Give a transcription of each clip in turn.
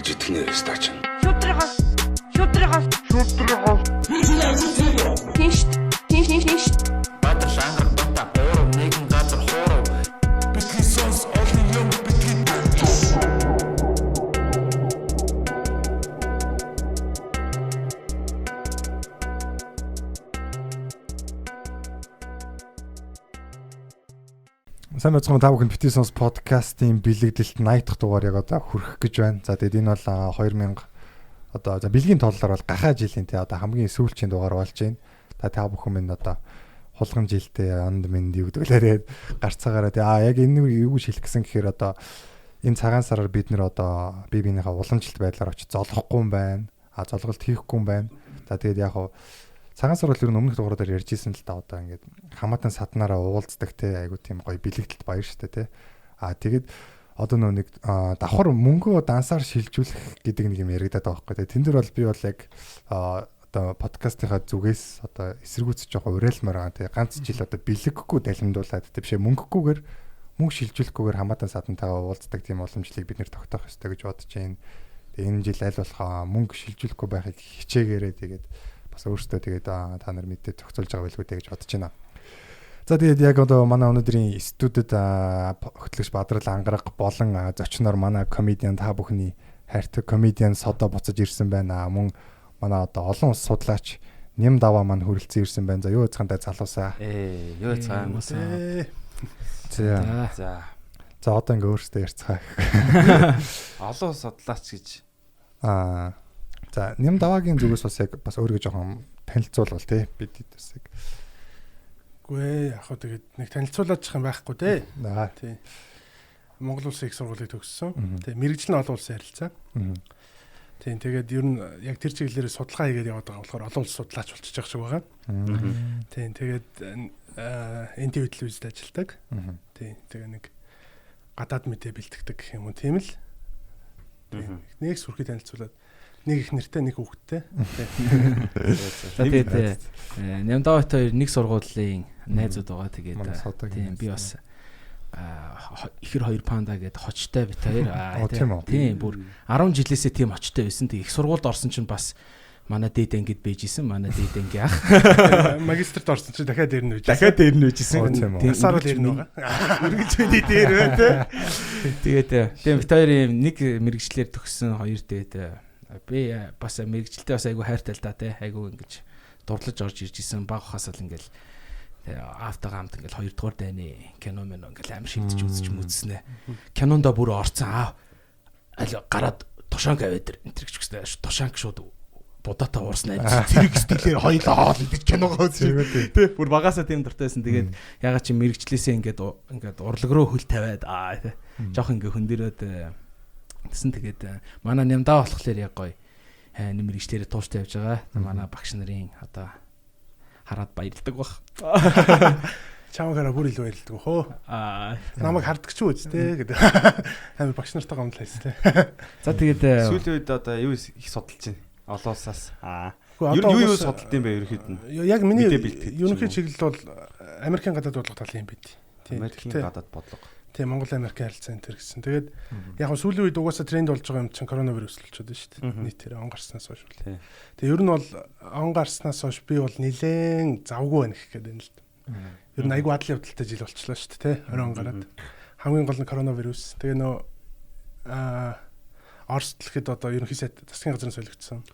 гэж итгэнэ стач. Шудрагаас Тийш Баатар шангар бата бороо нэгэн газар хоороо бидний сонс олон юм бидний Сайн мэцхан та бүхэнд Petitions podcast-ийн бэлэгдэлт 80 дахь дугаар яг одоо хүрэх гэж байна. За тэгээд энэ бол 2000 одоо за бэлгийн тооллоор бол гахаа жилийн те одоо хамгийн сүүлчийн дугаар болж байна. Та бүхэн минь одоо хулган жилдээ онд минь юу гэдгэлээрээ гарцаагаараа те яг энэ юу гэж хэлэх гэсэн гэхээр одоо энэ цагаан сараар бид нэр одоо бие биенийхээ уламжлалт байдлаар очиж золгохгүй юм байна. Золголт хийхгүй юм байна. За тэгээд яг хуу цагаан сар бол ер нь өмнөх дугаараар ярьжсэн л та одоо ингээд хамаатан саднараа уулздаг те айгу тийм гоё бэлэгдэлт баяр штэ те. Тэгээд одоо нэг давхар мөнгөө дансаар шилжүүлэх гэдэг нэг юм яригадаад байгаа байхгүй те. Тэн дээр бол би бол яг одоо подкастынхаа зүгээс одоо эсэргүүцэж жоохон уриалмаар байгаа те. Ганц жил одоо бэлэггүй далимдуулаад те бишээ мөнгөггүйгээр мөнгө шилжүүлэхгүйгээр хамаатан саднтайгаа уулздаг тийм уламжлалыг бид нэр тогтоох ёстой гэж бодож байна. Тэгээ энэ жил аль болох мөнгө шилжүүлэхгүй байхыг хичээгээрээ тэгээд бас өөртөө тэгээд та нар мэдээ зохицуулж байгаа байлгүй дээ гэж бодож байна. За тэгээд яг одоо манай өнөөдрийн студид хөтлөгч Бадрал Ангараг болон зочноор манай комедиан та бүхний хайртай комедиан Содо буцаж ирсэн байна. Мөн манай одоо олон улс судлаач Нэм даваа маань хүрэлцэн ирсэн байна. За юу яцхантай залуусаа. юу цаан мөсөө. За одоо ингээ өөртөө ярьцгаа. Олон судлаач гэж за Нэм даваагийн зүгээс бас яг бас өөрийгөө жоохон танилцуулбал тий бид бас яг Гүй яг хөө тэгээд нэг танилцуулаачих юм байхгүй те. Тий. Монгол улсын их сургуулийг төгссөн. Тий мэрэгжлийн олон улсын харилцаа. Тий тэгээд ер нь яг тэр чиглэлээр судалгаа хийгээд яваад байгаа болохоор олон улс судлаач болчихж байгаа шиг байгаа. Тий тэгээд NTV телевизэд ажилладаг. Тий тэгээ нэг гадаад мэдээ бэлтгэдэг гэх юм уу тийм л. Нэг сүрхий танилцуулаад нэг их нэртэй нэг хүүхэдтэй. Тэгээд Нямдават хоёр нэг сургуулийн найзууд байгаа. Тэгээд тийм би бас ихэр 2 панда гээд хочтой бит хоёр. Тийм бүр 10 жилээсээ тийм хочтой байсан. Тэг их сургуульд орсон чинь бас манай дээд ангид бэж исэн. Манай дээд анги ах. Магистрт орсон чинь дахиад дээр нь үжсэн. Тасаар л ирнэ байгаа. Үргэлжлүүлээ дээр байна те. Тэгээд тийм бит хоёрын нэг мэрэгчлэр төгссөн хоёр дээд би бас мэрэгчлээ бас айгу хайртай л да те. Айгу ингэж дурлаж орж ирж исэн баг хасаал ингээл автогаа хамт ингээл 2 дугаар дайны кино мэн ингээл амар шивдэж үзэж мүдснэ. Кинондоо бүр орцсон аль гараад тушаанг аваад энэ гэж гисэн. Тушаанг шууд будаатай уурснаа. Зэрэг стилээр хоёлоо хоол идэж киногоо үзсэн. Тэ бүр багасаа тийм дуртайсэн. Тэгээд ягаад чи мэрэгчлээсээ ингээд урлаг руу хөл тавиад жоох ингээ хөндөрөөд тэсэн. Тэгээд манай Нямдаа болохоор яг гоё мэрэгчлэрээ тууштай явж байгаа. Манай багш нарын одоо хараад баярлдаг баг. Чамаараа бүр илүү баярлдаг хөө. Намайг харддаг ч үз тэ гэдэг. Амар багш нартай гомдлайс тэ. За тэгээд сүүлийн үед одоо юу их судалж байна? Олон улсаас. Юу судалт юм бэ ерөөхдөө нь? Яг миний ерөнхий чиглэл бол Америкийн гадаад бодлого талын юм бид. Америкийн гадаад бодлого. Тийм Монгол Америкийн харилцаа энэ төр гэсэн. Тэгээд яг нь сүүлийн үед угаасаа тренд болж байгаа юм чинь коронавирус болчиход байна шүү дээ. Нийтээр он гарснаас хойш. Тэгээд ер нь бол он гарснаас хойш би бол нилээн завгүй байна гэх гээд байна л да. Ер нь айгүй адлын явдалтай жил болчихлоо шүү дээ, тэ? Орон гараад. Хамгийн гол нь коронавирус. Тэгээ нөө Оросд л хэд одоо ерөнхийдөө засгийн газрын солигдсон.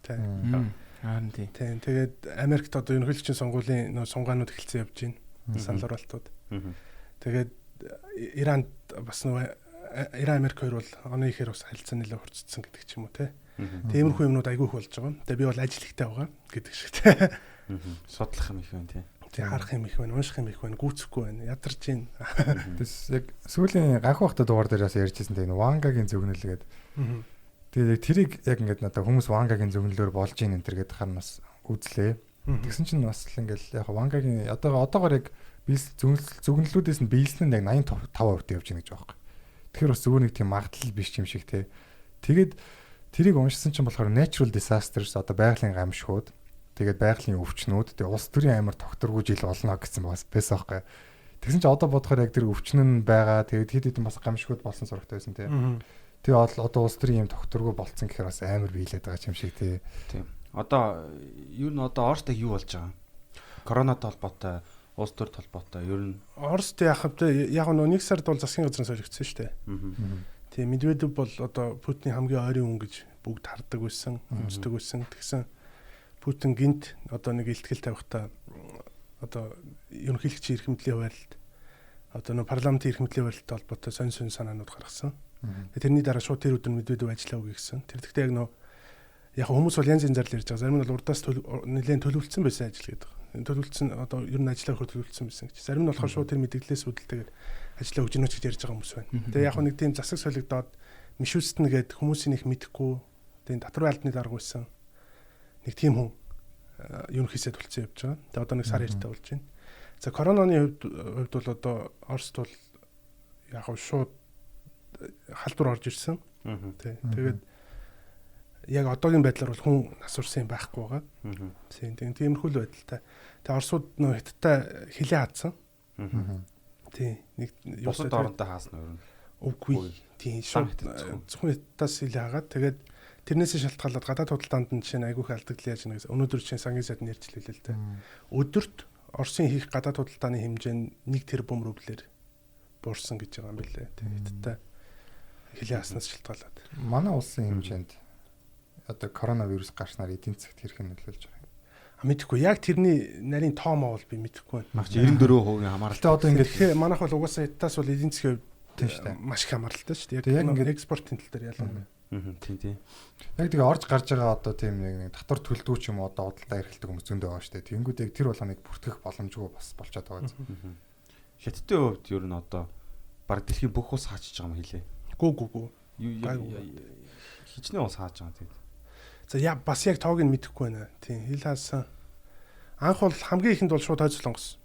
Тэ. Тийм. Тэгээд Америкт одоо ерөнхийлөгчийн сонгуулийн нөө сунгаанууд эхэлсэн явж байна. Санал хураалтууд. Тэгээд Иранд бас нөгөө Иран Америк хоёр бол оны ихээр бас харилцаа нэлээд хурцсан гэдэг ч юм уу те. Тиймэрхүү юмнууд айгүй их болж байгаа. Тэгээ би бол ажил ихтэй байгаа гэдэг шиг те. Судлах юм их байна тий. Тэгээ харах юм их байна, унших юм их байна, гүйцэхгүй байна, ядарч байна. Тэс яг сүүлийн ганх бахта дугаар дээр бас ярьжсэн тэгээ Вангагийн зөвгнөлгээд. Тэгээ тэрийг яг ингээд надаа хүмүүс Вангагийн зөвгнөлөөр болж ийн энэ төр гэдэг хань бас үзлээ. Тэгсэн чинь бас л ингээд яг Вангагийн одоогоор яг зөвгнөлүүдээс нь биелсэн яг 85% явж байна гэж байгаа юм. Тэгэхээр бас зүгээр нэг тийм магадлал биш юм шиг те. Тэгээд тэрийг уншсан чинь болохоор natural disasters одоо байгалийн гамшигуд, тэгээд байгалийн өвчнүүд, тэгээд улс төрийн амар тогтворгүй жил болно гэсэн бас байсан байхгүй. Тэгсэн чинь одоо бодохоор яг тэр өвчин нь байгаа. Тэгээд хэд хэдэн бас гамшигуд болсон сурагтай байсан те. Тэгээ одоо улс төрийн юм докторгүй болцсон гэхээр бас амар биелээд байгаа юм шиг тий. Тийм. Одоо юу н одоо Оростой юу болж байгаа? Коронавитой холбоотой, улс төрд холбоотой ер нь Оросд яг нэг сард бол засгийн газрын солигдсон шүү дээ. Тийм Медведев бол одоо Путиний хамгийн ойрын хүн гэж бүгд хардаг байсан, үздэг байсан. Тэгсэн Путин гинт одоо нэг илтгэл тавихтаа одоо ерөнхийлөгчийн эрхэмдлийн хуваалт одоо нэг парламентын эрхэмдлийн хуваалттай холбоотой сонь санаанууд гаргасан. Тэрний дараа шууд тэр өдөр Медведев ажиллаа үгүй гэсэн. Тэр гэхдээ яг хүмүүс бол янз янзаар л ярьж байгаа. Зарим нь бол урдаас нэлээд төлөвлөсөн байсан ажил гэдэг. Төлөвлөсөн одоо ер нь ажиллаа өгөх төлөвлөсөн байсан гэж. Зарим нь болохоор шууд тэр мэдээлэлээс үүдэлтэйгээр ажиллаа өгч гинөч гэж ярьж байгаа хүмүүс байна. Тэгээ яг нэг тийм засаг солигдоод Мишустэн гээд хүмүүсийн их мэдэхгүй тийм татвар алдны дарга байсан. Нэг тийм хүн ерөнхийсэд болцсон явж байгаа. Тэгээ одоо нэг сар ярьтаа болж байна. За коронавигийн хувьд бол одоо Оросд бол яг шууд халдвар орж ирсэн. Тэгээд яг одоогийн байдлаар бол хүн насварсан юм байхгүй байгаа. Тиймэрхүү л байдалтай. Тэгээ Оросууд нөө Хятадтай хилээ хаадсан. Тийм нэг бусад оронтой хаасна өөр нь. Үгүй. Тийм шууд зөвхөн Хятадаас хилээ хаагаад тэгээд тэрнээсээ шалтгаалаад гадаад худалдаанд нь жишээ нь айгүйх алдагдал яаж нэг өнөөдөр жишээ сангийн сайд нэрж хэлээ л дээ. Өдөрт Оросын хийх гадаад худалдааны хэмжээ нь 1 тэрбум рублээр буурсан гэж байгаа юм билээ. Тэгээд Хятадтай хилээ хааснаас шалтгаалаад. Манай улсын хэмжээнд одоо коронавирус гарснаар эдийн засагт хэрхэн нөлөөлж байгаа юм? Мэдэхгүй. Яг тэрний нарийн тоо моо бол би мэдэхгүй байна. Магч 99% хамааралтай. Одоо ингээд тэгэхээр манайх бол угаасаа Хятадаас бол эдийн засгийн хувьд маш их хамааралтай шүү дээ. Яг ингээд экспортын тал дээр ялангуяа. Тийм. Яг тэгээ орж гарч байгаа одоо тийм нэг татвар төлдөг ч юм уу одоо худалдаа эрхэлдэг хүмүүс зөндөө байгаа шүү дээ. Тэнгүүд яг тэр болгоныг бүртгэх боломжгүй бас болчиход байгаа юм. Хятадын хувьд ер нь одоо баг дэлхийн бүх ус хаачиж байгаа юм хэлээ. Гүү. Хичнээн ус хааж байгаа тийм. За бас яг тоог нь мэдэхгүй байна. Тийм хил хаасан. Анх бол хамгийн ихэнд бол шууд хойд солонгос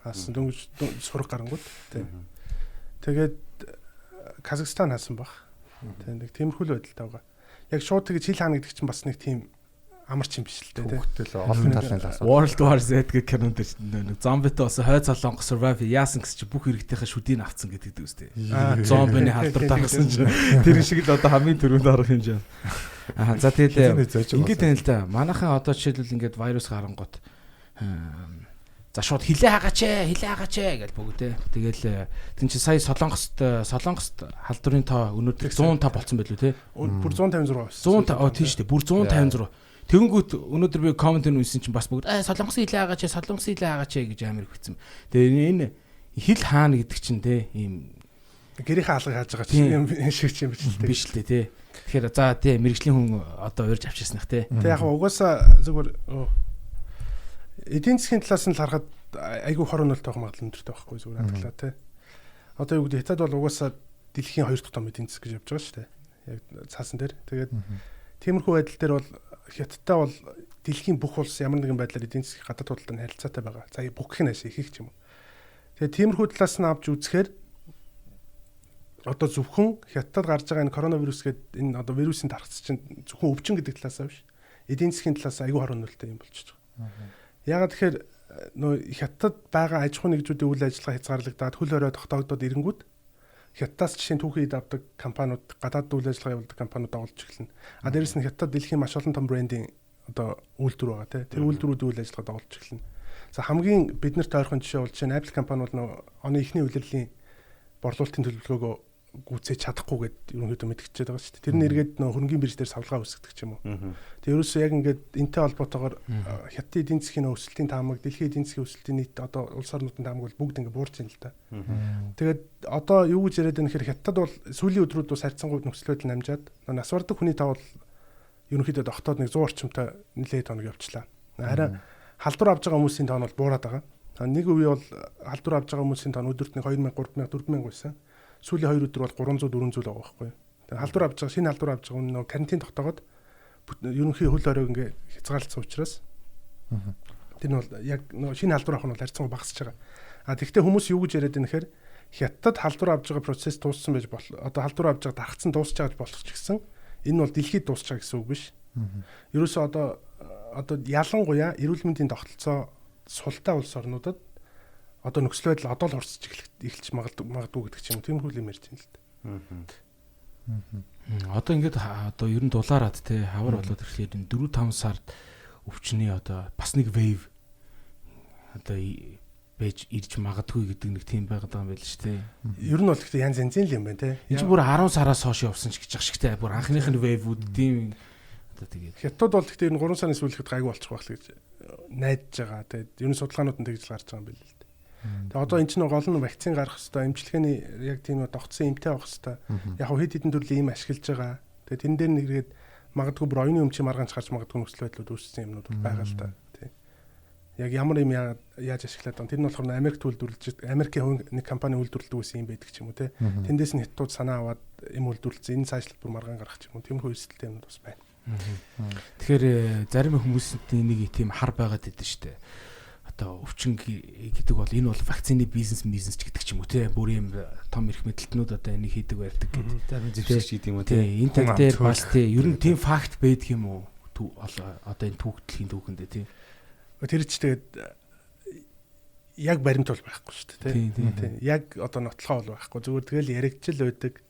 хаасан дөнгөж сураг гарангууд. Тийм. Тэгээд Казахстан хаасан баг. Тийм нэг тиймэрхүү л байдалтай байгаа. Яг шууд тэгж хил хаана гэдэг чинь бас нэг тийм амарч юм биш л дээ. Хүүхдэл олон талын л асуудал. World War Z гэх кинонд нэг зомбитой болсон хойд солонгос survive яасан гэж чи бүх хэрэгтийнхээ шүдийг авцсан гэдэг үстэй. Зомбины халдвар тархсан чинь тэр шиг л одоо хамгийн түрүүнд орох юм жаа. За тэгээд ингээд тань л да. Манайхан одоо жишээлбэл ингээд вирус гарангууд за шууд хилээ хаагаач гэж бүгдээ. Тэгэл тэн чи сая солонгост халдварын тоо өнөөдөр 105 болсон байлгүй те. Бүр 156. 100 тийм шүү дээ. Бүр 156. Тэгэнгүүт өнөөдөр би комментээр үнсэн чинь бас бүгд солонгосын хилээ хаагаач гэж амар хүчсэн. Тэгээ энэ хил хаана гэдэг чинь те ийм гэрийнхээ алгыг хааж байгаа чинь шиг юм биш л те. Тэгэхээр за тий мэрэгжлийн хүн одоо урьж авчихснах те. Тэг яг угаасаа зүгээр эдийн засгийн талаас нь л харахад айгүй хор өнөлт байх магадлал өндөртэй байхгүй зүгээр хандлаа те. Одоо юу гэдэг Хятад бол угаасаа дэлхийн 2 дахь том эдийн засаг гэж явж байгаа шүү дээ. Яг цаасан дээр. Тэгээд тиймэрхүү байдал дээр бол Хятадтай бол дэлхийн бүх улс ямар нэгэн байдлаар эдийн засгийн гадаад худалдааны харилцаатай байгаа. За бүх их нэш их ч юм уу. Тэгээд тиймэрхүү талаас нь авч үзэхээр одоо зөвхөн Хятадд гарч байгаа энэ коронавирус гэдэг энэ одоо вирусын тархас чинь зөвхөн өвчин гэдэг талаас биш. Эдийн засгийн талаас айгүй хор өнөлттэй юм болчихж байгаа. Ягаад тэгэхээр нөө Хятадд байгаа аж ахуйн нэгжүүдийн үйл ажиллагаа хязгаарлагдаад хөл хорой тогтоогдоод ирэнгүүт Хятадаас жишээ нь түүхийд авдаг компаниуд гадаад үйл ажиллагаа явуулдаг компаниуд олж эхэлнэ. Дээрэс нь Хятад дэлхийн маш олон том брендийн одоо үйлдвэр байгаа тийм. Тэр үйлдвэрүүд үйл ажиллагаад олж эхэлнэ. За хамгийн биднэрт ойрхон жишээ бол жишээ нь Apple компани бол нөө оны эхний улирлын борлуулалтын төлөвлөгөөгөө гүйцээж чадахгүйгээд ерөнхийдөө мэдгэжээд байгаа шүү дээ. Тэр нь эргээд нөө хөрөнгөний бирж дээр савлгаа үүсгдэг ч юм уу. Тэгээ ерөөсөө яг ингээд энтэй холбоотойгоор Хятадын эдийн засгийн өсөлтийн таамаг, дэлхийн эдийн засгийн өсөлтийн нийт одоо улс орнуудын таамаг бол бүгд ингээд буурч байна л да. Тэгээд одоо юу гэж яриад байна гэхээр Хятад бол сүүлийн өдрүүд бас харьцангуйд нөхцөл байдал намжаад нас бардаг хүний тав бол ерөнхийдөө тогтоод нэг 100 орчимтой нэлээд тоног явчлаа. Харин халдвар авж байгаа хүмүүсийн тоон бол буураад байгаа. Нэг үе бол халдвар авж байгаа хүмүүсийн тоон өдөрт нэг 2000, 3000, 4000 байсан. Сүүлийн 2 өдөр бол 300 400 л байгаа байхгүй. Тэгээ халдвар авч байгаа шинэ халдвар авч байгаа нөгөө карантин тогтоогоод ерөнхий хөл хориг ингээ хязгаарлалцсан учраас тэр нь бол яг нөгөө шинэ халдвар авах нь бол харьцангуй багасч байгаа. Тэгвэл хүмүүс юу гэж яриад байна гэхээр Хятад халдвар авж байгаа процесс дууссан байж одоо халдвар авж байгаа дагцсан дуусч байгаа болох ч гэсэн энэ бол дэлхийд дуусч байгаа гэсэн үг биш. Ерөөсөө одоо ялангуяа эрүүл мэндийн тогтолцоо султай улс орнуудад одоо нөхцөл байдал одоо л орсож эхэлж магадгүй гэдэг ч юм уу. Тиймэрхүү юм ярьж байна л да. Одоо ингээд одоо ер нь дулаараад те хавар болоод ирэхлээр энэ 4-5 сард өвчний одоо бас нэг wave одоо байж ирж магадгүй гэдэг нэг тийм байгаад байгаа юм байл шүү дээ. Ер нь бол гэхдээ янз янзын л юм байна те. Энэ ч бүр 10 сараас хойш явсан ч гэж ашигтай. Бүр анхных нь wave-үүд тийм одоо тэгээд хятад бол гэхдээ ер нь 3 сарын сүүлэхэд гайгүй болчих байх л гэж найдаж байгаа. Тэгээд ер нь судалгаанууд нь тэгж гарч байгаа юм байл л дээ. Тэгээд одоо эн чинь гол нь вакцин гарах хэвээр эмчилгээний яг тийм тогтсон эмтэй авах хэвээр. Яг хэд хэдэн төрлийн юм ашиглаж байгаа. Тэгээд тэн дээр нэгээд магадгүй бүр оюуны өмчийн маргаанч гарч магадгүй нөхцөл байдлууд үүссэн юмнууд байгаа л да. Яг ямар юм яаж ашиглаад байгаа. Тэр нь болохоор Америкт үйлдвэрлэж Америкийн нэг компани үйлдвэрлэдэг байсан юм байдаг ч юм уу те. Тэндээс нь хятадууд санаа аваад юм үйлдвэрлэсэн. Энэ цаашлал бүр маргаан гарах ч юм уу. Тиймэрхүү үйлсэлтэй юмуд бас байна. Тэгэхээр зарим хүмүүсийн нэг тийм хар байгаад идэв штэ. Одоо өвчин гэдэг бол энэ бол вакцины бизнес ч гэдэг ч юм уу те. Бүр юм том эрх мэдэлтнүүд одоо энийг хийдэг барьдаг гэдэг. Зарим зэвсэгч гэдэг юм уу те. Энэ тал дээр бас те ер нь тийм факт байдаг юм уу? Одоо энэ түүхтлийн түүхэндээ те. Тэр ч тэгээд яг баримт бол байхгүй шүү дээ тийм. Яг одоо нотлохоо бол байхгүй. Зүгээр тэгэл яригчл байдаг.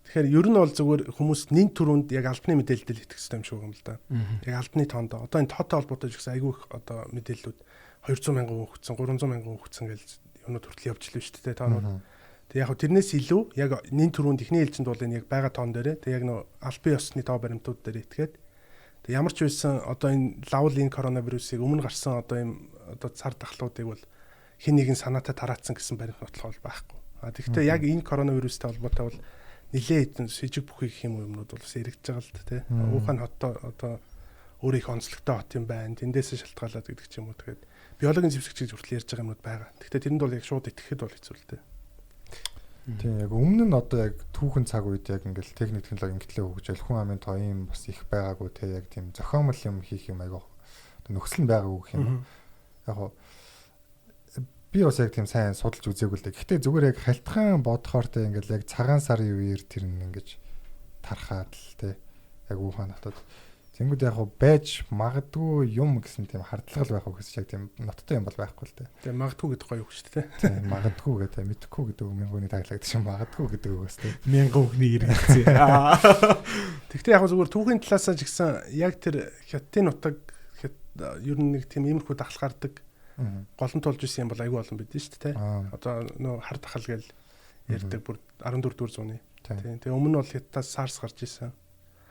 Тэгэхээр ер нь бол зүгээр хүмүүс нэн төрөнд яг албаны мэдээлэлд итгэх хэрэгтэй юм шиг юм л да. Яг албаны тоонд одоо энэ тоотой холбоотой ч гэсэн айгүй их одоо мэдээллүүд 200 мянган өгцөн 300 мянган өгцөн гэж юмнууд хүртэл явж лээ шүү дээ тоонууд. Тэг яг тэрнээс илүү яг нэн төрөнд ихний ээлжинд бол энэ яг байгаа тоон дээрээ тэг яг нөө албан ёсны тоо баримтууд дээр итгээд ямар ч байсан одоо энэ лавл энэ коронавирусыг өмнө гарсан одоо юм одоо цар тахлуудыг бол хэн нэгэн санаатай тараацсан гэсэн баримт нотлох бол байхгүй. Тэгэхдээ яг энэ коронавирустай холбоотой бол нэлээд хэдэн сэжиг бүхий гэх юм юмнууд бол бас эргэж байгаа л да тий. Ухаан хотоо одоо өөрөө их онцлогтой хот юм байна. Тэндээс шалтгаалаад гэдэг ч юм уу. Тэгээд биологийн зэвсэгч гэж хүртэл ярьж байгаа юмнууд байгаа. Тэгэхдээ тэрэнд бол яг шууд итгэхэд бол хэцүү л дээ. Тийм яг өмнө нь одоо яг түүхэн цаг үед яг ингээл техник технологи ингээдлээ хөгжөөл хүн амын тоо юм бас их байгаагүй те яг тийм зохиомл юм хийх юм айгаа нөхцөл нь байгаагүй гэх юм. Яг би бас яг тийм сайн судалж үзээгүй л дээ. Гэхдээ зүгээр яг халтгаан бодохоор те ингээл яг цагаан сарын үеэр тэр нь ингэж тархаад л те яг ухаан хотод тэнгууд яг байж магадгүй юм гэсэн тийм хардлага байх уу гэсэн яг тийм ноттой юм бол байхгүй л дээ. Тэгээ магадгүй гэдэг гоё үг шүү дээ. Тийм магадгүй гэдэг мэдхгүй гэдэг мянганы таглагдаг шин магадгүй гэдэг үгээс тийм мянган үгний хэрэгцээ. Тэгтээ яг зүгээр түүхийн талаасаа ч гэсэн яг тэр хятадын нутаг ер нь нэг тийм иймэрхүү дахал гардаг голон тулж исэн юм бол айгүй олон байдэн шүү дээ. Одоо нөө хар дахал гэж ярьдаг бүр 14 дугаар зууны. Тийм. Тэгээ өмнө нь бол хятадаас SARS гарч исэн.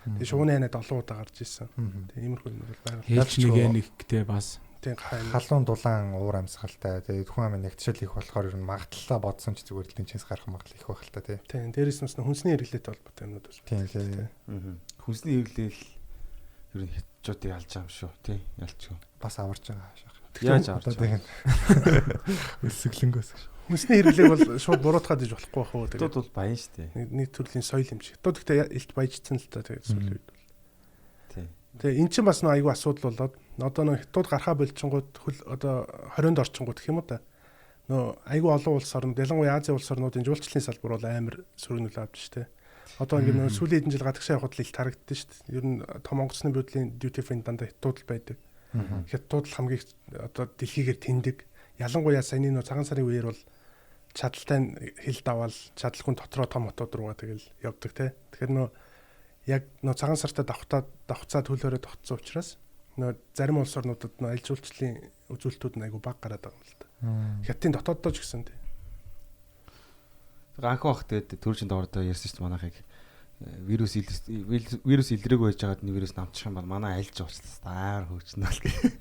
Тэгээ шууны ханад олон удаа гарч исэн. Тэгээ иймэрхүү юм бол байгаа. Ялч нэг гэдэг бас тийм халуун дулаан уур амьсгалтай. Тэгээ хүн амын нэгтшил их болохоор ер нь магадлалаа бодсон ч зүгээр л тэнцээс гарах магадлал их байх л та тий. Тийм. Дээрээс нь хүнсний хэрэглээтэй холбоотой юмнууд бас. Тийм тий. Хүнсний хэрэглээл ер нь хятадчуудыг алж байгаа юм шүү тий. Ялчгүй. Бас аварч байгаа шах. Яаж аварч байгаа. Өсөглөнгөөс. Хүнсний хэрэглээг бол шууд буруутгаад иж болохгүй байх уу. Хятад бол баян шүү дээ. Нэг төрлийн соёл юм шиг. Хятад гэхдээ илт баяжцсан л та тэгээд сүүл үед бол. Тий. Тэгээ эн чинь бас нэг айгүй асуудал болоод одоо нэг хятад гарахаа болчихгонгууд хөл одоо 20-нд орчингууд гэх юм уу та. Нөө айгүй олон улс орнууд ялангуяа Азийн улс орнуудын жуулчлалын салбар бол амар сөргөнөл авч штэ. Одоо ингээд нөө сүүлийн хэдэн жил гадагшаа явахад л их харагддаг штэ. Ер нь том онгоцны буудлын duty free дандаа хятад л байдаг. Хятад л хамгийн одоо дэлхийгээр тэндэг. Ялангуяа саяны нөө цагаан сарын үеэр бол чадaltaй хил даваал чадалгүй дотроо том хотод руугаа тэгэл явдаг те. Тэгэхээр нөө яг нөө цагаан сартаа давхцаа төлөөрөө тогтсон учраас нөө зарим улс орнуудад нөө аль жуулчлалын үзүүлэлтүүд нь айгу баг гараад байгаа юм л да. Хятадын дотооддоо ч гэсэн те. Анхан бах тэгээд төржин доордоо ярьсан шүү дээ манайхыг вирус илрээгүй байж байгаад нэг вирус намчих юм бол манай айлж уучлаа. Амар хөгжнө л гэх.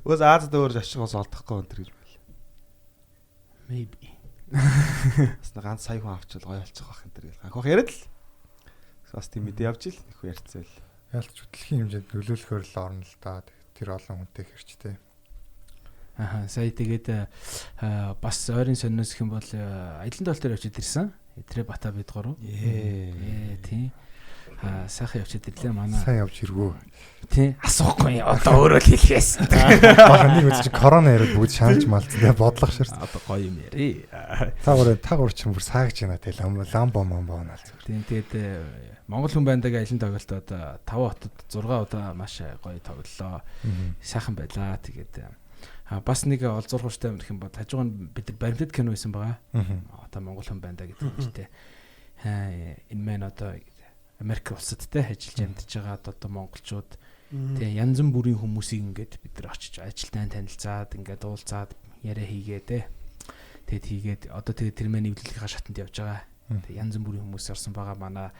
Өөс Азад өөр ашигаас олдохгүй өнтер гэж байл. Maybe. Бас ганц сая хүн авчвал гоё болчих واخ энэ төр гэл. Анх яриад л. Бас тийм мэдээ явж ил нөхөө ярьцэл. Ялч хөтлөхийн хэмжээнд нөлөөлөхөөр л орно л да. Тэр олон хүнтэй хэрчтэй. Сая тэгээд бас ойрын сониос гэх юм бол аялын тоол дээр очиж ирсэн. Эдрээ бата бид гурав. Тийм. Сайхан явчихад ирлээ манай. Сайн явж иргүү. Тийм. Асуухгүй одоо өөрөө л хэлхээс. Бага нэг үз чи корона яриад бүгд шаналж малцсан. Бодлох ширс. Одоо гоё юм яри. Та гур ч юм бүр саагж байна те ламбо наал зүгээр. Тийм тэгээд Монгол хүн байндаг аялын тоглолтод 5 хотод 6 удаа маш гоё тоглолоо. Сайхан байлаа. Тэгээд бас нэг олзуурхууштай юм гэх юм бол хажууг нь бид баримтат кино хийсэн байгаа. Одоо Монгол хүн байна да гэдэг нэртэй. энэ мэн одоо Америк улсад те ажиллаж амьдарч байгаа одоо монголчууд тэгээ янз бүрийн хүмүүсийг ингээд бид нар очиж ажилтаа танилцаад ингээд уулзаад яриа хийгээ те. Тэгэд хийгээд одоо тэгээ тэр мэн нэвлэлийнхаа шатанд явж байгаа. Тэгээ янз бүрийн хүмүүс орсон байгаа. Манай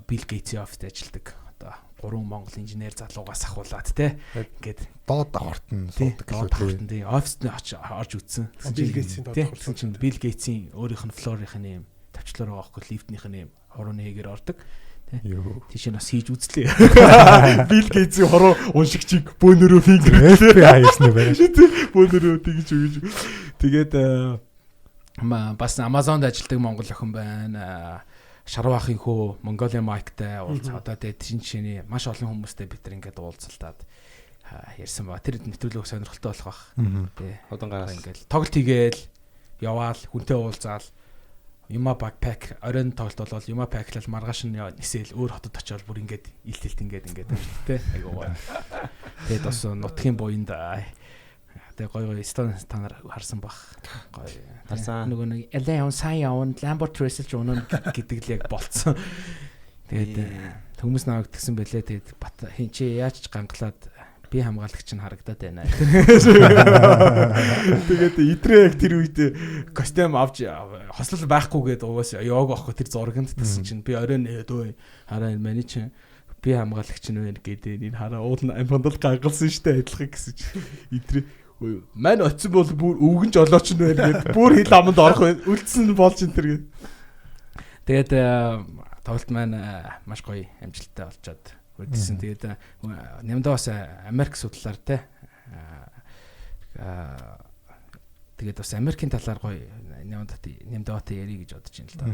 Bill Gates-ийн оффист ажилладаг. Одоо 3 монгол инженер залуугаас ахуулаад те. Ингээд доод давхарт нь суудаг гэсэн үг тийм. Оффист нь орж үзсэн. Bill Gates-ийн доод давхарт чинь Bill Gates-ийн өөрийнх нь флорынх нь юм тавчлаар байгаа хгүй лифтнийх нь юм хорооны хэгээр ордог. Тийш нь бас хийж үзлээ. Bill Gates-ийн хороо уншигчийг бөөнөрөө фингер FBI хийсэн юм байна шүү. Бөөнөрөө тэгж өгч. Тэгээд бас Amazon-д ажилладаг монгол охин байна. Шарвахын хөө Mongolia Mike-тай уулзаа. Одоо тэгээд жишээний маш олон хүмүүстэй бид нар ингээд уулзалтаад ярьсан ба. Тэр нэвтрүүлэг сонирхолтой болох бах. Тий. Удангараас ингээд тоглолт хийгээл яваал хүнтэй уулзаал. Юма backpack оройн тоглолт болол юма pack-лал маргааш нь нисэл өөр хотод очиод бүр ингээд илтэлт ингээд тий. Айгуугаа. Тэгээд бас нутгийн буйнд тэгээ гоё стон танаар харсан бах. Гоё. Харсан. Нөгөө нэг LA он сайн явна, Lamborghini Tracer жуунаа гэдэг л яг болцсон. Тэгээд хүмүүс наваг тгсэн байлээ. Тэгээд бат хин чи яаж ганглаад би хамгаалагч нь харагдаад байна. Тэгээд идрээ яг тэр үед костюм авч хослол байхгүйгээд угаас яваг авахгүй тэр зурганд тгсэн чинь би оройн өө хараа энэ маний чинь би хамгаалагч нь байна гэдэг энэ хараа уул амбандал гангалсан штэ адилхан гэсэн чинь идрээ мань очсон бол бүр өвгөнж олооч нь байна гэдэг бүр хил аманд орох үлдсэн болж энэ төр гээд тэгээд тоглолт маань маш гоё амжилттай болчоод үрдсэн. Тэгээд нямдаа бас Америк судлаар те тэгээд бас Америкийн талаар гоё нямдаатай ярих гэж бодож байна л да.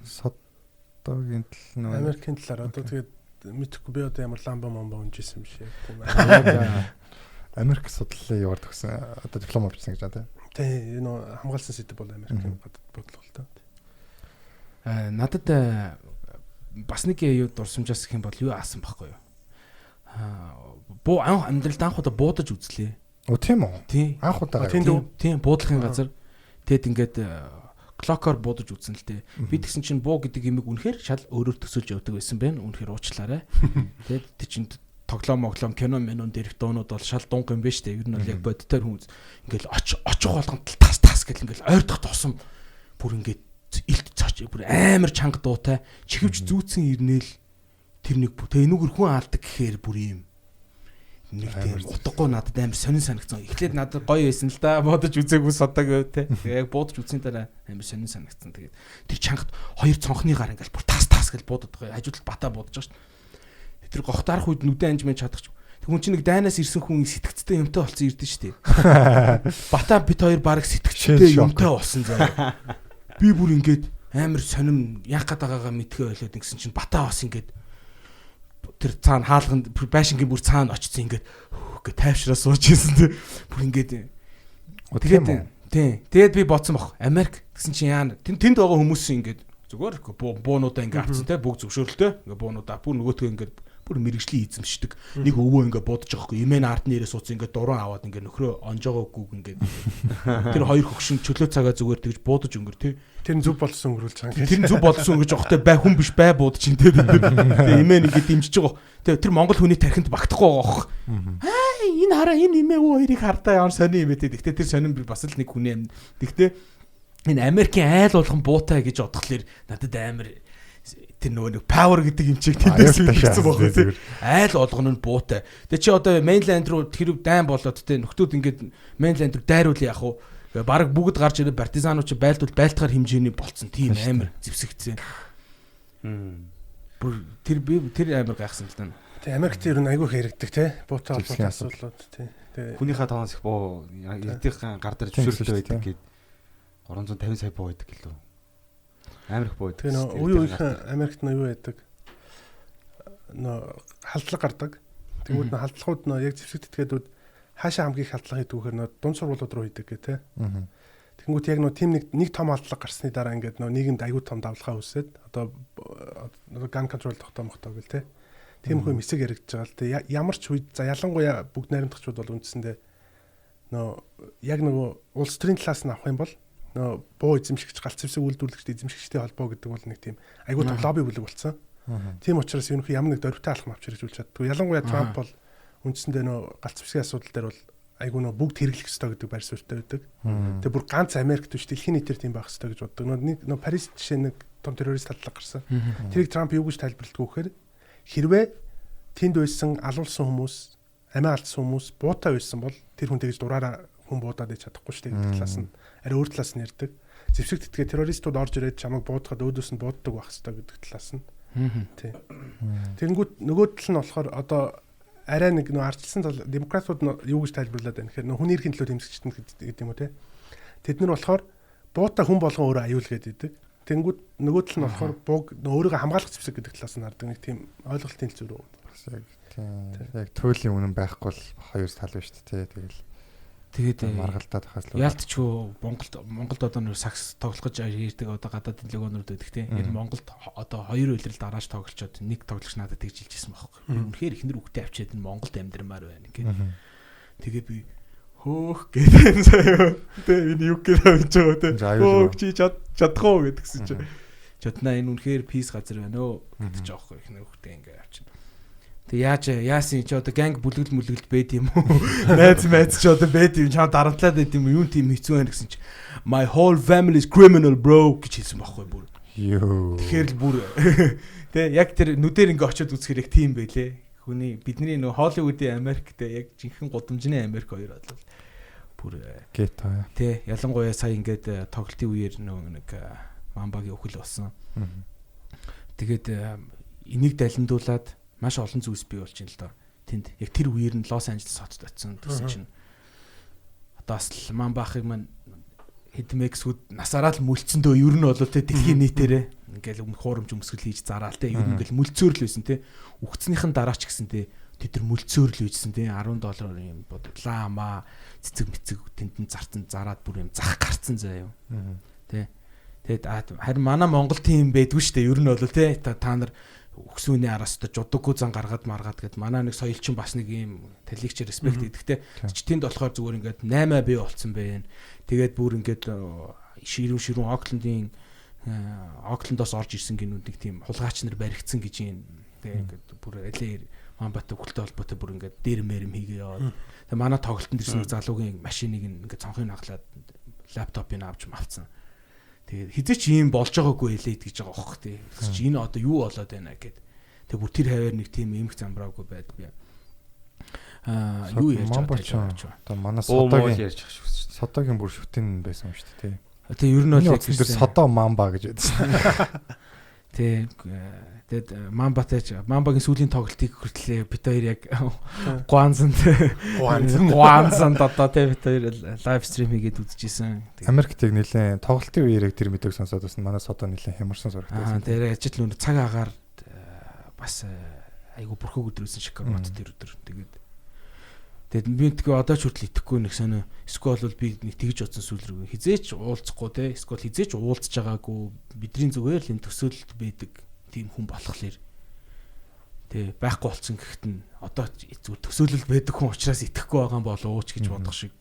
Содогийн тал нөө Америкийн талаар одоо тэгээд мэдхгүй би одоо ямар ламба момбо унжсэн юм шиг тийм ээ. Америк судлалын яваад төгсөн одоо диплом авчихсан гэж байна тий. Энэ хамгаалсан сэдв бол Америкийн бодлоготой. Надад бас нэг юу дурсамжаас гэх юм бол юу аасан байхгүй юу? Буу амьдралд анх удаа буудаж үзлээ. Оо тийм үү? Тий. Анх удаа. Тийм буудлахын газар тэгэд ингээд клокоор буудаж үзсэн л дээ. Би тэгсэн чинь буу гэдэг юмыг үнэхээр шал өөрөөр төсөөлж явдаг байсан байна. Үнэхээр уучлаарай. Тэгэд тий чинь тоглоом кино менюн дээрх дуунууд бол шал дунг юм байна шүү дээ. Ер нь бол яг бодитоор хүн ингээл очих болгонд тас гэл ингээл ойрдох тосом бүр ингээд илт цаач бүр амар чанга дуутай чихвж зүүцэн ирнээл тэр нэг тэгээ энүүгэр хүн алдаг гэхээр бүр юм нэг тийм утгагүй надад амар сонин санагдсан. Эхлээд надад гоё байсан л да. Бодож үзээгүй содог те. Яг буудаж үзсний дараа амар сонин санагдсан. Тэгээд тэр чангад хоёр цонхны гар ингээл бүр тас гэл буудаад байгаа. Хажуудал бата буудаж байгаа шүү дээ. Тэр гохт арах үед нүдэн анжмын чадах. Хүн чинь нэг дайнаас ирсэн хүн сэтгцтэй юмтай болсон ирдэ шүү дээ. Бата бит хоёр баг сэтгцтэй юмтай болсон заа. Би бүр ингээд амар сонирм яах гээд байгаагаа мэдхээ ойлоод гэсэн чинь бата бас ингээд тэр цаана хаалганд байшингийн бүр цаана очсон ингээд гэ тайвшраа сууж ийсэн тий. Бүр ингээд тэгээд би бодсон бох Америк гэсэн чинь яа тэнд байгаа хүмүүс ингээд зүгээр буунуудаа ингээд авцсан тий бүгд зөвшөөрөлтэй ингээд буунуудаа бүр нөгөөтгөө ингээд бүр мэрэгжлийн эзэмшдэг нэг өвөө ингээд бодож байгаа хгүй эмээ ард нэрээ суудсан ингээд дуран аваад ингээд нөхрөө онжоогоогүй ингээд тэр хоёр хөгшин чөлөө цагаа зүгээр тэгж буудаж өнгөр тий тэр зүв болсон өнгөрүүл цаана тэр зүв болсон өнгөж явахтай бай хүн биш бай буудаж ин тий эмээ ингээд дэмжиж байгаа тэр монгол хүний тархинд багтахгүй байгаа хөх энэ хараа энэ эмээ өө хоёрыг хардаа ямар сони эмээ тий гэхдээ тэр сонин би бас л нэг хүний гэхдээ энэ Америкийн айл болгон буутай гэж бодхолэр надад амар тэр нөгөө нэг power гэдэг юм чиг тэндээс үлдсэн байгаа тийм айл олгоно нь буутай. Тэгээ чи одоо mainland руу тэр дайн болоод те нөхдүүд ингээд mainland руу дайруул яах вэ? Бараг бүгд гарч ирээ партизанууд чи байлдвал байлтахаар хэмжээний болцсон тийм амар зэвсэгцэн. Бүр тэр амар гайхсан л даа. Тэгээ Америкт ер нь айгүй хэрэгдэг те буутай холбоотой асуудлууд тий. Тэгээ хүнийхээ тоонос их буу эдийн гар дээр зөвшөөрөлтэй байдаг гээд 350 сая буу байдаг гэлөө. Амар их буу байдаг. Тэгээ үеийнхэн Америкт нь юу байдаг? Халдлага гардаг. Тэгвэл халдлагууд яг зэвсэгдэтгээдүүд хаашаа хамгийн их халдлага хийдгүүхээр дунд сургуулиуд руу хийдэг гэх те. Тэгэнгүүт яг тийм нэг том халдлага гарсны дараа ингээд нийгэмд аюул том давлгаа үүсээд одоо gun control тогтоомохтой гэл те. Тийм их хэсэг яригдж байгаа л те. Ямар ч үед за ялангуяа бүгд найрамдагчуд бол үндсэндээ яг улс төрийн талаас нь авах юм бол нөө буу эзэмшигч галц зэвсэг үйлдвэрлэгчтэй эзэмшигчтэй холбоо гэдэг бол нэг тийм айгүй том лобби бүлэг болсон. Тийм учраас ерөнхий ямар нэг дөрвтэй алхам авч хэрэгжүүлж чаддгүй. Ялангуяа Трамп бол үндсэндээ нөө галц зэвсгийн асуудал дээр бол айгүй нөө бүгд хэрэглэх ёстой гэдэг байр суурьтай байдаг. Тэгээ бүр ганц Америкт биш дэлхийн нийтээр тийм байх ёстой гэж боддог. Нөө Парис жишээ нэг том террорист тадлага гарсан. Тэрийг Трамп юу гэж тайлбарладаг вэхээр хэрвээ тэнд байсан алуулсан хүмүүс, амиа алдсан хүмүүс буутай байсан бол тэр хүн тэгж дураараа хүн буудаад иж чадахгүй шүү дээ гэдэг талаас нь арай өөр талаас нь ярьдаг. Зэвсэг тэтгэ террористууд орж ирээд чамайг буудахад өөдөөс нь бууддаг байх хэрэгтэй гэдэг талаас нь. Тий. Тэгэнгүүт нөгөө тал нь болохоор одоо арай нэг нөө ардчилсан тал демократууд юу гэж тайлбарлаад байна гэхээр нөө хүний эрхийн төлөө тэмцэгчтэн гэдэг юм уу те. Тэд нар болохоор буутай хүн болгон өөрөө аюулгээд идэг. Тэнгүүд нөгөө тал нь болохоор бууг өөрийгөө хамгаалах зэвсэг гэдэг талаас нь хардаг нэг тийм ойлголтын хэлцүү рүү. Яг туйлын үнэн байхгүй бол хоёр тал байна шүү дээ. Тэгээд маргалдаад хаас л яалтчгүй Монголд одоо нэр сакс тоглох гэж ирдэг одоо гадаад легонууд байдаг тийм. Энэ Монголд одоо хоёр үйлрэл дарааж тоглолцоод нэг тоглогч надад тэгж хэлжсэн байхгүй. Үнэхээр ихнэр үгтэй авчиад энэ Монголд амьдрмаар байна гэх. Тэгээ би хөөх гэдэг заяа. Тэгээ энэ юу гэж авч байгаа те. Хөөх чи чадах уу гэдгсэн чи. Чаднаа энэ үнэхээр пис газар байна өө гэдэг ч аахгүй ихнэр үгтэй ингээ авчихна. Тэг яасан чи одоо ганг бүлгэлт байд юм уу? Найз ч одоо байд юм чам дарамтлаад байд юм юу тийм хэцүү байна гэсэн чи my whole family is criminal bro гэж хэлсэн байхгүй бүр. Йоо. Тэгэхээр л бүр тэг яг тэр нүдээр ингээ очиод үзэхээр яг тийм байлээ. Хүний бидний нөө Холливуудын Америктэй яг жинхэнэ гудамжны Америк хоёр бол бүр гет аа. Тэг ялангуяа сая ингээд тоглолтын үеэр нөө нэг мамбагийн өхөл болсон. Тэгээд энийг далиндуулаад маш олон зүйлс бий болж байна л доо. Тэнд яг тэр үеэр нь Лос Анжелес хотод очисон гэсэн чинь одоо бас мамбахыг маань хэдмэксүүд насаараа л мүлцэндөө ер нь бол тэ дэлхийн нийтээрээ ингээл хуурамч өмсгөл хийж зараал тэ ер нь ингээл мүлцөөр л байсан тэ үгцнийхэн дараа ч гэсэн тэ тэд нар мүлцөөр л үйсэн тэ $10 юм бодлаа маа цэцэг мэцэг тэнд зарцсан зараад бүр юм зах гарцсан заа юу тэ тэгээд харин манай Монгол тийм байдгүй шүү дээ ер нь бол тэ та нар өксүүний араас та жудаггүй зан гаргаад маргаад гэд манай нэг соёлчин бас нэг юм талигч респект гэдэгтэй чи тэнд болохоор зүгээр ингээд 8 бие болцсон байна. Тэгээд бүр ингээд ширүүн Оклендоос орж ирсэн гинүүд нэг тийм хулгайч нар баригдсан гэж юм. Тэгээд ингээд бүр элэ Манбат өвгөлтэй холбоотой бүр ингээд дээр мэрэм хийгээ яваад. Тэгээд манай тоглолтод ирсэн залуугийн машиныг ингээд цонхыг хаглаад лаптопыг авч мавцсан. Тэгээд хизээч ийм болж байгаагүй элэ гэж байгаа бохох тий. Чи энэ одоо юу болоод байна гэд. Тэг бүр тэр хаваар нэг тийм эмх замбраагүй байдаг би. Юу ярьж байгаа ч. Одоо манай Содогийн бүр шүтэн байсан юм шүү дээ тий. Тэг ер нь бол яг тэр Содо Мамба гэж байдсан. Тэг тэгээд Мамбагийн сүүлийн тоглолтыг хүртлээ бит хоёр яг Гуанзанд одоо тэг бит хоёр лайв стрим хийгээд үзчихсэн. Америкт яг нэлээд тоглолтын үеэр яг тэр мэдээг сонсоод бас манай Содо нэлээд хямарсан сурагтай. Тэр ажил нүр цаг агаар бас айгу бүрхөг өдрөөсөн шоколад тэр өдөр тэгээд би тэгээ одоо ч хүртэл итгэхгүй нэг сонио эсвэл бол би нэг тэгж бодсон сүл рүү хизээч уулзахгүй те эсвэл хизээч уулзж байгаагүй бидний зүгээр л энэ төсөөлөлд байдаг тийм хүн болохлээр тий байхгүй болцсон гэхэд нь одоо зүгээр төсөөлөл байдаг хүн учраас итгэхгүй байгаа юм болов уу ч гэж бодох шиг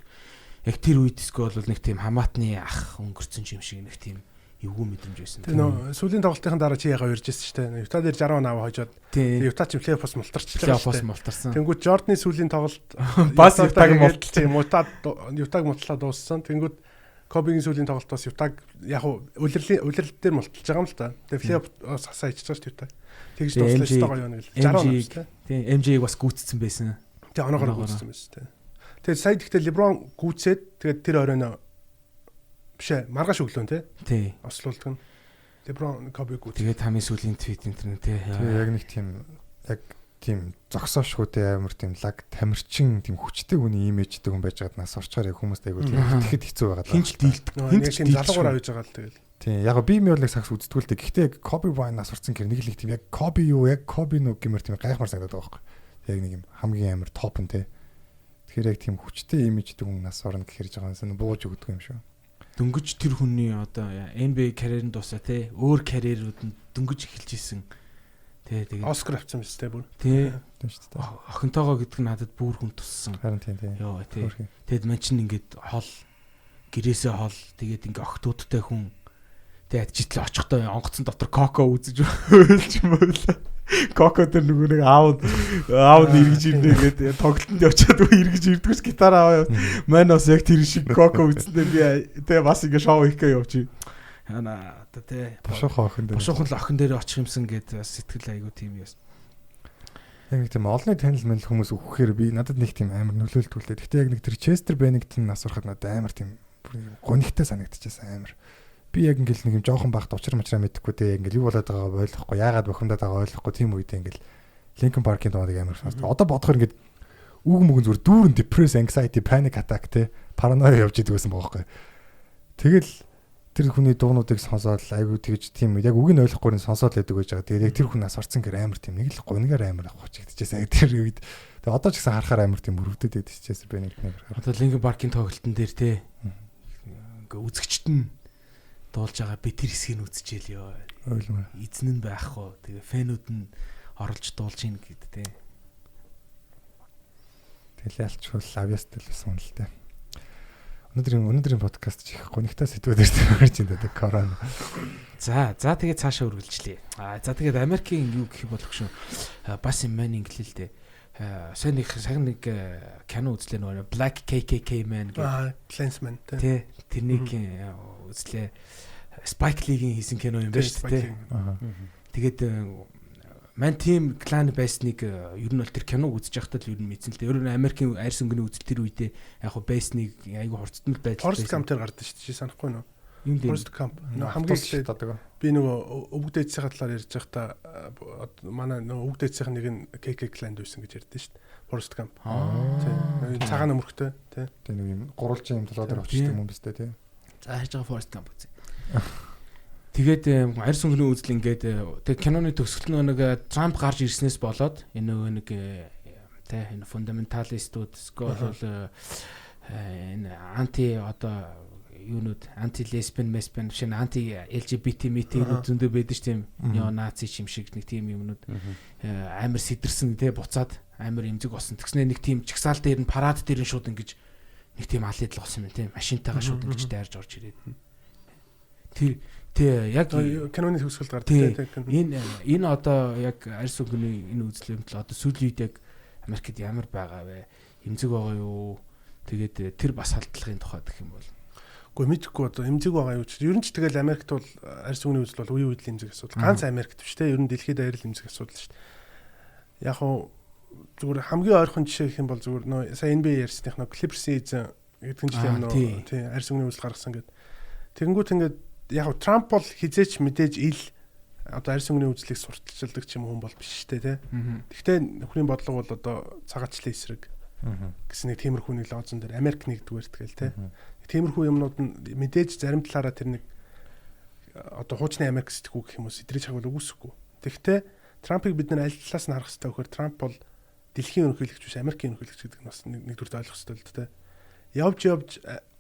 яг тэр үед эсвэл бол нэг тийм хамаатны ах өнгөрцөн юм шиг нэг тийм эвгүй мэдрэмж байсан. Тэр нөө сүүлийн тоглолтын дараа чи ягаа ирж байсан шүү дээ. Юта дээр 60 он аваа хожоод Юта ч плей-оффс мултарчлаа шүү дээ. Тэнгүүд Жордны сүүлийн тоглолт бас Ютаг мулталт тийм Ютаг мултлаа дууссан. Тэнгүүд Кобигийн сүүлийн тоглолт бас Ютаг яг улирлал дээр мулталж байгаа юм л та. Тэгээ плей-офф сасаа иччихэж Ютаг. Тэгж дуслаа шүү дээ гоё нэг 60 он шүү дээ. Тийм MJ-г бас гүйцсэн байсан. Тэгээ оноогоор гүйцсэн байсан шүү дээ. Тэгээ сая гэхдээ Леброн гүйцээд тэгээд тэр оройно бишээ маргааш өглөө тий. Ослуулдаг нь. Леброн Коби гүт. Тэгээд хамгийн сүүлийн твит интернет тий. Тэгээ яг нэг тийм зогсоошгүй амар тийм лаг тамирчин тийм хүчтэй хүний имижтэй хүн байж байгаад нас орчоор яг хүмүүст айгуу тийм итгэхэд хэцүү байгаа даа. Хинч дийлдэг. Хинч залгуур авж байгаа л тэгэл. Тийм яг би бол нэг сакс үздэггүй л дээ. Гэхдээ яг Коби Брайант нас орсон гэр нэг л тийм яг Коби юу яг Коби нүг гэмээр тийм гайхмар санагдаад байгаа байхгүй. Яг нэг юм хамгийн амар топ нь тий. Тэгэхээр яг тийм хүчтэй имижтэй хүн нас орно гэхэрж байгаа юм бууж өгдөг юм шүү. Дөнгөж тэр хүний одоо NBA карьерын дуусаа те өөр карьерүүд нь дөнгөж эхэлж исэн. Тэ тэгээд Оскар авсан биз тэ бүр. Тэ шүү дээ. Охинтойгоо гэдэг нь надад бүр хүн туссан. Харин тийм. Йоо тэ. Тэгэд мань чинь ингээд хол гэрээсээ хол тэгээд ингээ охтуудтай хүн тэгээд житлээ очихдоо онгоцон дотор коко үзэж өөлж юм бол коко тэр нөгөө нэг аав эргэж ирнэ гэдэг тоглолтод явчаад эргэж ирдэгс гитар аваа маань бас яг тэр шиг коко үзсээр би тэгээд бас ингээ шоу хийхээ явчих. Яна тэ бошоохон охин дээр очих юмсан гэд бас сэтгэл айгуу тийм яс. Яг тийм олонний танил мэл хүмүүс өгөхээр би надад нэг тийм амар нөлөөлтүүлээ. Гэхдээ яг нэг тэр Chester Bennington нас урахад надад амар тийм гонигтай санагдчихсан амар. Би яг ингээл нэг юм жоохон багт учир мачраа мэдэхгүй те ингээл юу болоод байгааг ойлгохгүй яагаад бохимдаад байгааг ойлгохгүй тийм үедээ ингээл Linkin Park-ийн дууг амар сонсдог. Одоо бодохоор ингээд үг мөгөн зүгээр дүүрэн depress anxiety panic attack те параноя явж идэг байсан байхгүй. Тэгэл тэр хүний дуунуудыг сонсоод айгу тэгж тийм яг үгийг ойлгохгүй нь сонсоод байдаг байж байгаа. Тэгээд яг тэр хүн нас орцсон гэр амар тийм нэг л гунигаар амар авчихчихсан. Тэр үед тэгээд одоо ч гэсэн харахаар амар тийм өрөвдөд байдчихсэн бэ нэг. Одоо Linkin Park-ийн тоглолтын дээр те ингээ үзэгчт нь дуулж байгаа би тэр хэсгийг үзчихээл ёо. Эзэн нь байхгүй. Тэгээ фэнүүд нь оролж дуулж ийн гэд те. Тэгэл ялчвал авьяастай л байсан л те. Өнөөдрийн подкаст ч их гонигтай сэдвүүдээр гарч ирдэг корона. За тэгээд цаашаа үргэлжлэе. За тэгээд Америкийн юу гэх юм болох шүү. Бас юм маань инглэлтэй. Сайн нэг кино үзлээ нөгөө Black KKK Man гэх. Klansman тий. Тэрнийг үзлээ. Spike Lee-ийн хийсэн кино юм байна шүү дээ. Тэгээд мань тим клан байсныг ер нь бол тэр киног үзэж байхдаа л ер нь мэдсэн л дээ. Ер нь Америкийн арьс өнгөний үзэл тэр үедээ яг хуу байсныг айгүй хурцтмал байдал. Forrest Gump тэр гардаг шүү дээ. Санахгүй нөө. Forrest Gump. Хамгийн ихтэй би нөгөө өвөг дээдсийн талаар ярьж байхдаа манай нөгөө өвөг дээдсийн нэг нь KK clan байсан гэж ярьдэн шүү дээ. Forrest Gump. Тийм. Цагаан өмөрхтэй тий. Тэгээ нэг юм гурвалжин юм толгой дээр очсон юм биш үү тий. За хайж байгаа Forrest Gump үзье. Тэгээд арьс өнгөний үзэл ингээд тэг киноны төгсгөл нэг Трамп гарч ирснээс болоод энэ нөгөө нэг тэ энэ фундаменталистууд скол бол энэ анти одоо юунууд анти лесбиан месбиан биш анти LGBT митинүүд зөндөө байдаг ш тийм неонаци юм шиг нэг тийм юмнууд амар сэтэрсэн тэ буцаад амар эмзэг болсон. Тэгснэ нэг тийм чагсаал дээр нь парад дээр нь шууд ингэж нэг тийм ал идэл болсон юм тийм машинтайгаа шууд ингэж дайрж орж ирээд. Тэ яг киноны төгсгөлд гардаг тийм. Энэ одоо яг арьс өнгөний энэ үзлэмт л одоо сүүлийн үед яг Америкт ямар байгаа вэ? Эмзэг байгаа юу? Тэгээд тэр бас халдлагын тухай гэх юм бол. Үгүй мэдхгүй одоо эмзэг байгаа юу ч. Ер нь ч тэгэл Америкт бол арьс өнгөний үзэл бол үе үеийн эмзэг асуудал. Ганц Америкт биш те. Ер нь дэлхийд даяар л эмзэг асуудал шүү дээ. Яг хуу зүгээр хамгийн ойрхон жишээ гэх юм бол зүгээр нөө сая NBA ярьсных нөө Clippers гэдэг нь жишээ нөө тий арьс өнгөний үзэл гаргасан гэдэг. Тэгэнгүүт ингээд яг Трамп бол хизээч мэдээж ил одоо арьс өнгөний үзлийг сурталчилдаг ч юм хүн бол биш шүү дээ тий. Гэхдээ нөхрийн бодлого бол одоо цагаачлалын эсрэг гэсэн нэг тиймэрхүү нэг лозон дээр Америк нэгдүгээр тэгэл тий. Тиймэрхүү юмнууд нь мэдээж зарим талаараа тэр нэг одоо хуучны Америк сэтгүү гэх юм уу сэтрий чагвал үгүйсэхгүй. Тэгэхдээ Трампыг бид нар аль талаас нь харах хэрэгтэй вэхээр Трамп бол дэлхийн ерөнхийлөгч биш Америкийн ерөнхийлөгч гэдэг нь бас нэгдүгээр ойлгох хэрэгтэй л дээ. Явж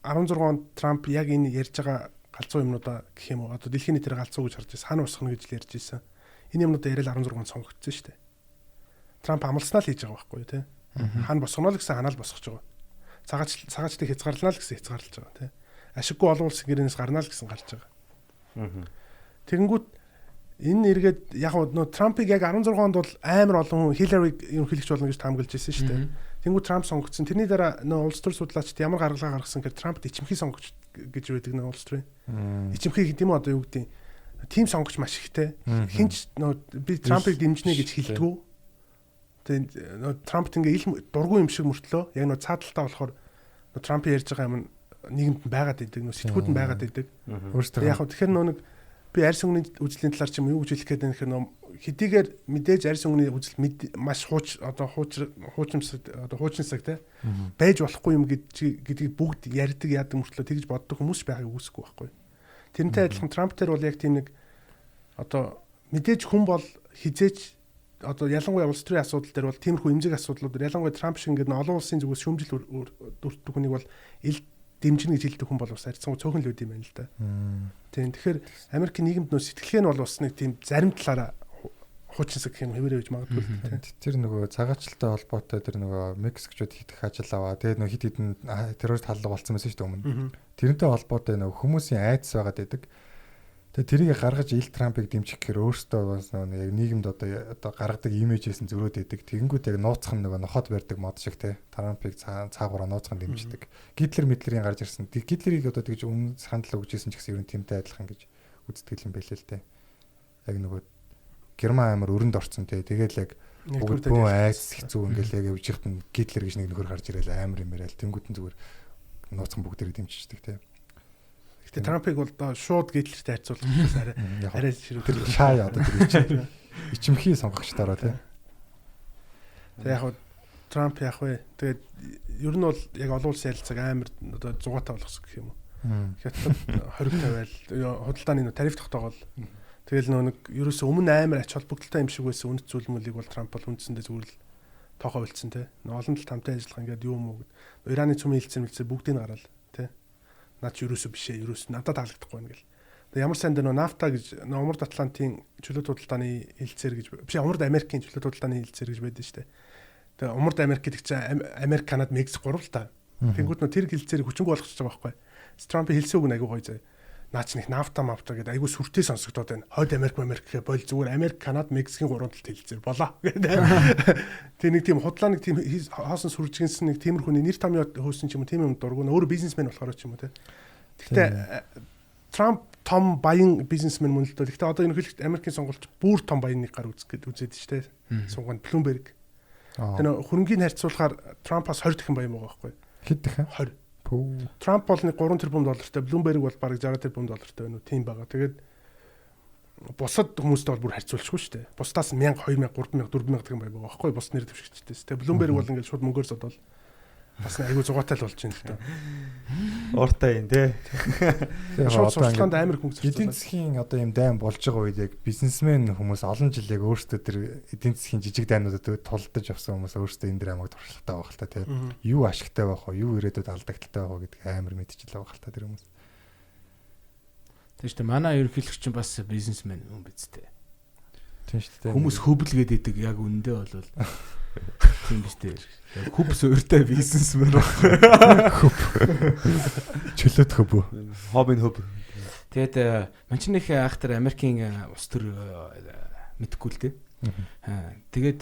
16 онд Трамп яг энэ ярьж байгаа галзуу юмнуудаа гэх юм уу одоо дэлхийн нийтээр галзуу гэж харж байсан хана усхна гэж л ярьж байсан. Энэ юмнуудаа яриад 16 онд сонгогдсон шүү дээ. Трамп амласнаа л хийж байгаа байхгүй юу те. Хан босгоно л гэсэн ханаал босгож байгаа. Цагаачлыг хязгаарлана л гэсэн хязгаарлаж байгаа те. Ашиггүй олон улсын гэрээнээс гарнаа л гэсэн гарч байгаа. Тэгэнгүүт энэ эргээд яг нөө Трампыг яг 16 онд бол амар олон хүн Хиллариг ерөнхийлөгч болно гэж таамаглаж байсан шүү дээ. Тэнгүү Трамп сонгогдсон. Тэрний дараа нөө улс төр судлаачид ямар гаргалгаа гаргасан гэхээр Трампд ичимхий сонгогч гэж байдаг нөө улс төрийн. Ичимхий гэдэг юм одоо юу гэдэг тим сонгогч маш ихтэй. Хинч нөө би Трампыг дэмжинэ гэж хэлдэггүй. Тэгээд нөө Трампт ингээ ил дургүй юм шиг мөртлөө яг нөө цаадалтаа болохоор нөө Трамп ярьж байгаа юм нийгэмд байгаад идэг нөө сэтгүүд нь байгаад идэг. Өөрөөсөө яг тэгэхээр нөө нэг би арьс өнгөний үзлийн талаар ч юм юу гэж хэлэх гээд байна гэхээр нөө хэдийгээр мэдээж арьс өнгөний үзэл маш хуучинсаг те байж болохгүй юм гэдгийг бүгд ярьдаг яадаг мөртлөө тэгж боддог хүмүүс байгааг үүсэхгүй байхгүй. Тэрнтэй адилхан Трамп тэр бол яг тийм нэг одоо мэдээж хүн бол хизээч одоо ялангуяа улс төрийн асуудал дээр бол тиймэрхүү эмзэг асуудлууд ялангуяа Трамп шиг ингээд олон улсын зүгээс шүүмжил өртдөг хүнийг бол ил дэмжинэ гэж хэлдэг хүн бол бас харьцангуй цөөхөн л үд юм байна л да. Тийм тэгэхээр Америкийн нийгэмд нөө сэтгэлгээ нь бол бас нэг тийм зарим талаараа хуучинсаг гэх юм хэвээрээ гэж магадгүй л тийм. Тэр нөгөө цагаачлалтай холбоотой тэр нөгөө Мексикчууд хийх ажил аваа. Тэгээд нөгөө хит хитэн террорист халлага болсон байсан шүү дээ өмнө. Тэрнтэй холбоотой нөгөө хүмүүсийн айдас байгаад байдаг. Тэгээд тэрийг гаргаж ил Трампыг дэмжих гэхээр өөртөө нөгөө яг нийгэмд одоо гаргадаг имижээс нь зөрөөд байдаг. Тэгэнгүүт яг нууцхан нөгөө нохот барьдаг мод шиг те Трампыг цаагаараа нууцхан дэмждэг. Гитлер мэдлэрийн гарч ирсэн. Гитлерийг одоо тэгж өмнө санал өгчээсэн ч гэсэн ер нь тэмтэй адилхан гэж үздэг юм байлээ л те. Яг нөгөө Герман аймар өрөнд орсон те. Тэгэл яг бүгд бөө айс хэцүү ингээл яг явж ихт нь Гитлер гэж нэг нөхөр гарч ирээл амар юм яриад тэнгуүтэн зүгээр нууцхан бүгдээрээ дэмжиждэг те. Гэтэ Трампыг бол шууд Гитлертэй харьцуулах арай тэр шаа одоо тэр ичимхий сонгогчдороо те. Тэг яг Трамп яг вэ. Тэгээд ер нь бол яг олон улсын ярилцаг амар одоо зугаатай болгосон гэх юм уу. Хятад 20 тавиал худалдааны тариф тогтоогол тэгэл нэг ерөөсөө өмнө амар ач холбогдолтой юм шиг байсан үнэт зүйл мөлийг бол Трамп бол үндсэндээ зүгээр л тоохоо үлдсэн те. Олон тал хамтаа ажиллах ингээд юу юм уу гэд. Ираны цөмийн хилцэн бүгдийг гараал те. Наад ч ерөөсөө биш ээ. Ерөөсөө надад таалагдахгүй байна гэл. Тэгээ ямар сайн дээр нафта гэж Умард Атлантын чөлөөт худалдааны хилцээр гэж биш Умард Америкийн чөлөөт худалдааны хилцээр гэж байдаг шүү дээ. Тэгээ Умард Америк гэдэг чинь Америк, Канада, Мексик гурав л та. Тэнгүүд нөө тэр хилцээрийг хүчингүй болгочихж байгаа байхгүй. Трампын хэлсэн үг нь айгүй гоё заяа. Наач нэг нафта гэдэг айгүй сүртэй сонсогдоод байна. Хойд Америк гэхэ бол зүгээр Америк, Канада, Мексикийн гурван талд хэлцээр болоо гэдэг. Тэг нэг тийм худлаа нэг тийм хоосон сүржигэнс нэг тиймэрхүү нэр томьёо хөөсөн ч юм уу тийм юм дургу өөрөө бизнесмен болохоор ч юм уу те. Гэхдээ Трамп том баян бизнесмен мөн л дөө. Гэхдээ одоо ерөнхийдөө Америкийн сонгуульч бүр том баян нэг гар үзээд штэ. Сунганд Bloomberg. Тэр хөрөнгийн харьцуулахаар Трампаас 20 дахин баян байгаа байхгүй. Хэд дахин? 20. Трамп бол нэг 3 тэрбум доллартай, Bloomberg бол бараг 60 тэрбум доллартай байна уу? Тийм байгаа. Тэгээд бусад хүмүүстэй бол бүр харьцуулчихгүй шүү дээ. Бусдаас 1000, 2000, 3000, 4000 гэх юм байгаа байхгүй бус нэр дэвшигчдээс. Тэгээд Bloomberg бол ингээд шууд мөнгөөр содвол бас айгүй зугаатай л болж байна л даа. Ууртай юм тий. Шууд сурталчилгаанд амар хүн зэрэг. Эдийн засгийн одоо юм дайн болж байгаа үед яг бизнесмен хүмүүс олон жил яг өөрсдөө тэр эдийн засгийн жижиг дайнуудад тулдаж авсан хүмүүс өөрсдөө энэ дэр амаг туршлагатай байх л та тий. Юу ашигтай байх вэ? Юу ирээдүйд алдагдaltaй байх вэ гэдэг амар мэдчихлээ байх л та тэр хүмүүс. Тийм шүү дээ. Манай ерөнхийлөгч чинь бас бизнесмен хүн биз дээ. Тийм шүү дээ. Хүмүүс хөбөлгээд идэг яг үндэ бол тийм биз дээ. Хөб сууртай бизнесмен хөб. Чөлөөт хөб. Хоббин хөб. Тэгээд манчнийх ахтар Америкийн ус төр мэдхгүй л дээ. Тэгээд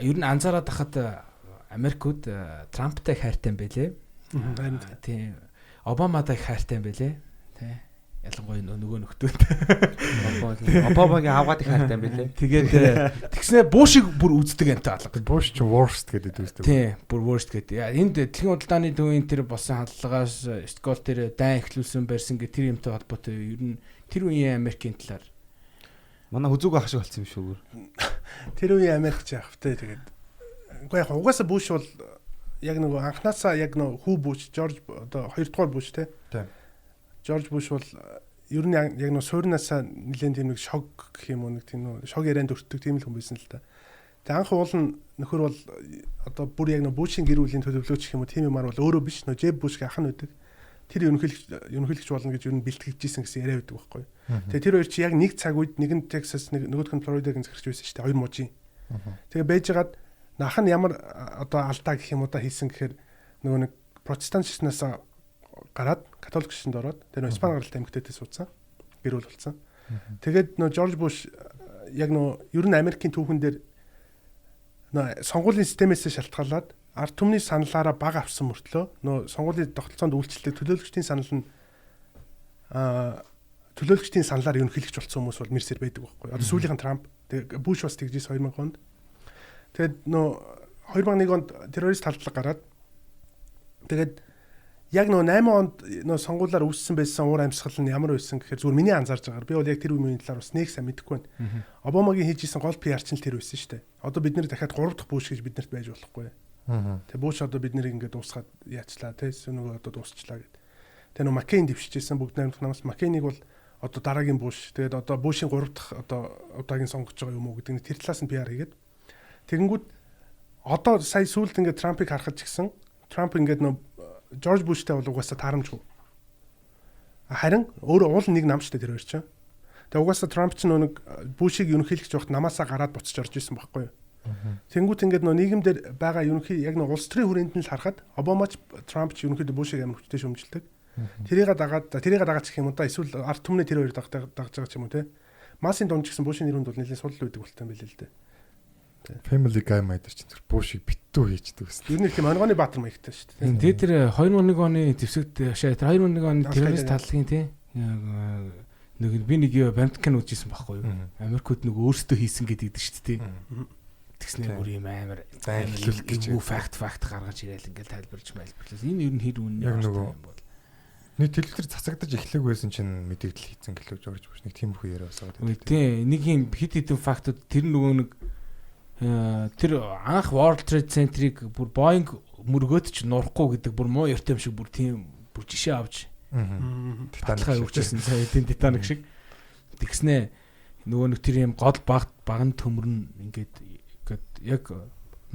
ер нь анзаараад хахад Америкууд Трамптай хайртай юм байлээ. Тийм. Обаматай хайртай юм байлээ. Тэ. Ялангуяа нөгөө нөхдөөд Обамагийн авгаад их хайртай юм билээ. Тэгээд тэгснэ Бушиг бүр үздэг антай алга. Буш ч worst гэдэг үздэг. Тийм, бүр worst гэдэг. Энд дэлхийн худалдааны төвийн тэр болсон хандлагаас скол тэр дайн эхлүүлсэн барьсан гэх тэр юмтай холбоотой ер нь тэр үеийн Америкийн талаар манай хүзүүг ах шиг болсон юм шүү. Тэр үеийн Америкч яах вэ тэгээд. Уу яг угаасаа Буш бол яг нөгөө анханасаа яг нөгөө хүү Буш, Жорж одоо 2 дугаар Буш те. Тийм. Жорж Буш бол ер нь яг нэг суурнаасаа нэлээд тийм нэг шок гэх юм уу нэг тийм нэг шок ярианд өртдөг тийм л хүн байсан л та. Тэгээ анх уул нь нөхөр бол одоо бүр яг нэг Бушийн гэр бүлийн төлөвлөгөөч гэх юм уу тийм юмар бол өөрөө биш нөө Жеб Бушгийн ах нь байдаг. Тэр ерөнхийлөгч болно гэж ер нь бэлтгэжсэн гэсэн яриа байдаг байхгүй. Тэгээ тэр хоёр чи яг нэг цаг үед нэг нь Texas нөгөөх нь Florida-гийн захирч байсан шүү дээ. Хоёр мужийн. Тэгээ байжгаад нах нь ямар одоо алдаа гэх юм уу да хийсэн гэхээр нөгөө нэг протестант шашнаас гараад католик шашинд ороод тэр нөө Испани гаралтай эмэгтэйтэй суудсан. Гэр бүл болсон. Тэгээд нөө Жорж Буш яг нөө ер нь Америкийн түүхэн дээр нөө сонгуулийн системээс шалтгаалаад ард түмний саналаараа баг авсан мөртлөө нөө сонгуулийн тогтолцоонд үйлчлэлтэй төлөөлөгчдийн санал нь төлөөлөгчдийн саналаар ерөнхийлөгч болсон хүмүүс бол мэрсэр байдаг байхгүй. Одоо сүүлийнхэн Трамп тэгээд Буш бас тэгжээс 2000 онд. Тэгээд нөө 2001 онд террорист халдлага гараад тэгээд яг нөө 8 онд нөө сонгуулиар үүссэн байсан уур амьсгал нь ямар байсан гэхээр зүгээр миний анзаарж байгаагаар би бол яг тэр үеийн талаар бас нэг сайн мэдэхгүй байна. Обамагийн хийжсэн гол PR чинь тэр байсан шүү дээ. Одоо бид нэр дахиад 3 дахь Буш гэж биднэрт байж болохгүй. Тэгээ Буш одоо бид нэрийг ингээд дуусгаад яачлаа те нөгөө одоо дуусчлаа гэд. Тэгээ нөө Маккейн дэвшижсэн бүгд намаас Маккейнийг бол одоо дараагийн Буш тэгээд одоо Бушийн 3 дахь одоо удаагийн сонгогч байгаа юм уу гэдэг нь тэр талаас нь PR хийгээд тэгэнгүүт одоо сая сүүлд ингээд Трампыг харахад ч гэсэн Трамп ингээд нөө Жорж Буштай бол угаасаа таарамжгүй. Харин өөрөө уул нэг нам штэ тэр хоёр чинь. Тэгээ угаасаа Трамп ч нэг Бушийг ерөнхийлөгч байхад намаасаа гараад буцаж орж исэн байхгүй юу. Тэнгүүт ингээд нөө нийгэмдэр байгаа ерөнхий яг нэг улс төрийн хүрээнд нь л харахад Обамач Трамп ч ерөнхийдөө Бушийг амар хүчтэй шөмжилдэг. Тэрийг дагаад гэх юм уу да эсвэл ард түмний тэр хоёр дагж байгаа ч юм уу те. Масын дунд ч гэсэн Бушийн нэрүнд бол нэлээд сул байдаг болтой юм билээ л дээ. Family Guy маягаар ч тэр Бушийг битүү хийчдэг гэсэн. Ер нь их юм онгоны баатар маягтай шүү дээ. Тэгээ тэр 2001 оны дэвсэгт тэр 2001 оны террорист таллагын тий нэг би нэг Бамткен үзсэн байхгүй юу? Америкууд нэг өөрсдөө хийсэн гэдэг шүү дээ. Тэгснээр бүр юм амар зайлуулах гэж факт гаргаж ирээл ингээл тайлбарж байлбарлаа. Энэ ер нь хэр үнэ яг нөгөө нэг телевизээр цацагдаж эхлэх байсан чинь мэдээлэл хийцэн гэлж орж биш нэг тиймэрхүү яриа басаад байдаг. Тийм нэг юм хит хитэн фактууд тэр нөгөө нэг тэр анх World Trade Center-ыг бүр Boeing мөргөөд ч нурахгүй гэдэг бүр муу ёртой юм шиг бүр тийм бүр жишээ авч Титаник өгчээсэн сая Титаник шиг тэгснэ нөгөө нэг тэр юм гол баган төмөрн ингээд яг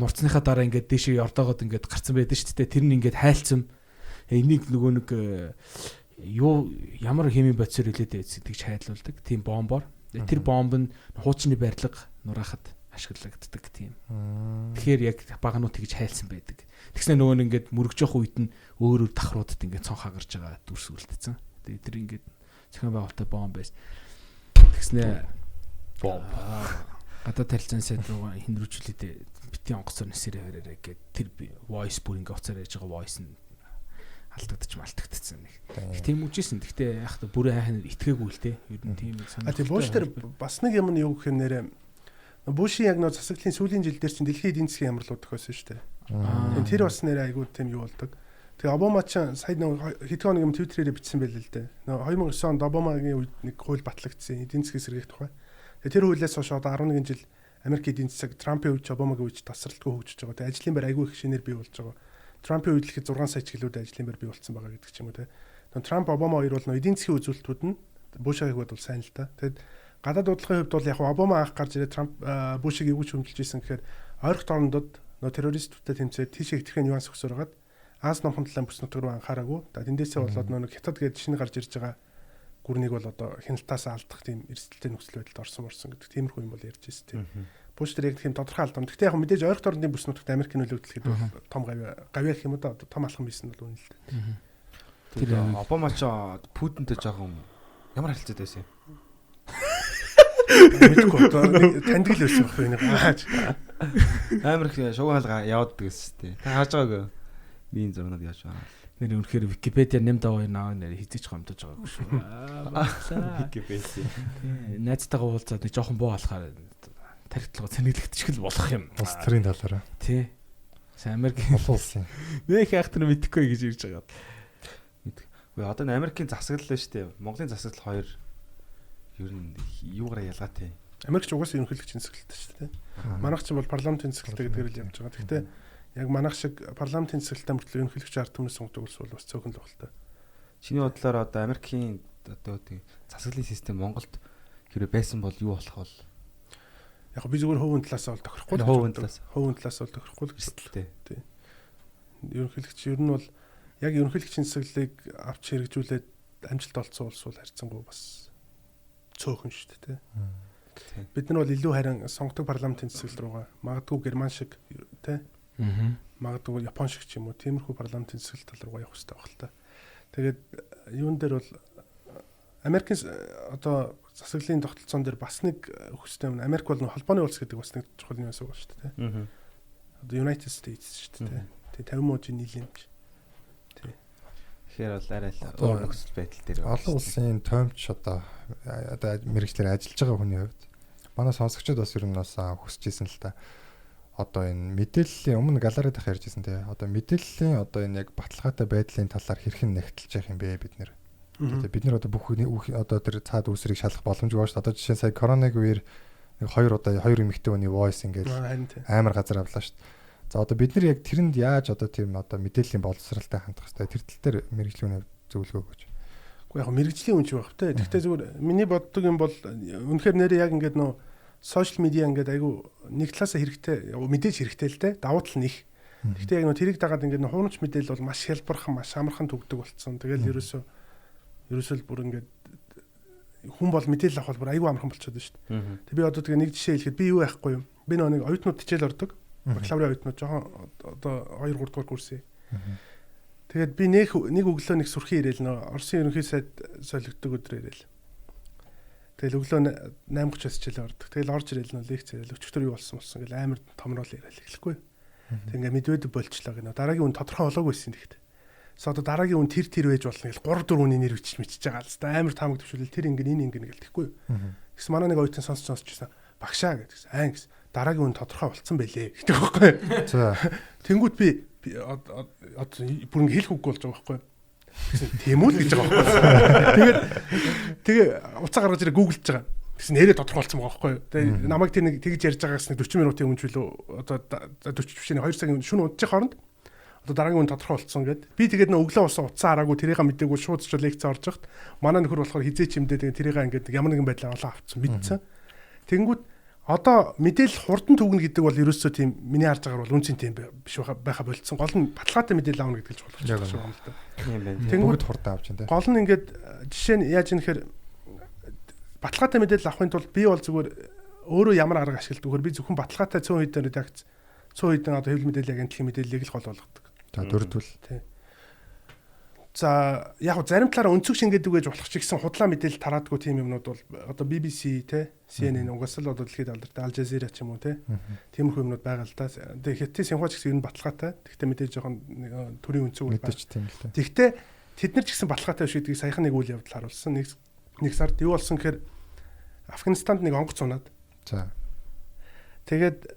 нурцныхаа дараа ингээд дэшээ ордоогоод ингээд гарцсан байдаг шүү дээ. Тэр нь ингээд хайлцсан. Энийг нөгөө нэг юу ямар хэмээн бодисоор хэлээд тэгж хайлуулдаг. Тийм бомбоор. Тэр бомб нь хуучны барилга нураахад ашиглагддаг тийм. Тэгэхээр яг баганууд тэгж хайлсан байдаг. Тэгснэ нөгөө нь ингээд мөрөгж явах үед нь өөр давхруудад ингээд цонхаа гарч байгаа дүрс үлдсэн. Тэгээ тэр ингээд зохион байгуулалттай бомб байсан. Тэгснэ бомб гадаад харилцааны сайд руу хиндрүүлээд бити онгоцоор нэсэрээ хараарэ гэд тэр voice бүр ингээд уцаар яаж байгаа voice нь алдагдчихсан нэг. Тийм үжсэн. Гэхдээ яг та бүрэн хайхын итгээгүй л те. Ер нь тийм санаа. Тийм Буш тэр бас нэг юм нь юу гэхээр нэрэ Бушийн яг нөө засаглалын сүүлийн жил дээр чинь дэлхийн эдийн засгийн ямарлууд тохиосон шүү дээ. Тэр бас нэрэ айгүй тийм юу болдог. Тэгээ Обама ч сая нэг хэдхэн хоног юм Твиттерээр бичсэн байл л дээ. Нөө 2009 онд Обамагийн үед нэг хууль батлагдсан эдийн засгийн сэргийх тухай. Тэр хуулиас хойш одоо 11 жил Америк эдийн засаг Трампын үед Обамагийн үед тасралтгүй хөгжиж байгаа. Тэгээ ажлын байр айгүй их шинээр бий болж байгаа. Трампын үед л ихэд 6 сая чиглэлүүд ажлын байр бий болсон байгаа гэдэг ч юм уу те. Трамп Обама хоёр бол эдийн засгийн үзүүлэлтүүд нь Бушагийг бол сайн л та. Тэгэд гадаад бодлогын хувьд бол яг Обама анх гарч ирээд Трамп Бушийг юу ч хөндлөж ийсэн гэхээр ойрхон орнодод нөө террористуудтай тэмцээд тийшээ хитгэн нюанс өгсөөр хагаад Аз номхон талын бүс нутаг руу анхаараагүй. Тэндээсээ болоод нөө хятад гээд шинэ гарч ирж байгаа гүрнийг бол одоо хяналтаас алдах тийм эрсдэлтэй нөхцөл байдалд орсон гэдэг тиймэрхүү юм бол ярьж байсан тийм. Буш тэр яг тийм тодорхой алдам. Гэхдээ яг мэдээж ойрхон орнын бүс нутагт Америкийн нөлөөдлөхөд бол том гавь гэх юм уу да том алхам хийсэн бол үнэ л дээ. Тэр Обама ч Путинтэй жоохон ямар харилцаатай байсан юм? Мэдгүй таньдаг л байсан байх юм байна. Амар их шугаалга яваад гэсэн тийм. Та хааж байгаагүй. Миний зурнууд яаж байна? Нэр үнэхээр Википедиа нэм даваа наа нэр хизэж гомдож байгаагүй шүү. Википедиа. Найзтайгаа уулзаад нэг жоохон буу алахаар тархитлага цэнэглэгдчих л болох юм. Улс төрийн талаараа. Тий. Америкийн улсын. Нэг хайхтар мэдхгүй гэж ирж байгаа. Үгүй одоо Америкийн засаглал нь шүү дээ. Монголын засаглал хоёр ер нь юугаараа ялгаатай. Америкч угаасаа ерөнхийлөгчийн засаглалтай шүү дээ. Манайх ч бол парламентын засаглалтай гэдгээр л явж байгаа. Гэхдээ яг манайх шиг парламентын засаглалтай мөртлөө ерөнхийлөгч ард түмнээс сонгодог улс бол бас цөөхөн л багтай. Чиний бодлоор одоо Америкийн одоо тийм засаглалын систем Монголд хэрэг байсан бол юу болох вэ? Яг би зүгээр хувийн талаас бол тохирохгүй. Хувийн талаас бол тохирохгүй л гэсэн. Тийм. Ерөнхийлөгч ер нь бол яг ерөнхийлөгчийн засаглалыг авч хэрэгжүүлээд амжилт олцсон улс бол харьцангуй бас цөөхөн шүү дээ. Бид нар бол илүү харин сонгодог парламентын засаглал руугаа магадгүй Герман шиг тий. Магадгүй Япон шиг ч юм уу тиймэрхүү парламентын засаглал тал руугаа явах хэрэгтэй байх л та. Тэгээд юун дээр бол Америкийн одоо засаглалын тогтолцоон дээр бас нэг өгөхтэй юм. Америк бол холбооны улс гэдэг бас нэг чухал юм асуу шүү дээ. Одоо United States шүү дээ. Тэг 50 мужийн нийлэмж. Тэгэхээр бол арай л өөр нөхцөл байдал дээр олон улсын тоомч одоо мэргэжлэр ажиллаж байгаа хүний хувьд манай сонсогчдод бас ер нь бас хүсэж ийсэн л та. Одоо энэ мэдээллийн өмнө галерейд ах ярьжсэн тий. Одоо мэдээллийн одоо энэ яг баталгаатай байдлын талаар хэрхэн нэгтэлж явах юм бэ бид нэр. Тэгээ бид нар одоо бүх одоо тэр цаад үүсрийг шалгах боломжгүй байна шүү дээ. Одоо жишээ нь сая коронавиг үеэр нэг хоёр эмэгтэй хүний voice ингээд амар газар авлаа шүү дээ. За одоо бид нар яг тэрэнд яаж одоо тийм одоо мэдээллийн боловсралтай хандах хэрэгтэй. Тэр тал дээр мэрэгжлийн зөвлөгөө өгөөч. Уу яг мэрэгжлийн үнч байх те. Гэхдээ зүгээр миний боддог юм бол үнэхээр нэрээ яг ингээд нөө сошиал медиа ингээд айгу нэг талаасаа хэрэгтэй мэдээж хэрэгтэй л те. Давуу тал нь их. Гэхдээ яг нөө тэрийг дагаад ингээд хуунч мэдээлэл бол маш хялбархан маш амархан төгдөг болцсон. Тэгэл ерөөсөө бүр ингээд хүн бол мэдээлэл авах бол аюу амархан болчиход шүү дээ. Тэг би одоо тэгээ нэг жишээ хэлэхэд би юу яахгүй юм. Би нэг оюутнууд хичээл ордог. Бакалаврын оюутнууд жоохон одоо 2 3 дугаар курсын. Тэгээд би нэг өглөө нэг сүрхэн ирээл нөө Оросын ерөнхий сайд солигддог өдөр ирээл. Тэгэл өглөө 8:30-аас хичээл ордог. Тэгэл орж ирээл нөө лекц ирээл өчтөр юу болсон гэл амар томрол ирээл эхлэхгүй. Тэг ингээ мэдвэд болчлоо гэнэ. Дараагийн үн тодорхой болоогүйсэн гэхдээ. So одоо дараагийн үн тэр байж болно гэл 3 4 үний нэр бичиж байгаа л та амар таамаг төвшүүлэл тэр ингэ гэл тэгэхгүй. Тэгс манай нэг оюутан сонсчихсан багшаа гэдэгс гэсэн дараагийн үн тодорхой болцсон байлээ гэдэг байхгүй. За тэнгууд би одоо бүр ингэ хэлэх үггүй болж байгаа байхгүй. Тэгсэн тийм үү л гэж байгаа байхгүй. Тэгээ уцаа гаргаж ирээ гуглдж байгаа. Тэгсэн нэрээ тодорхойлцсон байгаа байхгүй. Тэгээ намайг тэр нэг тэгж ярьж байгаагаас нэг 40 минутын өмнө ч үлээ одоо 40 биш 2 цагийн шөнө удчих хооронд одоо дараагийн үн тодорхой болцсон гэд. Би тэгээд нөө өглөө усан уцаа хараагүй тэрийг мэдээгүй шууд ч лекц орж яхад манай нөхөр болохоор хизээч юмдээ тэгээд тэрийг ингээд ямар нэгэн байдлаар олоо авцсан мэдсэн. Тэнгүүд одоо мэдээлэл хурдан түгнэ гэдэг бол ерөөсөө тийм миний харж байгаагаар бол үнцэн тийм биш байха болцсон. Гол нь баталгаатай мэдээлэл аавна гэдэг л болох шүү юм л да. Тэнгүүд хурдан авч энэ. Гол нь ингээд жишээ нь яаж нэхэр баталгаатай мэдээлэл авахын тулд би бол зүгээр өөрөө ямар арга ашигладаг вөхөр би зөвхөн баталгаатай 100 хэдэн редакц 100 хэдэн одоо хэвлэл мэдээлэл агентлагийн мэдээллийг л гол болгодог. За дөрөвдүл. Тий. За яг зарим талаараа өнцөг шингээдэг гэж болох ч гэсэн худлаа мэдээлэл тараадгүй тийм юмнууд бол одоо BBC те CNN угсаал одоо дэлхийд алдартай Al Jazeera ч юм уу те тиймэрхүү юмнууд байгаа л да. Тэгэхээр хэтийн синхуач гэсэн энэ баталгаатай. Тэгтээ мэдээж жоохон төрийн өнцөг байна. Мэдээж тийм л да. Тэгтээ тэд нар ч гэсэн баталгаатай биш гэдгийг саяхан нэг үйл явдал харуулсан. Нэг сард юу болсон гэхээр Афганистанд нэг онгоц унаад. За. Тэгээд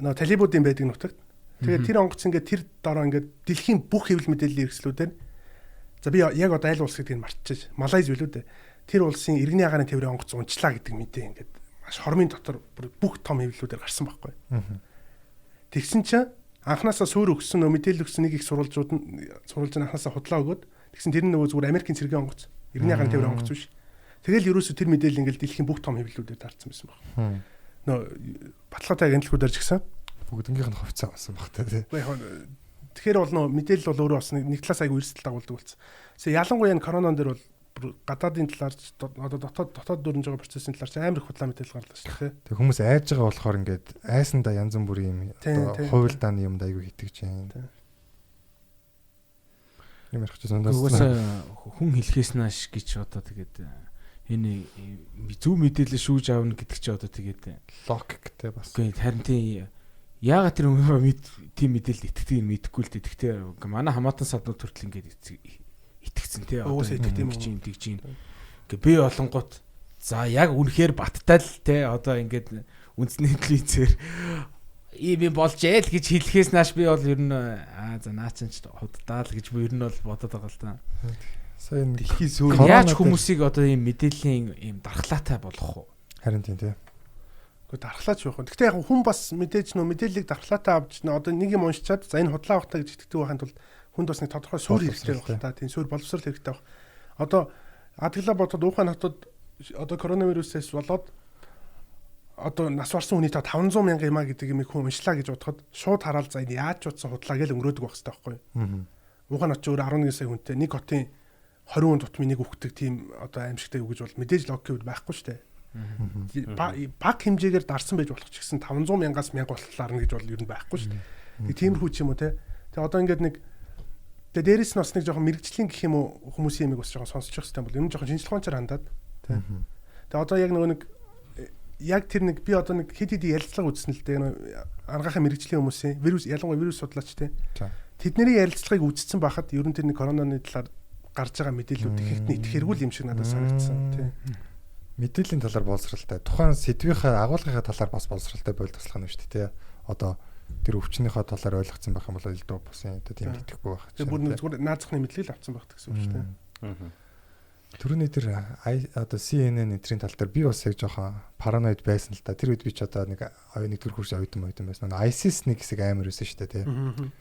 нөө талибуудын байдаг нутагт. Тэгээд тэр онгоц ингээд тэр дараа ингээд дэлхийн бүх хэвлэл мэдээллийн хэрэгслүүдээр за би яг одоо аль улс гэдгийг мартчихж Малайз билүү дээ. Тэр улсын иргэний агаарын тээврийн онгоц унчлаа гэдэг мэдээ ингээд маш хормын дотор бүх том хэвлэлүүдээр гарсан байхгүй. Тэгсэн чинь анханасаа суур өгсөн нөө мэдээлэл өгсөн нэг их сурвалжууд нь анханасаа худлаа өгөөд тэгсэн тэр нөгөө зүгээр Америкийн цэргийн онгоц иргэний агаарын тээврийн онгоц биш. Тэгэл ерөөсө тэр мэдээлэл ингээд дэлхийн бүх том хэвлэлүүдээр таарсан байсан байна. Нөө баталгаатай агентлагуудаар ч гэсэн бүгднгийнх нь хувьцаа болсон баг тий. Тэгэхээр бол нөө мэдээлэл бол өөрөө бас нэг талаас айгүй эрсдэл дагуулдаг болсон. Тэсээ ялангуяа энэ коронавирус дээр бол гадаадын талаар одоо дотоод дөрнж байгаа процессын талаар ч амар их худлаа мэдээлэл гарлаа шүү дээ. Тэг хүмүүс айж байгаа болохоор ингээд айсандаа янз бүрийн юм одоо хувилдааны юмд айгүй итгэж байна. Ямар ч юм хүн хэлхээс нааш гэж одоо тэгээд энэ зөв мэдээлэл шүүж аавна гэдэг чи одоо тэгээд логиктэй бас. Үгүй харин тийм яагаад тэр хүмүүс тийм мэдээлэл итгэдэг юм мэдэхгүй л дээ. Гэхдээ манай хамаатан саднууд хүртэл ингээд итгэцэн тий одоо юм тэгж юм. Ингээ би олонгууд за яг үнэхээр баттай л тий одоо ингээд үндэсний телевизээр ийм болж яэл гэж хэлэхээс нааш би бол ер нь за наачин ч худдаа л гэж би ер нь бол бодоод байгаа л да. Сайн дэлхийн сүүр яаж хүмүүсийг одоо ийм мэдээллийн ийм дархлаатай болгох уу? Харин тийм тий. Гэхдээ дархлаач байх. Гэхдээ яг хүн бас мэдээж нөө мэдээллийг дархлаатай авч одоо нэг юм уншичаад за энэ худлаа авахтаа гэж итгэдэг байхын тулд хүнд бас нэг тодорхой суурь хэрэгтэй байх та. Тийм суурь боловсрал хэрэгтэй байх. Одоо Адглаа ботод Ухаан хотод одоо коронавирусээс болоод одоо нас барсан хүний та 500 мянган юмаа гэдэг юм хүн уншлаа гэж бодоход шууд хараал за энэ яаж ч утсан худлаа гэж өнгөрөөдөг байх хэрэгтэй байхгүй. Ухаан хот ч өөр 11 сая хүнтэй нэг хотын 20 хүн тутмын нэг өгдөг тийм одоо аимшигтай үг гэж бол мэдээж логик байхгүй шүү дээ. Баг хэмжээгээр дарсан байж болох ч гэсэн 500 мянгаас 1000 болтлаарна гэж бол ер нь байхгүй шүү дээ. Тиймэрхүү ч юм уу те. Тэгээ одоо ингээд нэг тэгээ дээрэс нь бас нэг жоохон мэрэгжлийн гэх юм уу хүмүүсийн юмыг бас жоохон сонсчих хэрэгтэй бол юм жоохон шинжлэх ухаанчаар хандаад те. Тэгээ одоо яг нөгөө нэг яг тэр нэг би одоо нэг хэд хэдийн ярилцлага үзсэн л дээ. Аргахаа мэрэгжлийн хүмүүсийн вирус ялангуяа вирус судлаач те. Тэдний ярилцлагыг үзсэн байхад ер нь тэр нэг коронавирусны талаар гарч байгаа мэдээлүүд ихэвчлэн их хэрэггүй юм шиг надад санагдсан те. Мэдээллийн талаар боловсралтай. Тухайн сэдвийнхээ агуулгынхаа талаар бас боловсралтай бойл туслах нь шүү дээ. Одоо тэр өвчнийхөө талаар ойлгоцсон байх юм бол элдв бас юм тийм итгэхгүй байх. Тэгээ бүр зүгээр наазахны мэдлэл авсан байх гэсэн үг шүү дээ. Төрөний тэр одоо CNN энтрийн тал дээр би бас яг жоохон параноид байсан л та. Тэр үед би ч одоо нэгдүгээр курс оюутан байсан. ISIS нэг хэсэг амар байсан шүү дээ тийм.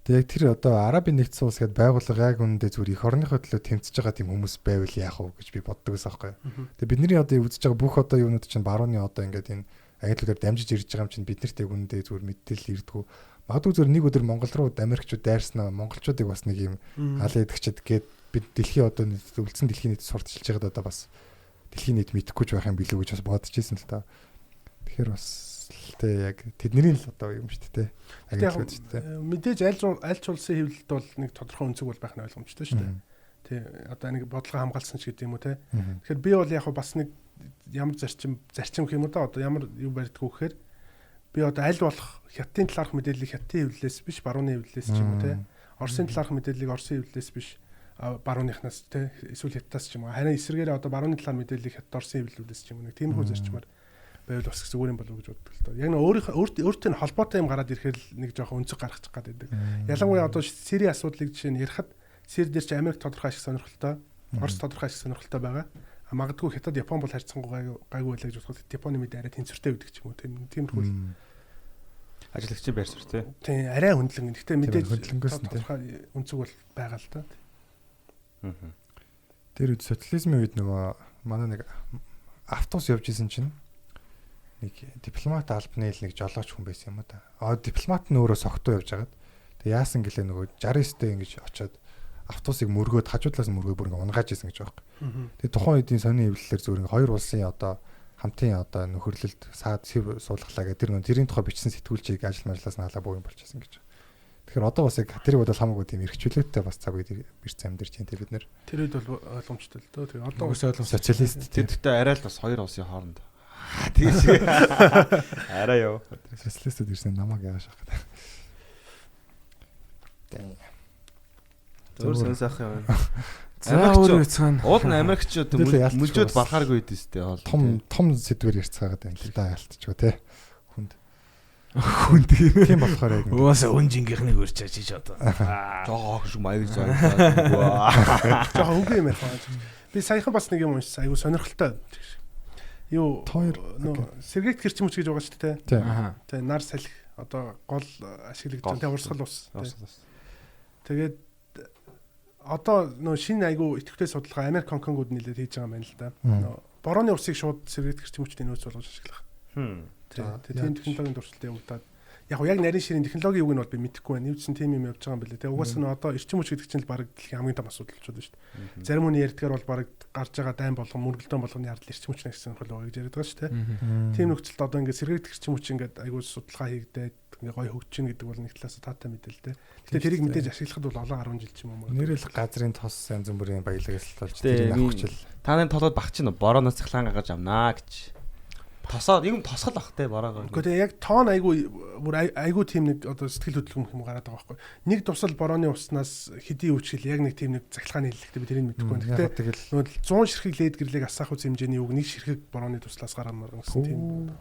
Тэгээ тэр одоо Арабын нэгдсэн улс гэдээ байгууллага яг үүндээ зүгээр их орныхоо төлөө тэмцэж байгаа тийм хүмүүс байвал яах вэ гэж би боддог байсан байхгүй. Тэгээ бидний одоо үзэж байгаа бүх одоо юунууд чинь барууны одоо ингээд энэ агентлуудаар дамжиж ирж байгаа юм чинь бид нарт яг үүндээ зүгээр мэдээлэл ирдгүү. Магадгүй зүгээр нэг өдөр Монгол руу Америкчууд дайрснаа монголчуудыг бас нэг юм аль эдгчэд гээд бид дэлхийн одоо үлдсэн дэлхийн нийт сурталчилж байгаад одоо бас дэлхийн нийт мэдэхгүй ч байх юм билүү гэж бас бодож ирсэн л та. Тэгэхээр бас тэ яг тэдний л одоо юм шүү дээ. Ангилалууд шүү дээ. Мэдээж аль ч улсын хэвлэлд бол нэг тодорхой өнцөг бол байх нь ойлгомжтой шүү дээ. Тэ одоо нэг бодлого хамгаалсан ч гэдэг юм уу те. Тэгэхээр би бол яг бас нэг ямар зарчим гэх юм уу да одоо ямар юу барьдгүү гэхээр би одоо аль болох хятадын талаарх мэдээллийг хятадын хэвлэлээс биш барууны хэвлэлээс ч юм уу те. Оросын талаарх мэдээллийг Оросын хэвлэлээс биш барууныхнаас те эсвэл хятадаас ч юм уу. Харин эсвэргээрээ одоо барууны талаар мэдээллийг хятад Оросын хэвлэлүүдээс ч юм уу нэг тиймэрхүү зарчмаар байвал бас зүгээр юм болов уу гэж боддог л доо. Яг нэг өөртөө холбоотой юм гараад ирэхээр нэг жоохон өнцөг гаргачих гад байдаг. Ялангуяа одоо Сирийн асуудлыг жишээ нь ярихад Сир дээр ч Америк тодорхой ашиг сонирхолтой, Орос тодорхой ашиг сонирхолтой байгаа. Магадгүй Хятад Япон бол харьцангуй гайгүй байлаа гэж бодоход Японы мэдээ арай тэнцвэртэй байдаг ч юм уу. Тиймэрхүү ажиглагчийн байр суурь тий. Тийм арай хөндлөн. Гэхдээ мэдээж тодорхой өнцөг бол байгаа л да. Тэр үед социализмын үед нөгөө манай нэг автобус явж исэн чинь нэг дипломат албаны нэг жолооч хүн байсан юм да. Дипломат нь өөрөө согтуу явж байгаад тэг яасан гэлээ нөгөө 69-тэй ингэж очиод автобусыг мөргөөд хажуудлаас мөргөө бүр ингэ унгааж исэн гэж байгаа юм. Тэг тухайн үеийн сони хэвлэлээр зүгээр хоёр улсын одоо хамтын одоо нөхөрлөлд саад суулгалаа гэдэг тэрийн тухай бичсэн сэтгүүлчийг ажил мажлаас нь халаа буу юм болчихсон гэж. Тэгэхээр одоо бас яг тэрийг бодвол хамаагүй тийм эрхчлөлттэй бас цаг үед бэрц амьдэрч байна те бид нэр. Тэр үед бол ойлгомжтой л дөө. Тэгээ одоо бас ойлгомжтой социалист тэдтэй арай л бас хоёр улсын хооронд. Тэгээс арай яа. Социалистууд ирсэн намайг яаш ах гэдэг. Өөр сонсох юм. Америкч цаана. Уул нь Америкчууд мөжөөд барахааргүй байдэн сте. Том сэдвэр ярьцгаагаад байна л да ялтчихгүй те. Хүн тийм болохоор яг уусаа хүн жингийнхнийг өрч ажиж одоо. Жоо шиг маяг заа. Жоо үгүй юм яхаа. Би саяхан бас нэг юм уншсан. Айгу сонирхолтой. Юу сэргээгт гэрчим хүч гэж байгаа шүү дээ. Тэ нар салхи одоо гол ашиглагдсан тэ урсгал ус. Тэгээд одоо нөө шинэ айгу идэвхтэй судалгаа Америк Конконгууд нэлээд хийж байгаа юм байна л да. Борооны урсыг шууд сэргээгт гэрчим хүчтэй нөөц болгож ашиглах. Тийм технологийн туршилтад явагдаад яг нарийн ширийн технологийн үг нь бол би мэдэхгүй байна. Юу ч тийм юм явж байгаа юм билээ. Тэгээ угаасаа нь одоо эрчим хүч гэдэг чинь л баг дэлхийн хамгийн том асуудал болчиход байна шүү дээ. Зарим хүний ярьдгаар бол баг гарч байгаа дайн болгон мөргөлдөөн болгоны ардл эрчим хүч нэгсэн хөл байгаа гэж яриад байгаа шүү дээ. Тийм нөхцөлд одоо ингээд сэргээгдэх эрчим хүч ингээд айгүй судалгаа хийгдээд ингээд гой хөгжиж гэдэг бол нэг талаас таатай мэдээлэлтэй. Гэтэ тэрийг мэдээж ашиглахад бол олон 10 жил ч юм уу. Нэрэл газрын тос янз бүрийн баялагаас болж тэрийг авахчил. Таны толгойд багч нь борооноос цахлаан гаргаж авнаа гэж. Тосоо юм тосгол ах те бороо. Гэхдээ яг тоон айгүй тийм нэг одоо сэтгэл хөдлөм юм гараад байгаа байхгүй. Нэг тусал борооны уснаас хэдий өвчгөл яг нэг тийм нэг захилгааны хэллэгтэй би тэрийг мэдэхгүй байна. Гэхдээ нөгөө 100 ширхэг лед гэрлийг асаах үс хэмжээний үг нэг ширхэг борооны туслаас гараад марган гэсэн тийм.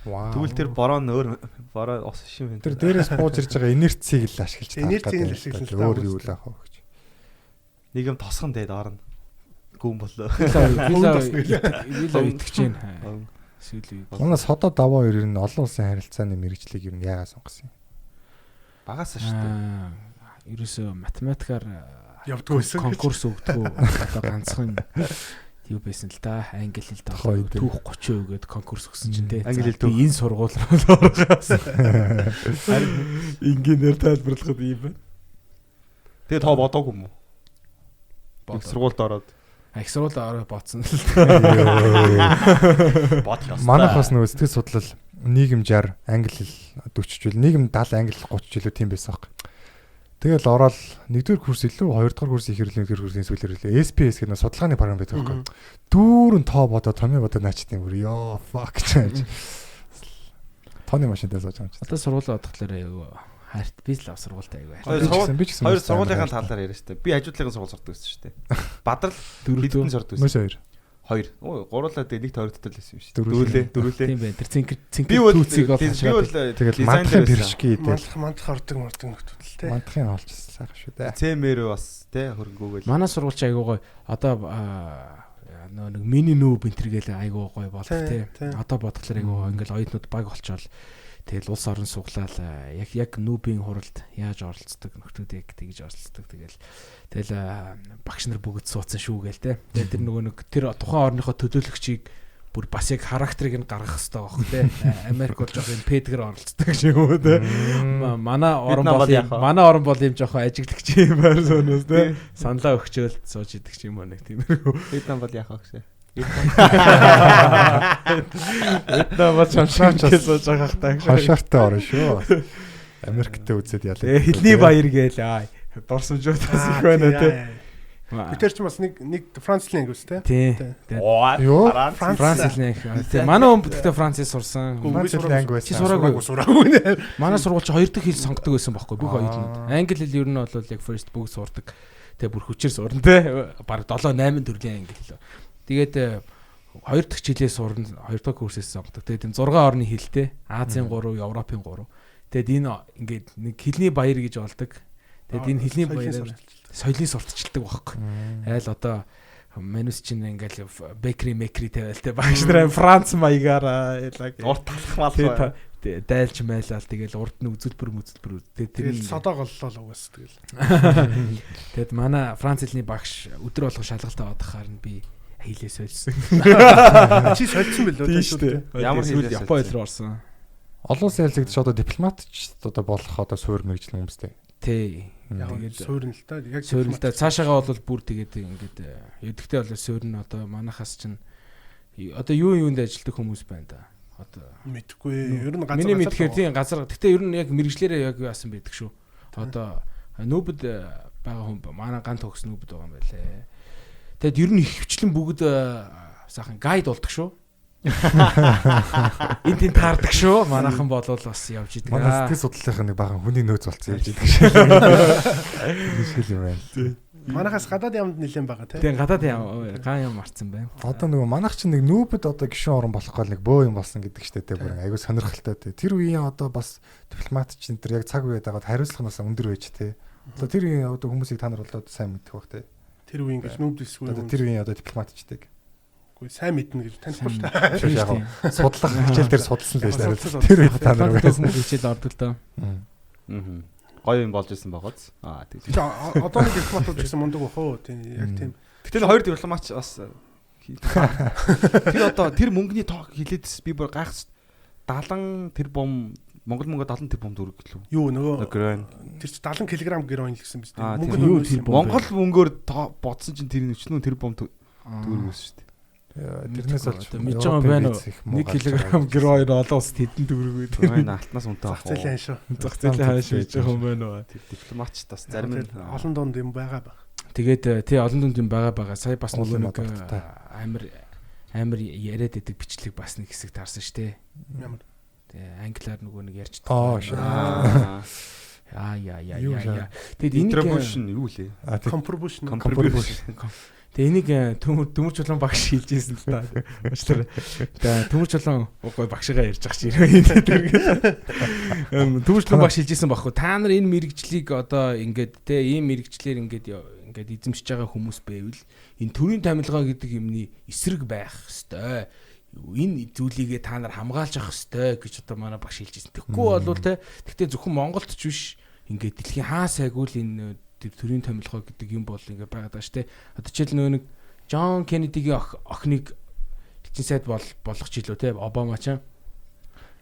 Вау. Тэгвэл тэр бороо нөр бороо ус шим. Тэр дээрээс бууж ирж байгаа инерцийг л ашиглаж байгаа. Инерцийг л ашиглаж өөр юу л аах вэ гэж. Нэг юм тосгон дээд орно. Гүн болоо. Вила итгэж байна. Манай содо даваа хоёр нь олон улсын харилцааны мэргэжлийг ер нь яагаад сонгосон юм? Багасаа шүү дээ. Ерөөсөө математикаар явдгүй байсан. Конкурс өгдөггүй одоо ганцхан юу байсан л да. Англи хэл түүх 30% гээд конкурс өгсөн чинь те. Англи хэл түүх энэ сургууль руу орохоос. Инженеэр тайлбарлахад юм байна. Тэгээ тоо бодоогүй юм уу? Сургуульд ороод их сургууль ороо ботсон л. Бодлоо. Манайх бас нөгөө сэтгэл судлал нийгэмжаар англи хэл 40 жил, нийгэм 70 англи 30 жилөө тийм байсан баг. Тэгэл ороод 1-р курс илүү 2-р курс их хэрлэн 1-р курсын сүүлээр хэлээ. SPS гэдэг нь судалгааны програм байдаг байхгүй. Дүүрэн тоо бодоо, томьёо бодоо наачдیں۔ бүр ёо fuck гэж. Тооны машинтай сууж байгаа юм чи. Одоо сургуулаа бодохлоор аяа хайрт би л сургуультай аяа. Хоёр сургуулийн талаар яриа штэ. Би хажуудлын сургууль сурдаг байсан штэ. Бадрал хэдэн сурдаг байсан. Хоёр. Ой, гурлаа дээ нэг тойрогдтол байсан юм шүү. Дөрүүлээ. Тийм байна. Тэр цэнхэр түүцийг бол тэгэл мантлын першки идэл. Мантлах ордог нөхдөд л те. Мантлахын олжсэн сайхан шүү дээ. Цэмэр бас те хөрөнгөөгөл. Манай сургуульч айгуу гоё. Одоо нэг мини нүүб энтергээл айгуу гоё болох те. Одоо бодглохлоор айгуу ингээл оюутнууд баг болчоол тэгэл улс орон суглаал яг нүүбийн хуралд яаж оролцдог нөхдүүд яг тэгж оролцдог тэгэл багш нар бүгд суудсан шүү гээл те. Тэгээд тэр нөгөө нэг тэр тухайн орныхоо төдөөлөгчийг бүр бас яг характерыг нь гаргах хэрэгтэй байх те. Америк бол жоох юм педгэр оролцдог шиг юм те. Манай орон бол юм жоох ажиглагч юм байр соноос те. Саналаа өгчөөл сууж идэг ч юм уу нэг тиймэрхүү. Вьетнам бол яах вэ? Вьетнам бач хамшигч сууж байгаа хта. Хашаартай орно шүү. Америктэй үзээд ялаа. Хилний баяр гээл дурсамжуудаас их байна те. Би тэр ч бас нэг Францлын ангиус те. Тий. Юу? Францлын анги. Манай хүн гэхдээ Францыг сурсан. Францлын анги байсан. Чи сураагүй. Манай сургууль чи хоёр дахь хэл сонгодог байсан байхгүй бүх хоёуланд. Англи хэл ер нь бол яг first бүгд сурдаг. Тэгээ бүр хүчээр сурна те. Бараг 7 8 төрлийн англи хэл. Тэгээд хоёр дахь жилээ сурна, хоёр дахь курсээс сонгодог. Тэгээд энэ 6 орны хэлтэй. Азийн 3, Европын 3. Тэгээд энэ ингээд нэг хэлний баяр гэж болдог. Тэгээд энэ хэлний баяраар соёлын сурталчилдаг байхгүй. Айл одоо менюс чинь ингээл бекри тавиал те багш нар Франц маягаар урт талах мал дайлж майлал тэгэл урд нь үзэлбэр тэгээд содоо голлоо угаас тэгэл. Тэгэд манай Франц хэлний багш өдөр болго шалгалтаа авахаар нь би хийлээ сольсон. Чи сольсон билүү те? Ямар хийлээ Япон руу орсон. Олон улсын хэлцэгдэж одоо дипломатч одоо болох одоо суур мэрэгчлэн хүмүүстэй. Тий. Тэгээд суурн л та яг суурн л та цаашаагаа бол бүр тэгээд ингээд эдгтэй бол суурн одоо манахаас чинь одоо юунд ажилтдаг хүмүүс байна да. Одоо мэдгүй. Ер нь газар миний мэдхээр тий газар. Гэтэ ер нь яг мэрэгчлэрээ яг яасан байдаг шүү. Одоо нүүбэд байгаа хүн манай ганц төгс нүүбэд байгаа юм байлээ. Тэгэд ер нь их хвчлэн бүгд сайхан гайд болдог шүү. Энд тийм таардаг шүү. Манайхан болвол бас явж идэг. Манай сэтгэл судлалын нэг бахан хүний нөөц болцсон явж идэг шүү. Жишээл юм байна. Манайхаас гадаад ямд нэлээд байгаа тийм. Тийм гадаад ган юм марцсан байна. Одоо нөгөө манайх чинь нэг нүүбэд одоо гişүн орон болох гол нэг бөө юм болсон гэдэг штэ тэ бүр айгуу сонирхолтой тэ. Тэр үеийн одоо бас дипломатч энэ төр яг цаг үед байгаад хариуцлах нь өндөр байж тэ. Одоо тэр үеийн одоо хүмүүсийг та нар болоод сайн мэдэх бах тэ. Тэр үеийн гэж нүүбд эсвэл тэр үеийн одоо дипломатчдаг. Үгүй сайн мэднэ гэж танихгүй шүү дээ. Судлах хичээл дээр судалсан л байж таарал. Тэр үед та нар байсан хичээл ордог л доо. Гоё юм болж исэн байгааз. Тийм. Одоо нэг дипломатууд гэсэн мундаг бах уу? Тийм яг тийм. Гэтэл хоёр дипломатч бас тэр одоо тэр мөнгөний тоог хилээд би бүр гайхс 70 тэрбум Монгол мөнгө 70 тэрбум төгрөг гэлөө. Юу нөгөө тэр чи 70 кг героин л гэсэн биз дээ. Мөнгө нь юу тэр Монгол мөнгөөр бодсон чинь тэр өчнөө тэрбум төгрөг байсан шүү дээ. Тэрнээс олж мэдж байгаа байна уу? 1 кг героин олон улсад хэдэн төгрөг үү? Тэр алтнаас үнэтэй авах. Зах зээлийн шүү. Зах зээлийн хааш хийж байгаа юм байна уу? Тэр дипломатч бас зарим нь олон дунд юм байгаа баг. Тэгээд тий олон дунд юм байгаа. Сая бас нэг амар яриад идэг бичлэг бас нэг хэсэг таарсан шүү дээ. Ямар англиар нөгөө нэг ярьж байгаа. Яа. Тэгээд энийг юу лээ? Contribution. Тэгээ энийг төмөрч улаан багш хэлж ирсэн л та. Уучлаарай. Тэгээ төмөрч улаан гой багшигаа ярьж ах чи. Төмөрч улаан багш хэлж ирсэн байхгүй. Та нар энэ мэрэгжлийг одоо ингээд те ийм мэрэгжлэр ингээд эзэмшиж байгаа хүмүүс байвал энэ төрийн томилгоо гэдэг юмны эсрэг байх ёстой. Энэ зүйлийгээ та нар хамгаалж авах ёстой гэж одоо манай багш хэлж ирсэн. Тэгэхгүй болвол те гэхдээ зөвхөн Монголд ч биш ингээд дэлхийн хаа сайгүй л энэ төрийн томилгоо гэдэг юм бол ингээ байгаад байгаа шүү дээ. Одоо жишээл нөгөө нэг Джон Кеннедигийн охиныг элчин сайд болгох ч илүү те Обама ч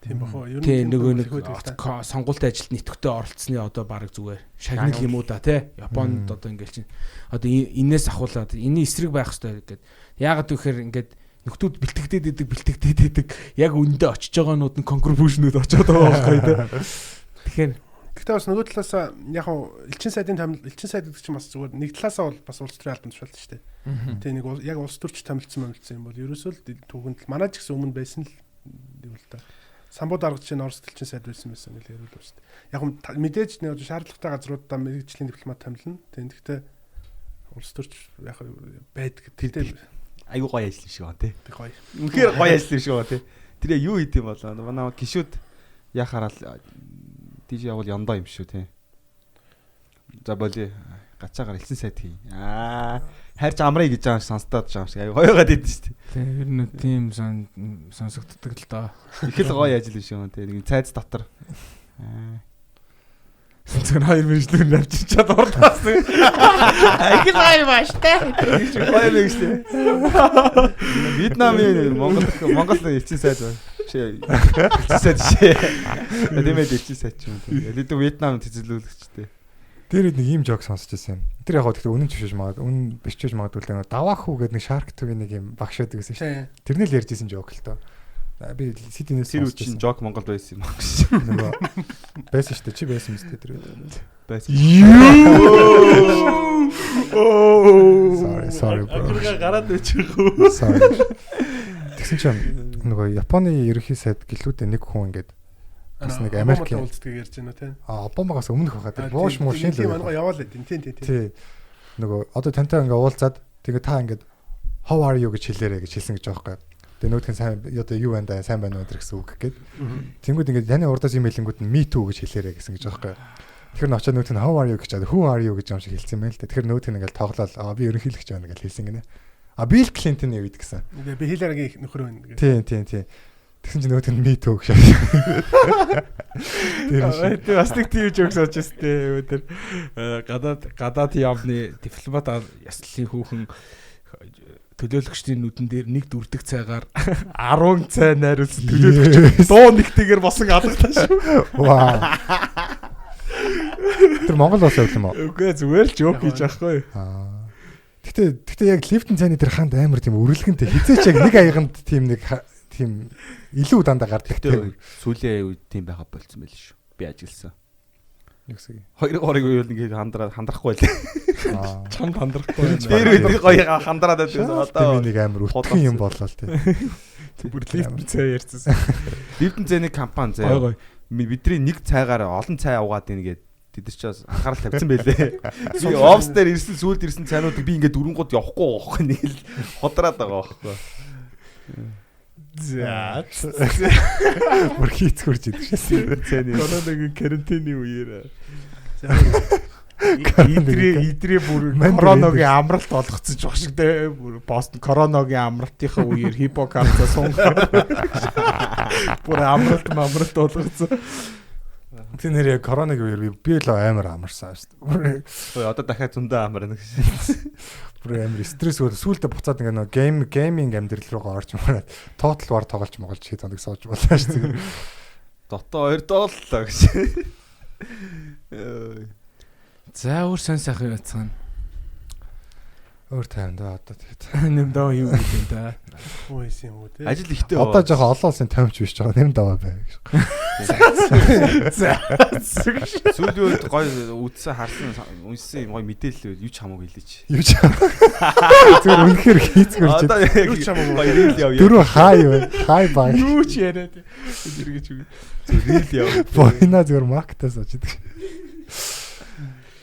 тийм бахоо. Ер нь нөгөө нэг сонгуультай ажилд нэтгэвтэй оролцсны одоо баг зүгээр шагнал юм уу да те. Японд одоо ингээл чинь одоо энээс ахуулаад энэний эсрэг байх хэрэгтэй гэдэг. Яагаад гэвэл ингээд нөхдүүд бэлтгэдээд идэг яг үндэ очиж байгаанууд нь контрибьюшнүүд очиод байгаа байхгүй те. Тэгэхээр гэхдээ бас нөгөө талаас яг элчин сайд гэдэг чинь бас зүгээр нэг талаасаа бол бас улс төрийн албан тушаалт шүү дээ. Тэгээ нэг яг улс төрч тамилцсан юм бол ерөөсөө л түүхэнд манай ч гэсэн өмнө байсан л юм л та. Самбуу даргач чинь Орос элчин сайд байсан гэж ярил шүү дээ. Яг мэдээж нэг шаардлагатай газруудаа мэрэгжлийн дипломат тамилна. Тэгэхдээ улс төрч яг байдаг. Тэгтээ аюу гоё ажил шиг байна тий. Гоё. Үнэхээр гоё ажил шиг байна тий. Тэр юу хийд юм бол манай гişүүд яхаарал тийж явал яндаа юм шүү тий. За боли гацаагаар элсэн сайд хий. Хайрч амрыг гэж байгаа сонстоод байгаа шиг аюу гоёгаад идэв шүү дээ. Тий ер нь тийм сонсогддог л доо. Их л гоё ажил биш юм тий. Нэг цайз дотор. Зөвхөн хоёр мэржлүүр навчиж чад урдаас. Их л гоё бааштай. Гоё мэгс тий. Вьетнамын Монгол элчин сайд байна. Элчин сайд шээ. Дэмэд элчин сайд ч юм тий. Элэдэ Вьетнам тэзэлүүлэгчтэй. Тэр нэг ийм жок сонсч байсан юм. Тэр яг гэхдээ үнэн ч биш магадгүй. Үнэн биш ч магадгүй л даваахуу гэдэг нэг Shark Tube нэг юм багшаад гэсэн шүү. Тэрний л ярьж исэн жок л тоо. Би Сиднейс тэр үчин жок Монгол байсан юм аа. Нөгөө байсан шүү дээ. Чи байсан мэт тэр үед. Байсан. Sorry bro. Ахиргаа гараад өчөөгөө. Sorry. Тэгсэн чинь нөгөө Японы ерөнхий сайд гэлүүдээ нэг хүн ингээд бас нэг Америкийн уулздаг ярьж байна те. Обамагаас өмнөх байхад тэр бууш муушин л юм ангаа яваал байдیں۔ Тий. Нөгөө одоо тантай ингээ уулзаад тэгээ та ингээд how are you гэж хэлээрэй гэж хэлсэн гэж байгаа байхгүй. Тэгээ нөгөөх нь сайн одоо юу байна да сайн байна уу гэсэн үг гээд. Тэнгүүд ингээд яны урдаас юм хэлэнгүүд нь me too гэж хэлээрэй гэсэн гэж байгаа байхгүй. Тэгэхээр н очоод нөгөөх нь how are you гэж чад who are you гэж юм шиг хэлсэн юм байл та. Тэгэхээр нөгөөх нь ингээд тоглоал би ерөнхийлөгч байна гэж хэлсэн гинэ. Bill Clinton яваад гэсэн. Би Hillary-гийн нөхөр байна гэж. Тийм. Тэгсэн чинь нөгөөх нь me too гэж. Тэр бас нэг тийм жокс очсон тий. Тэр гадаад яамны дипломат яслын хүүхэн төлөөлөгчдийн нүдэн дээр нэг дүрдэг цайгаар 10 цай найруулсан төлөөлөгч дуу нэгтэйгээр босон алгатаа шүү. Вау. Тэр Монгол бас явсан юм уу? Үгүй зүгээр л жок хийж байхгүй. Гэхдээ яг лифтэн цайны тэр ханд амар тийм өрөлгөнтэй хизээч яг нэг аяганд тийм илүү дандаа гардаг тийм. Сүүлийн үед тийм байха болцсон байл шүү. Би ажилласан. Нэг хэсэг. Хоёр горыг уйл ингээд хандрахгүй байлаа. Чамд хандрахгүй. Тэр үед гоё хандраад байсан. Одоо нэг амар өтгөн юм боллоо л тийм. Бүр лифтэн цай ярьсан. Лифтэн цайны компани заяа. Бидний нэг цайгаар олон цай аваад ийн гээд тэд нар ч бас анхаарал тавьсан байлээ. Би офс дээр ирсэн сүүлд ирсэн цайнуудыг би ингээд дөрөнгөд явахгүй байхгүй нэг л ходраад байгаа байхгүй. За. Бүр хийцгүрж идэг шээ. Цайны коронавигийн карантины үеэр. Идрээ бүр коронавигийн амралт олгоцсон ч багш дээ. Бүр Бостон коронавигийн амралтынхаа үеэр хипокарцаа сунгаар. Бүр амралт олгоцсон. Тэр нэр коронавигийн үеэр би л амар амарсан шүү дээ. Одоо дахиад зөндөө амарна гэсэн. Бүр амар стресс өөр сүултээ буцаад ингээ нөгөө гейминг амьдрал руугаа орж мараад total war тоглож хэд хоног сууж болоо шүү дээ. Дотоо 2 доллар гэж. За өөр сан сайхан яцгаана. Өөр тайван да одоо тэгээд нэм даа юу юм да. Хөөс юм уу те. Ажил ихтэй. Одоо жоохон олон улсын тавьж биш жоо нэм даваа бай гэж. Сүүлийн үед гоё үдсэн харсан уншсан гоё мэдээлэл юу ч хамаагүй хэлээч. Юу ч зүгээр үнэхээр хийцгэрч. Одоо юу ч хамаагүй гоё рил явъя. Дөрөв хай бай. Юу ч яриад. Зэрэгч үү. Рил явъя. Боёна зүгээр маркетаас очиж.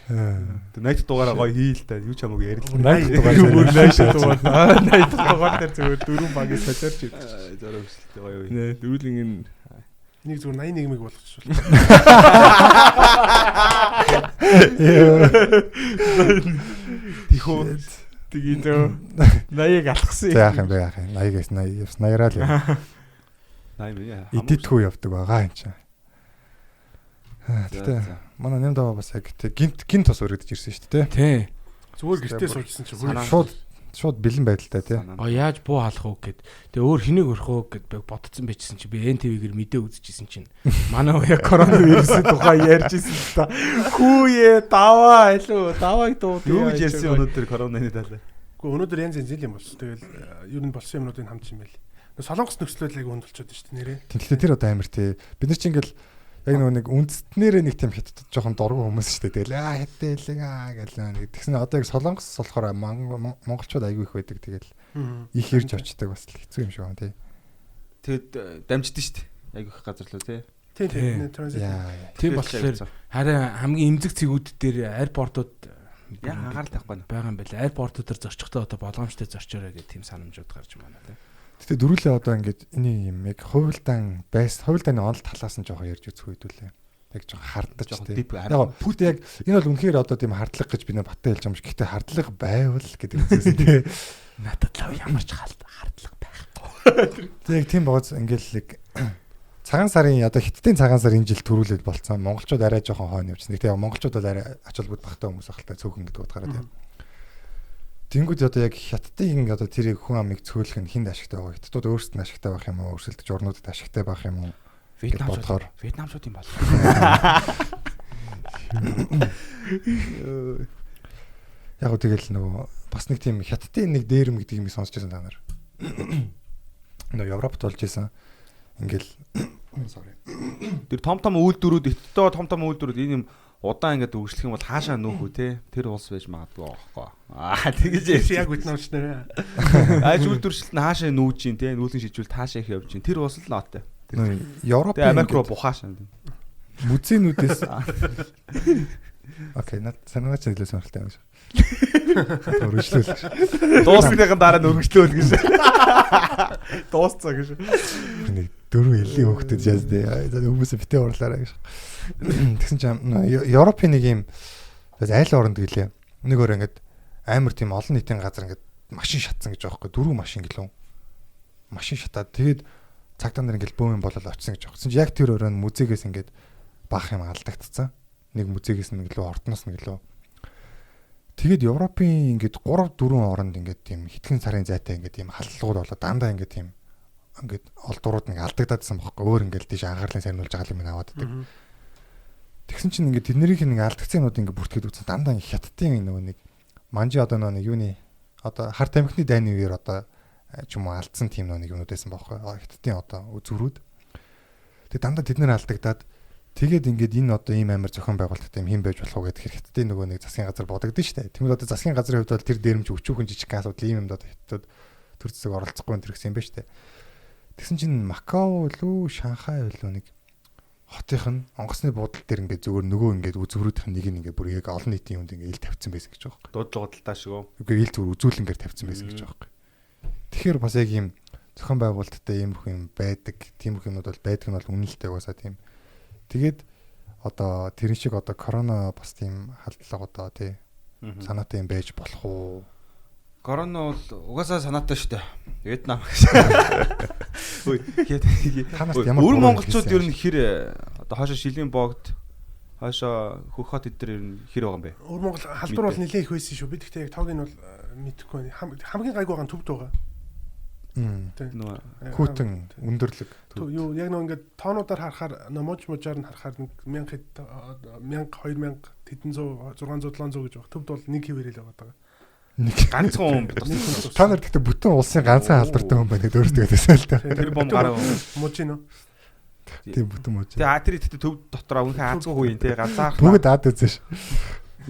Найт дугаараа гоё хийл та юу ч хамаагүй ярил. Найт дугаар. Найт дугаар дээр зүгээр дөрөв багийг солиорч идэв. Зороо өсөлттэй гоё юу. Нэ дөрүлэн нэг зүгээр 81 мэг болгочихвол. Тихөө тэгээд 80-ыг алхсан. За яах юм бэ яах юм. 80-аас 80 80-аа л яа. 80 яа. Идэдгүй явдаг байгаа юм чинь. Тэгтээ манай нэм даваа бас яг гинт бас өргөдөж ирсэн шүү дээ. Тий. Зүгээр гэртээ суужсэн чинь шууд бэлэн байдалтай тий. Яаж буу халах уу гэд. Тэгээ өөр хэнийг өрөх үү гэд бодцсон байжсэн чи би NTV-гээр мэдээ үзчихсэн чинь манай уяа коронавирусын тухай ярьжсэн л та. Хүүе даваа илүү давааг дуу. Юу гэж ярьсан өнөөдөр коронавины талаар. Гэхдээ өнөөдөр янз янз юм болсон. Тэгэл ер нь болсон юмнуудыг хамт юм байл. Солонгос нөхцөл байдлыг өндөлчөөд байна шүү дээ нэрээ. Тэгэхээр тэр одоо амар тий. Бид нар чинь ингээл яг нэг үндэстнэрээ нэг тийм хятад жоохон дургу хүмүүс шүү дээ. Тэгэл хятад гэлээ. Тэгсэн одоо яг солонгос болохоор монголчууд айгүй их байдаг. Тэгэл их ирж очдаг бас хэцүү юм шиг байна тий. Тэгэд дамждээ шүү дээ. Айгүй их газар лөө тий. Тийм транзит. Тийм болохоор харин хамгийн эмзэг цэгүүд дээр аэропортууд анхаарал тавихгүй байгаа юм байна. Аэропортууд дээр зорчихдоо одоо болгоомжтой зорчоорой гэх тийм санамжууд гарч байна тий. Гэтэ дөрүлээ одоо ингээд энийг юм яг хувилдааны онол талаас нь жоохон ярьж үзэх үйдүүлээ. Яг жоохон хардаж тий. Яг пүт яг энэ бол үнэхээр одоо тийм хардлага гэж би нэ баттай хэлж байгаа юм шиг. Гэтэ хардлага байвал гэдэг үгээс тий. Надад лав ямар ч хардлага байхгүй. Тэг тийм бооз ингээл цагаан сарын одоо хиттийн цагаан сар энэ жил төрүүлээд болцсон. Монголчууд арай жоохон хойно явчихсан. Гэтэ яг монголчууд бол арай ач холбогдол багтаа хүмүүс ахaltaа цөөхөн гэдэг утгаараа тий. Тэнгүүд одоо яг хятадын одоо тэрийг хүн амыг цөөлөх нь хинд ашигтай байгаа. Хятадууд өөрсдөд нь ашигтай байх юм уу? Өрсөлдөж орнуудад ашигтай байх юм уу? Вьетнамчууд юм бол. Яг уу тэгэл нөгөө бас нэг тийм хятадын нэг дээрэм гэдэг юм сонсч байсан та нар. Нөгөө Европт болж исэн. Ингээл sorry. Тэр том үйлдвэрүүд эттөө том үйлдвэрүүд энэ юм удаан ингээд үргэлжлэх юм бол хаашаа нөөхөө те тэр улс байж магадгүй аахгүй. Тэгэж яг үтнэ шүү дээ. Айж үйлдвэрчлэлт нь хаашаа нүүж ин те нүүлэн шижүүлэлт хаашаа их явж ин тэр улс л наатай. Европын Америк руу бухаашаа. Музейнүүдээс окей, над санаач нэлээд сонирхолтой юм шиг. Өргөжлөл. Дуусныхын дараа нь өргөжлөөл гэж. Дуусцаа гэж. Нэг 4 элийн хөвгөдөд жаз дээ. Хүмүүсээ битээ урлаарай гэж. Тэгсэн чинь Европын нэг юм айл оронд гэлээ. Нэг өөр ингээд амар тийм олон нийтийн газар ингээд машин шатсан гэж байгаа байхгүй. 4 машин гэлөө. Машин шатаад тэгээд цагтаа нар ингээд бөөм болол очсон гэж байгаа. Яг тэр өрөөнд музейгээс ингээд баах юм алдагдцсан. Нэг музейгээс нэг лөө ордноос нэг лөө. Тэгээд Европын ингээд 3-4 оронд ингээд тийм хитгэн сарын зайтай ингээд тийм халдлагууд болоод дандаа ингээд тийм ингээд олдурууд нэг алдагдаадсан байхгүй. Өөр ингээд тийш анхаарлын сарниулж байгаа юм аваад байдаг. Тэгсэн чинь ингээд тэднэрийнх нэг алдагцаанууд ингээд бүртгэж үзсэн. Дандаа хятадын нөгөө нэг манжи одоо нэг юуны одоо харт амхны дайны үеэр одоо ч юм уу алдсан тийм нэг юмуд байсан байхгүй. Хятадын одоо зүрүүд. Тэгээд дандаа тэднэр алдагдаад тэгээд ингээд энэ одоо ийм амар зохион байгуулалттай юм хэн байж болох вэ гэхээр хятадын нөгөө нэг засгийн газар бодогдсон шүү дээ. Тэгмээд одоо засгийн газрын хувьд бол тэр дээрэмж өчүүхэн жижиг асуудал ийм юмдад хятад төр зэсэг оролцохгүй энэ гэсэн юм ба шүү дээ. Тэгсэн чинь Макао лүү Шанхай лүү нэг хотынх нь онгоцны буудлын дээр ингээд зөвөр нөгөө ингээд үзүүрүүдийнх нь нэг нь ингээд бүр яг олон нийтийн юмд ингээд ил тавьсан байсан гэж байгаа юм. Дуудлуудалтаа шиг үү. Үгүй ил зөвөр үзүүлэнгээр тавьсан байсан гэж байгаа юм. Тэгэхээр бас яг ийм зохион байгуулалттай ийм их юм байдаг. Тийм их юмуд бол байдаг нь бол үнэлтэй угаасаа тийм. Тэгээд одоо тэрэн шиг одоо корона бас тийм халдлага одоо тий санаатай юм байж болох уу? Корона бол угаасаа санаатай шүү дээ. Вьетнам. Үй өр монголчууд ер нь хэр одоо хаашаа шилийн богд хаашаа хөх хот эдгээр ер нь хэр байгаа юм бэ? Өр монгол халдвар бол нэлээд их байсан шүү. Би гэхдээ яг тоог нь бол мэдэхгүй байна. Хамгийн гайгүй байгаа нь төвд байгаа. Хүүтэн өндөрлөг. Юу яг нэг ингээд тоонуудаар харахаар мужаар нь харахаар 1000 2000 хэдэн 100 600 700 гэж баг. Төвд бол нэг хэвээрэл байгаа. Нэг ганцхан хүн битсэн. Та нар гэхдээ бүтэн улсын ганцхан халдвартай хүн байна гэдэг өөртөө гэсэн л та. Тэр бом гараа мужийн уу? Тийм бүтэн муж. Тэгээ тэр ихтэй төв дотроо үнхэн аазгүй хүн юм те ганцаах. Бүгд аад үзэж.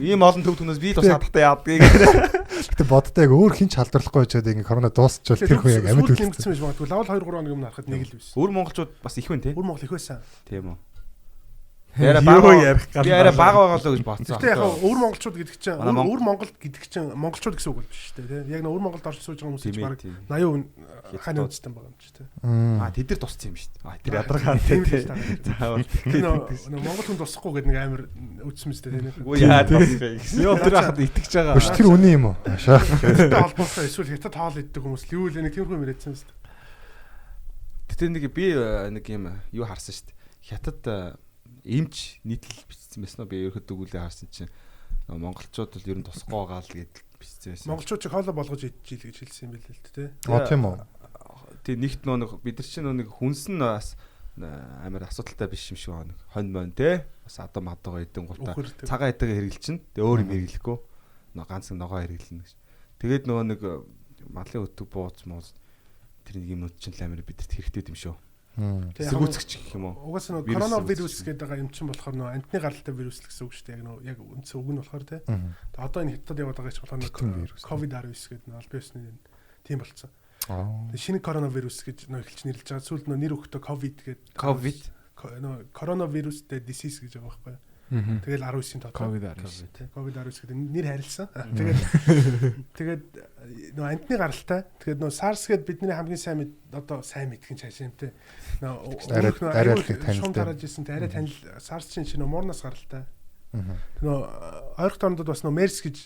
Ийм олон төв түнээс би тусаад тахтай яадгийг. Гэтэ бодтой яг өөр хинч халдварлахгүй очиод ингэ корона дуусчихвал тэр хүн яг амьд үлдсэн байж магадгүй. Лавл 2 3 хоног юм харахад нэг л байсан. Өр монголчууд бас их байна те. Өр монгол их байсан. Тийм үү. Яра бага ярих гал. Яра бага байгаа л гэж бодсон. Гэтэ яг өр монголчууд гэдэг чинь өр Монгол гэдэг чинь монголчууд гэсэн үг биш үү те. Яг өр Монголд орж сууж байгаа хүмүүс чинь баг 80% хааны үндэстэн байгаа юм чи те. Тэд нар тусцсан юм шүү дээ. Тэр ядаргаан те. Заавал. Монгол хүн тусахгүй гэдэг нэг амар үтсэн мэт те. Үгүй яа тусах гэсэн. Йоо тэр хахад итгэж байгаа. Биш тэр үнэн юм уу? Ашаа. Тэ холбоотой эсвэл хятад хоол иддэг хүмүүс юу л нэг тиймэрхүү юм яриадсан шүү дээ. Тэр нэг би нэг юм юу харсан шүү дээ. Хятад эмч нийтлэл бичсэн байсан уу? Би ерөөхдөө үгүүлээ харсан чинь монголчууд бол ер нь тусахгүй байгаа л гэдэл бичсэн байсан. Монголчууд ч хоолой болгож идчихил гэж хэлсэн юм байл л дээ. Тийм үү. Тэг нэгт нэг бид нар чинь нэг хүнс нь бас амар асуудалтай биш юм шиг байна. Хонь мон те. Бас одоо мадгаа идэн гутаа. Цагаан идэгээ хэрэгэлчин. Тэг өөр юм хэрэглэхгүй. Ганц ногоо хэрэглэнэ гэж. Тэгээд нөгөө нэг малын өтөг бууц мууз тэр нэг юмнууд чинь амар бидэрт хэрэгтэй юм шүү. Сэргүүцэгч гэх юм уу? Угаасаа нөгөө коронавирус гэдэг байгаа юм чинь болохоор нөгөө антны гаралтай вирус л гэсэн үг шүү дээ. Яг нөгөө яг үндсэн үг нь болохоор те. Тэгээд одоо энэ хятад яваад байгаа ч болохоор COVID-19 гэдэг нь аль биесны тийм болцсон. Шинэ коронавирус гэж нөгөө эхэлж нэрлэж байгаа. Сүүлд нөгөө нэр өгтөө COVID гэдэг. COVID нөгөө коронавирус the disease гэж байгаа байхгүй юу? Тэгэл 19-ийн тоо COVID-19 гэдэг нэр харилсан. Тэгээд нөгөө антны гаралтай. Тэгээд нөгөө SARS гэдэг бидний хамгийн сайн одоо сайн мэдхэн цааш юм те. Нөгөө шум тараж ирсэн те арай танил SARS чинь нөгөө муурнаас гаралтай. Нөгөө ойрхон тоондод бас нөгөө MERS гэж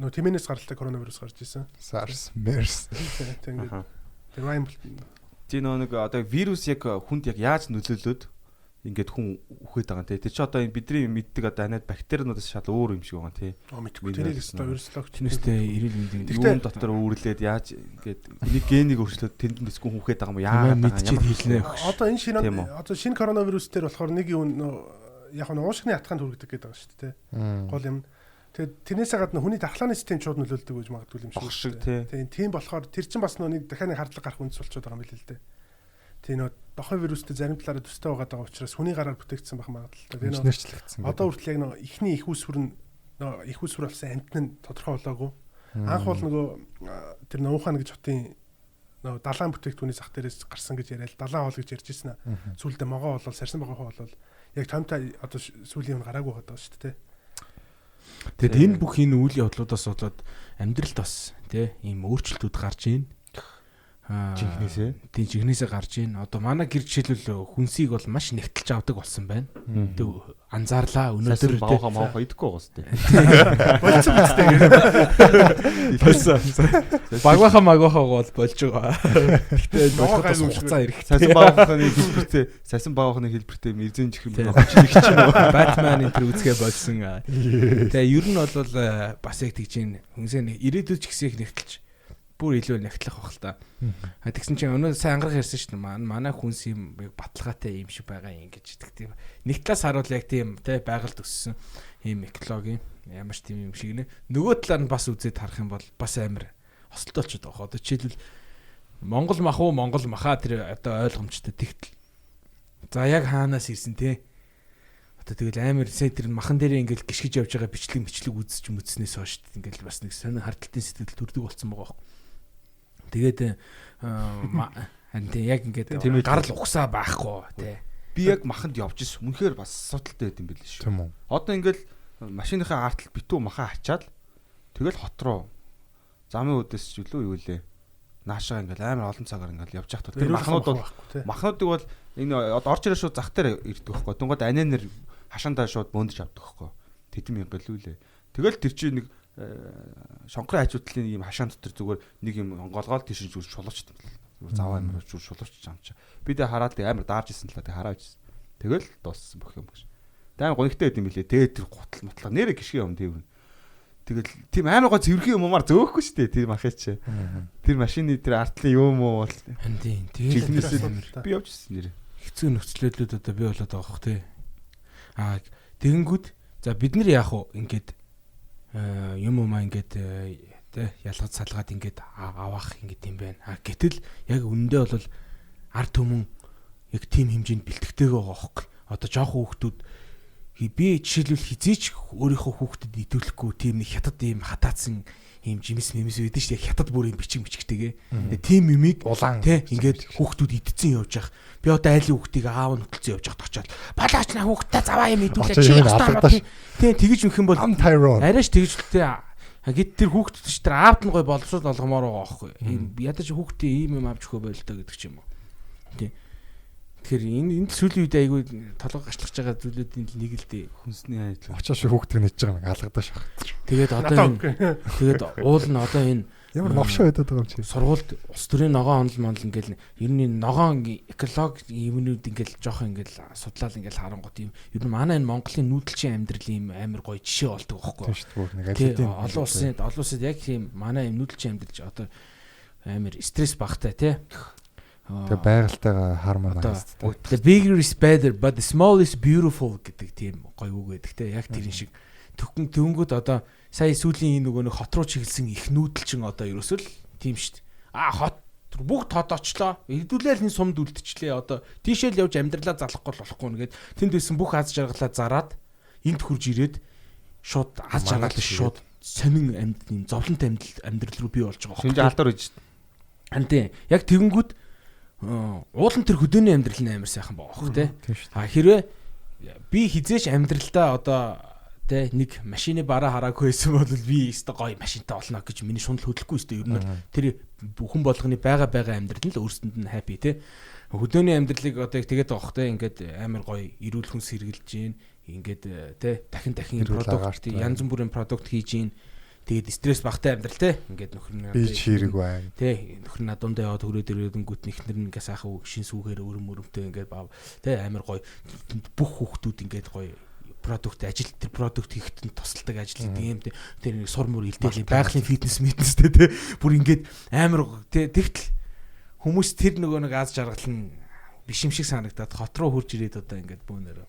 нөгөө тэмээнээс гаралтай коронавирус гарч ирсэн. SARS, MERS. Тэгээд тэр вайн тий нэг одоо вирус яг хүнд яг яаж нөлөөлөд ингээд хүн үхээд байгаа юм те. Тэр чи одоо энэ бидний мэддэг одоо анаад бактериудаас шал өөр юм шиг байгаа тий. Мэдгүй тэрийг өстой вируслогч чинээсээ эрүүл мэндийн юм дотор үүрлээд яаж ингээд нэг генийг өөрчлөөд тэнд дэсгүй хүнхэд байгаа юм яагаад мэдчихэд хэлнэ. Одоо энэ шинэ коронавирус дээр болохоор нэг юм яг нь уушгины хатханд хүргэдэг гэдэг байгаа шүү дээ. Гол юм. Тэгээд тэрнээсээ гадна хүний дархлааны систем шууд нөлөөлдөг гэж магадгүй юм шиг. Тийм болохоор тэр чинь бас нөөний дахианы хардлага гарах үндэс болчиход байгаа юм билээ л дээ. Тийм нөө дохой вирустэй зарим талаараа төстэй байгаа учраас хүний гараар бүтээгдсэн байх магадлалтай. Тэгээд нэрчлэгдсэн. Одоо хүртэл яг нөө ихний их усүр болсон амт нь тодорхой болоогүй. Анх бол нөгөө тэр Нуухаан гэж хотын нөгөө далайн бүтээгдэхүүний зах дээрээс гарсан гэж яриад далайн хоол гэж ярьж ирсэн аа. Сүүлдээ могоо болол сарсан байгаа хоол бол яг томтой одоо сүүлийн нь гараагүй байгаа шүү дээ. Тэгэд энэ бүх энэ үйл явдлуудаас болоод амьдралд бас тий ийм өөрчлөлтүүд гарч ийн. Жигнэсээ гарч ийн. Одоо манай гэр жишээлбэл хүнсийг бол маш нэгтэлж авдаг болсон байна. Тэг анзаарлаа өнөөдөр маавха идэггүй гоос тий. Болцсон үстэй. Болсон. Багваха магваха бол болж байгаа. Гэтэ болоход хугацаа ирэх. Сасан багвахны хэлбэртэй мэрзэн чихэр мөн очиж чинь Batman энэ төр үзгээ болсон. Тэгээ ер нь бол бас яг тэгж ин хүнсээ ирээдүйд ч гэсэн их нэгтэлж бүр илүү нэгтлэх баг л та. Тэгсэн чинь өнөө сайн ангарах ярьсан шүү дээ. Манай хүнс юм баталгаатай юм шиг байгаа юм гэж тийм. Нэг талаас харуул яг тийм те байгальд өссөн ийм экологи ямар ч тийм юм шиг нэ. Нөгөө талаар нь бас үзээд харах юм бол бас амар хосолтой болчиход байгаа. Одоо жишээлбэл Монгол мах уу Монгол махаа тэр одоо ойлгомжтой тэгтэл. За яг хаанаас ирсэн те. Одоо тэгэл амар сэтэр махан дээр ингээл гიშгэж явж байгаа бичлэг үзэж мүдснээс хойш ингээл бас нэг сонир хардталтын сэтгэл төрдөг болсон байгаа. Тэгээд яг ингээд гарал ухсаа байхгүй тий. Би яг маханд явж ирсэн. Үнэхээр бас асуудалтай байд юм байл шүү. Тийм үү. Одоо ингээл машиныхаа арталт битүү махаа ачаад тэгэл хот руу замын үдээс ч үлээ юу лээ. Наашаа ингээл амар олон цагаар ингээл явж явах. Тэр махнуудыг бол энэ орж ирээ шууд зах дээр ирдэг байхгүй. Дунгод анинер хашаандаа шууд бөөндж авдаг байхгүй. Тэдэм юм гэлүүлээ. Тэгэл тэр чинь нэг шонхрын хажуудлын ийм хашаан дотор зүгээр нэг юм голгоол тийш зүгээр шулуучдаг. Зүгээр заваа юм зүгээр шулуучж юм чи. Би дэ хараад амар даарж исэн л та хараад ирсэн. Тэгэл дууссан бүх юм гэж. Амар гонигтай байд юм билээ. Тэгээд тэр гутал мотлоо нэрэ гიშгэ юм тийм. Тэгэл тийм амар гоо зэвэрхэн юмар зөөхгүй шүү дээ тэр махыг чи. Тэр машины тэр артлын юм уу бол. Тийм. Тэгээд би явж ирсэн нэрэ. Хэцүү нөхцөлөдлүүд одоо би болоод байгаа хөх тий. Тэгэнгүүт за бид нар яах вэ? Ингээд юм ингээд тэ ялгаж салгаад ингээд авах ингээд юм байна. Гэтэл яг үнэндээ бол ард түмэн яг тийм хэмжээнд бэлтгэдэг байгаа хөөхгүй. Одоо жоох хүүхдүүд би жишээлбэл хизээч өөрийнхөө хүүхдэд идэвхлэхгүй тийм нэг хятад ийм хатаацсан ийм жимс байдаг шүү дээ. Хятад бүр ийм бичигтэйгээ. Тийм юмыг тэ ингээд хүүхдүүд идсэн явж явах. Би одоо айлын хүүхдийг аав нь хөтөлцөн явж явахд очоод балаач на хүүхдтэй заваа юм идүүлээ чи ястаа. Тэ тэгэж өгөх юм бол арайш тэгжлээ. Гэт тэр хүүхдэд ч тэр аавд нь гой боловсрол олгомоор байгаа байхгүй. Ядаж хүүхдээ ийм юм авч өгөө байлдаа гэдэг ч юм уу. Тэ. Тэгэхээр энэ сүүлийн үед айгүй толгой гачлах байгаа зүйлүүдийн нэг л дээ хүнсний айдлага. Очоо хүүхдээ нэж байгаа нэг алгадаа шах. Тэгээд одоо уул нь одоо энэ ямар новшоо байдаг юм чи. Сургуульд ус төрийн ногоон онол мандал ингээл ер нь ногоон экологи юмнууд ингээл жоох ингээл судлаад ингээл харангуут юм. Ер нь манай энэ Монголын нүүдэлчин амьдрал юм амар гоё жишээ болдог байхгүй. Тийм шүү дээ. Олон улсад яг тийм манай юм нүүдэлчин амьдрал одоо амар стресс багтай тий. Тэгээ байгальтайгаа harmonize. The bigger is better but the small is beautiful гэдэг тийм гоё үг байдаг те. Яг тэрэн шиг төвнгүүд одоо сая сүүлийн энэ нөгөө нэг хот руу чиглэсэн их нүүдэлчин одоо ерөөсөө л тийм шүү дээ. Хот бүгд хот очлоо. Хэдүүлээл энэ сумд үлдчихлээ. Одоо тийшээл явж амьдралаа залахгүй болохгүй нэгэд тэнд байсан бүх аз жаргалаа зараад энд хурж ирээд шууд аз жаргал шууд сонин амьд зовлонтой амьдрал руу бий болж байгаа. Шинж алдар үж. Хантэ яг тэгэнгүүт уулан тэр хөдөөний амьдрал нь амар сайхан байгаа хөх те. Хэрвээ би хизээч амьдралдаа одоо те нэг машины бараа хараагүй байсан бол би өстө гоё машинтай олно гэж миний шунал хөдлөхгүй өстө ер нь тэр бүхэн болгоны байгаа амьдрал нь л өөрсөнд нь happy те. Хөдөөний амьдралыг одоо тэгээд байгаа хөх те ингээд амар гоё эрүүл хүнс хэрглэж гин ингээд те дахин продукт янз бүрийн продукт хийж гин. Тэгээд стресс багтай амьдрал те. Ингээд нөхөр нь би чирэг байна. Те нөхөр нь дундаа яваад хөрөөд ирэнгүүт нэхнэр нь ингээ сайхан шин сүүгээр өрөмтэй ингээд бав. Те амар гоё бүх хүүхдүүд ингээд гоё продукт ажил тэр продукт хийхэд нь тусалдаг ажил гэдэг юм те. Тэр нэг сур мөр илдээлийн байгалийн фитнес те. Бүр ингээд амар те тэгтэл хүмүүс тэр нөгөө нэг аз жаргал нь биш юм шиг санагдаад хот руу хурж ирээд одоо ингээд бөөнөрөө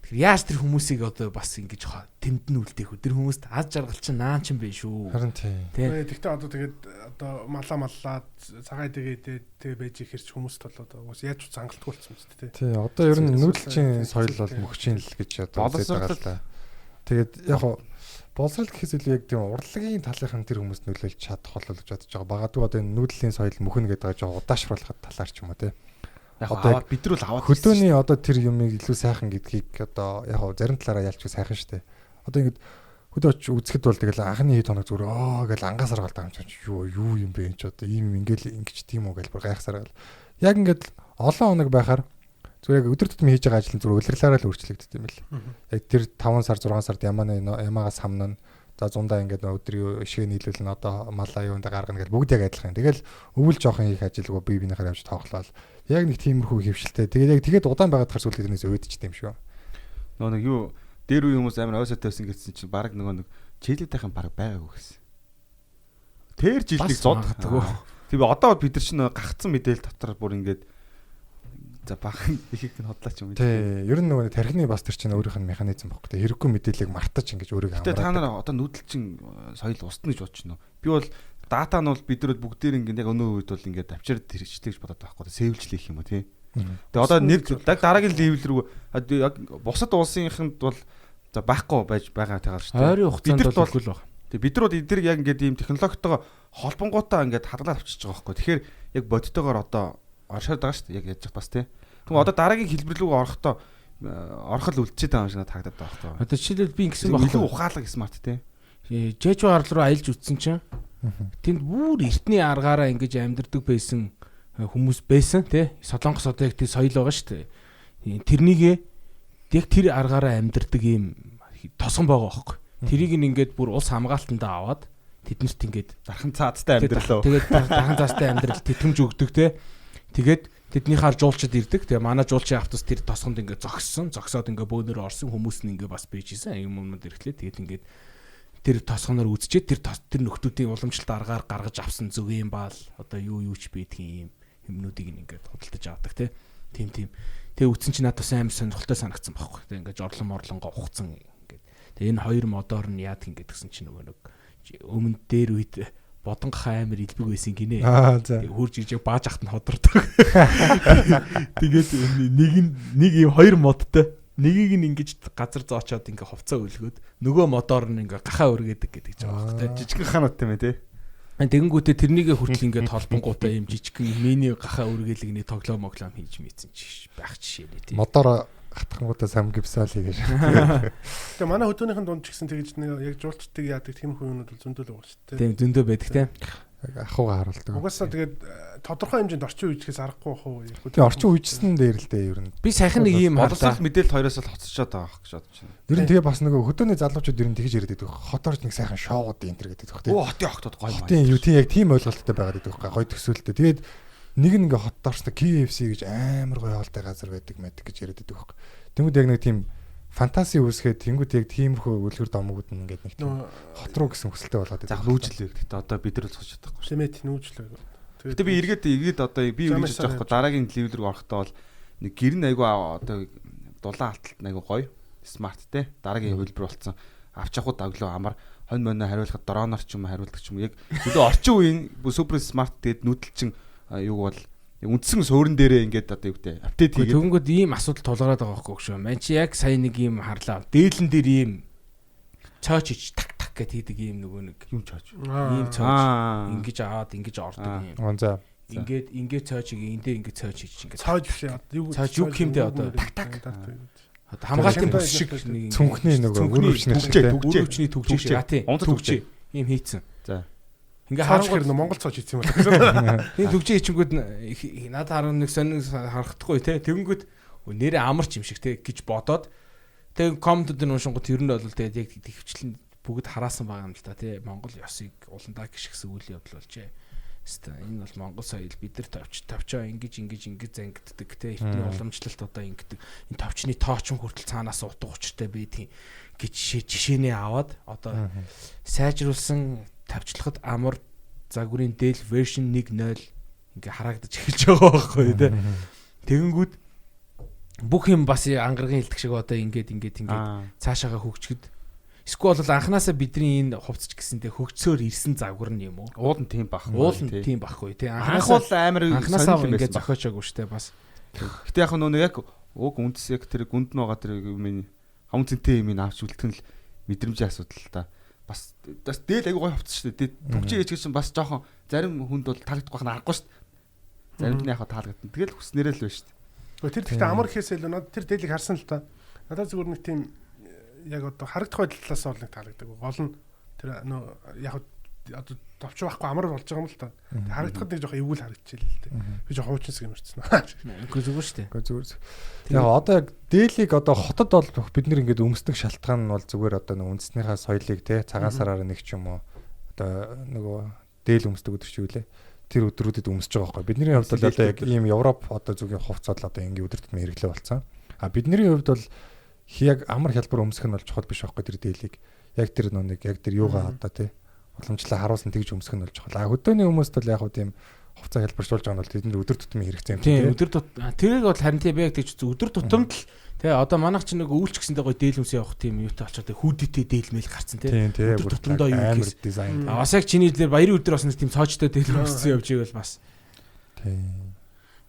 Тэгэхээр яаж тэр хүмүүсийг одоо бас ингэж тэмдэн үлдээх үү? Тэр хүмүүст аз жаргал чинь наан чинь биш шүү. Харин тийм. Тэгтээ одоо тэгээд одоо маллаад цагаан тэгээ байж ихэрч хүмүүст бол одоо уус яаж зангалтгүй болсон юм зү тий. Одоо ер нь нүүдэлчин соёл бол мөхчин л гэж одоо үзэж байгаа л да. Тэгээд яг боловсрал гэхээс илүү яг тийм урлагийн талынхан тэр хүмүүст нөлөөлж чадах болол гэж бодож байгаа. Багадгүй одоо энэ нүүдлийн соёл мөхнө гэдэг байгаа жоо удаашруулах талаар ч юм уу тий. Одоо бид нар бол аваад хөдөөний одоо тэр юмыг илүү сайхан гэдгийг одоо яг зарим талаараа ялч сайхан штэ. Одоо ингэ хөдөөч үзэхэд бол тэгэл анхны хэд хоног зүгээр гэл ангаас аргаалдаг юм чинь юу юм бэ энэ ч одоо ийм ингээл ингэж тийм үү гэл бүр гайхсаар гал. Яг ингээд олон хоног байхаар зүгээр яг өдөр тутмын хийж байгаа ажил нь зүгээр улирлаараа л өөрчлөгддөг юм бэл. Яг тэр 5 сар 6 сард ямаагаас хамнаа за зундаа ингээд өдрийн ишгээ нийлүүлнэ одоо малаа юунд гаргана гэл бүгд яг адилхан. Тэгэл өвөл жоохон хийх ажилгүй бие биенийхээр явж тоглоал. Яг нэг тиймэрхүү хөвшилтэй. Тэгээд удаан байгаад хар сүлд тэрнээс өөдөжтэй юм шүү. Нөгөө нэг юу дээр үе хүмүүс амар ойсоо тавьсан гэсэн чинь баг нөгөө нэг чийлэдийнхэн баг байгаагүй гэсэн. Тэр жилдийг зоддаггүй. Тэгээ одоо бид нар чинь гагцсан мэдээлэл дотор бүр ингээд за бахан ихийг нь хотлаач юм. Тий, ер нь нөгөө тархины бас тэр чинь өөрийнх нь механизм баггүй. Хэрэггүй мэдээллийг мартаж ингэж өөрийгөө хамраад. Тэгээ та нар одоо нүүдэлчин соёл устна гэж бодож байна уу? Би бол дата нь бол бид нар бүгдээр ингээд яг өнөө үед бол ингээд авчирд хэрэгжлэх гэж бодоод байхгүй. Сэвэлжлэх юм уу тий. Тэгээ одоо нэг дараагийн левел рүү яг бусад улсынханд бол за байхгүй байж байгаа тагаар шүү дээ. Ойрын хугацаанд бол үгүй л баг. Тэгээ бид нар бол эдгээр яг ингээд ийм технологитойгоо холбонгуудаа ингээд хадгалаад авчиж байгаа байхгүй. Тэгэхээр яг бодтойгоор одоо оршоод байгаа шүү дээ. Яг яаж бас тий. Тэгвэл одоо дараагийн хэлбэр рүү орох л үлдчихэд байгаа юм шиг надад харагдаад байгаа байхгүй. Одоо жишээлбэл би ингэсэн баг. Илүү ухаалаг смарт тий. Жэжүү арал руу аялж үтсэн чинь тэнд бүр эртний аргаараа ингэж амьдардаг байсан хүмүүс байсан тий. Солонгос одоо яг тий соёл байгаа шүү дээ. Тэрнийг яг тэр аргаараа амьдардаг ийм тосгон байгаа байхгүй. Тэрийг ингээд бүр улс хамгаалтандаа аваад тэднэрт ингээд дархан цаазтай амьдралаа. Тэгээд дархан цаазтай амьдрал тэтгэмж өгдөг тий. Тэгээд тэднийхээ жуулчид ирдэг. Тэгээ манай жуулчийн автобус тэр тосгонд ингээд зогсоод ингээд бөөнөр орсон хүмүүс нь ингээд бас бийжсэн юмнууд ирэхлээ. Тэгээд ингээд тэр тосгоноор үзчихэд тэр нөхдүүдийн уламжлалт аргаар гаргаж авсан зөв юм баал одоо юу ч бийдгийн юм юмнуудыг ингээд худалдаж авдаг тийм. Тэгээ үтсэн чинь надад бас амар сонирхолтой санагдсан байхгүй. Тэгээ ингээд жорлон ухцсан ингээд. Тэгээ энэ хоёр модоор нь яадаг ингээд гэсэн чинь нөгөө нэг өмнө дээр үед бодонгох амар илбэг байсан гинэ. Хурж ижиг бааж ахт нь ходордог. Тэгээд нэг юм хоёр модтой нэгийг нь ингэж газар зоочоод ингээ хувцаа өлгөөд нөгөө модоор нь ингээ гахаа өргөдөг гэдэг ч байгаа байхгүй. Жижигхэн ханаатай мэ тий. Тэгэнгүүтээ тэрнийгээ хүртэл ингээ толбонгуудаа юм жижигхэн миний гахаа өргөөлгний тоглоом хийж мэдсэн чи байх жишээ нэ тий. Модоор хатхангуудаа сам гипсаал хийж. Тэгээ манай хөдөөнийхэн дунд ч гэсэн тэгж яг жуулчдыг яадаг тийм хүмүүс бол зөндөл байгаа шүү дээ. Тийм зөндөө байдаг тий. Ахуйгаа харуулдаг. Угаасаа тэгээд тодорхой хэмжээнд орчин үеичгээс аргагүй бах уу. Тэгээ орчин үеичсэн дээр л дээ ер нь. Би сайхан нэг юм боловсрол мэдээлэл хоёроос л хоцорчод байгаа гэж бодож байна. Ер нь тэгээ бас нөгөө хөдөөний залуучууд ер нь тэгж яриад байдаг. Хотоорч нэг сайхан шоуд энтер гэдэг байх тийм. Оо хотын охтод гоё юм. Тийм юу тийм яг тийм ойлголттой байгаад байдаг байхгүй гоё төсөөлтөй. Тэгээд нэг нь ингээ хотоорч KFC гэж амар гоё хоолтой газар байдаг мэддэг гэж яриад байдаг байхгүй. Тэнгүүд яг нэг тийм фантаси үүсгээд тэнгууд яг тиймэрхүү үлгэр домогуд нь ингээд нэг тийм хот руу гэсэн хүсэлтэй болоод байгаа. Нүүжлээ. Гэтэ одоо бид нар л цоч чадахгүй. Шимэт нүүжлээ. Гэтэ би эргээд одоо би юу гэж бодож байгаа дараагийн левел рүү орохдоо бол нэг гэр нь айгу одоо дулаан алталт айгу гоё смарт те дараагийн хөлбөр болсон авч явах даглуу амар хонь моно хариулахад дроноор ч юм хариулдаг ч юм яг зөв орчин үеийн супер смарт тэгээд нүүдэлчин юу бол үндсэн суурин дээрээ ингээд одоо юу гэдэг апдейт хийгээд тэгэнгүүт ийм асуудал тулгараад байгаа байхгүй шүү. Ман чи яг сая нэг ийм харлаа. Дээлэн дээр ийм цооч ич так гэд хийдэг ийм нөгөө нэг юм цооч. Ийм цооч ингэж аваад ингэж ордог юм. За. Ингээд цоочиг энэ дээр ингэж цооч ич ингээд. Цооч биш юу цооч юу хэмдэ одоо так. Одоо хамгаалтын бүс шиг нэг цүнхний нөгөө өрөвчний төгжээ шиг тийм. Төгжээ ийм хийцэн. За. Ингээ харахаар Монгол цооч хийсэн юм байна. Тийм төгжээ ичингүүд надад харах нэг сонир харагдахгүй те. Тэгэнгүүт нэрээ амарч юм шиг те гэж бодоод тэг комментүүд уншингууд ер нь бол тэгээд яг төвчлэн бүгд хараасан байгаа юм л та те. Монгол ёсыг уландаа гიშгсэн үйл явдал болжээ. Хэвээ энэ бол Монгол соёл бид нар товчоо ингэж зангиддаг те. Эртний уламжлалт одоо ингэдэг. Энэ товчны тоочин хүртэл цаанаас утга учиртай байдгийн гэж жишээнээ аваад одоо сайжруулсан тавчлахад амар загварын дээл вершн 1.0 ингээ харагдаж эхэлж байгаа байхгүй тий. Тэгэнгүүт бүх юм бас ангаргийн хилдэг шиг одоо ингээд цаашаага хөгжихэд эсвэл бол анханасаа бидний энэ хувцч гэсэнтэй хөгжсөөр ирсэн загвар нь юм уу? Уул нь тийм бах. Уул нь тийм байхгүй тий. Анхуул амар анханасаа ингээд зохиочоогүй штэ бас. Гэтэ яг нөө яг уг үндэс яг тэр гүнд нь байгаа тэр юм хамт зэнтэй юм авч үлдэх нь л мэдрэмжийн асуудал л та. Бас дээл аягүй гоё хувцс штэ. Төвчээ ээж гэсэн бас жоохон зарим хүнд бол таалагдах байх нь аргагүй штэ. Заримд нь яг таалагдана. Тэгэл хүснээрээ л байна штэ. Тэр гэхдээ амар ихээсээ л надад тэр дээлийг харсан л та. Надад зүгээр нэг тийм яг одоо харагдах байдлаас бол нэг таалагддаг. Гол нь тэр яг одоо товч байхгүй амар болж байгаа юм л та. Харагдахад нэг жоохон эвгүй л харагдчихжээ л дээ. Би жоохон хуучинсаг юмэрсэн. Үгүй зүгээр шүү дээ. Үгүй зүгээр. Яг одоо яг дээлийг одоо хотод бол бид нэр ингээд өмсдөг шалтгаан нь бол зүгээр одоо нэг үндэснийхээ соёлыг те цагаан сараар нэг ч юм уу одоо нөгөө дээл өмсдөг өдөр чи юу лээ. Тэр өдрүүдэд өмсөж байгаа байхгүй. Бидний хувьд бол одоо яг ийм Европ одоо зүгийн хувцад л одоо ингээд өдөр тутмын хэрэглээ болсон. А бидний хувьд бол яг амар хялбар өмсөх нь бол чухал биш байхгүй тэр дээлийг. Яг тэр нэг яг тэр юугаа одоо тий уламжлаа харуулсан тэгж өмсөх нь бол чухал. А хөдөөний хүмүүст бол яг хөө тийм хувцас хялбаршуулж байгаа нь бол тэдний өдөр тутмын хэрэгцээ юм тий. Өдөр тэрийг бол харин тий яг тэгж өдөр тутамд л тий одоо манайх ч нэг үйлч гэсэндээ гоё дээл өмс явах тийм юутай болчиход хүүдтэй дээл мэйл гарцсан тий. Өдөр тутамдаа юу гэсэн дизайн. Бас яг чиний дээр баярын өдөр бас нэг тийм цоочтой дээл өмссөн явж ивэл бас тий.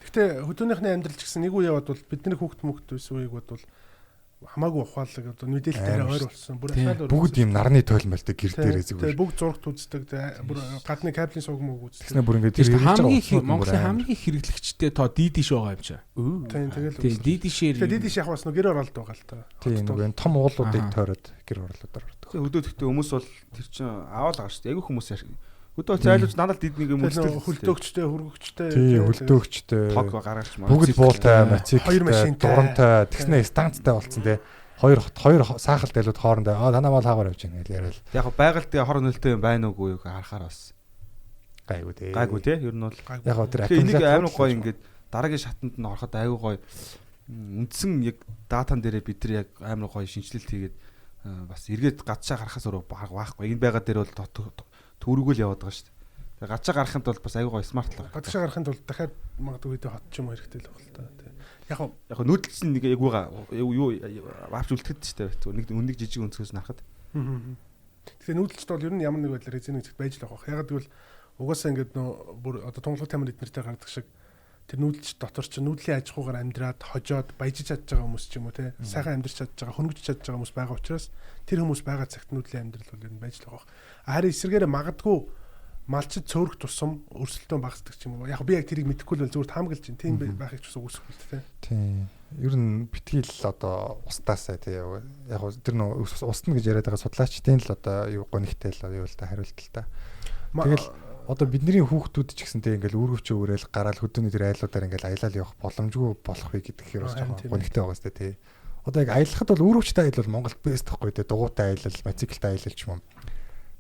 Гэхдээ хөдөөнийхний амьдрал ч гэсэн нэг үе яваад бол бидний хүүхд мөхт байсан үеиг бодвол хамаагүй ухаалаг одоо мэдээлэлээр ойр болсон. Бүр ахаад бүгд юм нарны тойлмолтой гэр дээрээ зүгээр. Бүгд зургт үздэг. Бүр гадны кабелийн суг мөг үздэг. Тэснэ бүр ингээд тэр хамгийн Монголын хамгийн хэрэглэгчтэй тоо дидиш байгаа юм чаа. Тийм тэгэл. Тийм дидишээр. Тэгээ дидиш яг бас гэр оролт байгаа л та. Тийм нэг том уулуудыг тойроод гэр орлуудаар ордог. Хөдөөдөгтөө хүмүүс бол тэр чинь аваад байгаа шүү дээ. Айгүй хүмүүс хөдөө зайлууч надад диднийг юм үздэг. Хөлдөөгчтэй, хөргөгчтэй. Тийм хөлдөөгчтэй. Тог гаргаж маа. Бүгд буултай, мациктай, дурантай, тэгснэ станцтай болцсон тий. Хоёр саахал дэлүүд хоорондоо танаа мал хаагаар явж байна гэж яриад. Яг байгальд хор нөлтөө юм байна уугүй харахаар бас гайгүй тий. Гайгүй тий. Ер нь бол яг гоо тэр энийг амар гоё ингээд дараагийн шатанд нь ороход айгүй гоё үндсэн яг датан дээрээ бид нар яг амар гоё шинжилэлт хийгээд бас эргээд гадшаа гарахаас өөрөө байхгүй. Энэ байга дээр бол төрөгөл яваад байгаа шүү дээ. Тэгээ гадшаа гарахын тулд бас айгүй гоё смарт л байгаа. Гадшаа гарахын тулд дахиад магадгүй дэ хот ч юм хэрэгтэй л байна л та. Яг нүүдэлсэн нэг юу авч үлдэхэд шүү дээ. Нэг жижиг өнцгөөс нарахад. Тэгэхээр нүүдэлчд бол ер нь ямар нэг байдлаар эзэн нэгт байж л байгаа. Ягаад гэвэл угаасаа ингээд нөө бүр одоо тунгалаг тамир эднэртэй гардаг шиг тэр нүүдэлч дотор ч нүүдлийн аж ахуйгаар амьдраад хожоод баяжиж чадж байгаа хүмүүс ч юм уу те сайхан амьдрч чадж байгаа хөнгөж чадж байгаа хүмүүс байгаа учраас тэр хүмүүс байгаа цагт нүүдлийн амьдрал бол ер нь байж л байгаа. Харин эсвэргээрээ магадгүй малчид цөөрөх тусам өрсөлдөөн багасдаг ч юм уу. Яг би яг тэрийг мэдэхгүй л зүгээр таамаглаж байна. Тийм байхыг ч гэсэн үгүйсэхгүй те. Тийм. Ер нь битгэл одоо устаасаа тий яг тэр нөө устна гэж яриад байгаа судлаачдын л одоо юу гонигтэй л юу л та хариулт л та. Тэгэл одоо бидний хүүхдүүд ч гэсэнтэй ингээл үүргэвч өөрөөл гараал хөдөөний тэр айлуудаар ингээл аялал явах боломжгүй болох вэ гэдгээр бас жоохон гонигтэй байгаа сте тий. Одоо яг аялахад бол үүргэвчтэй аялал Монголд бэст гэхгүй тий. Дугуйтай аялал, мотоциклтай аялал ч юм.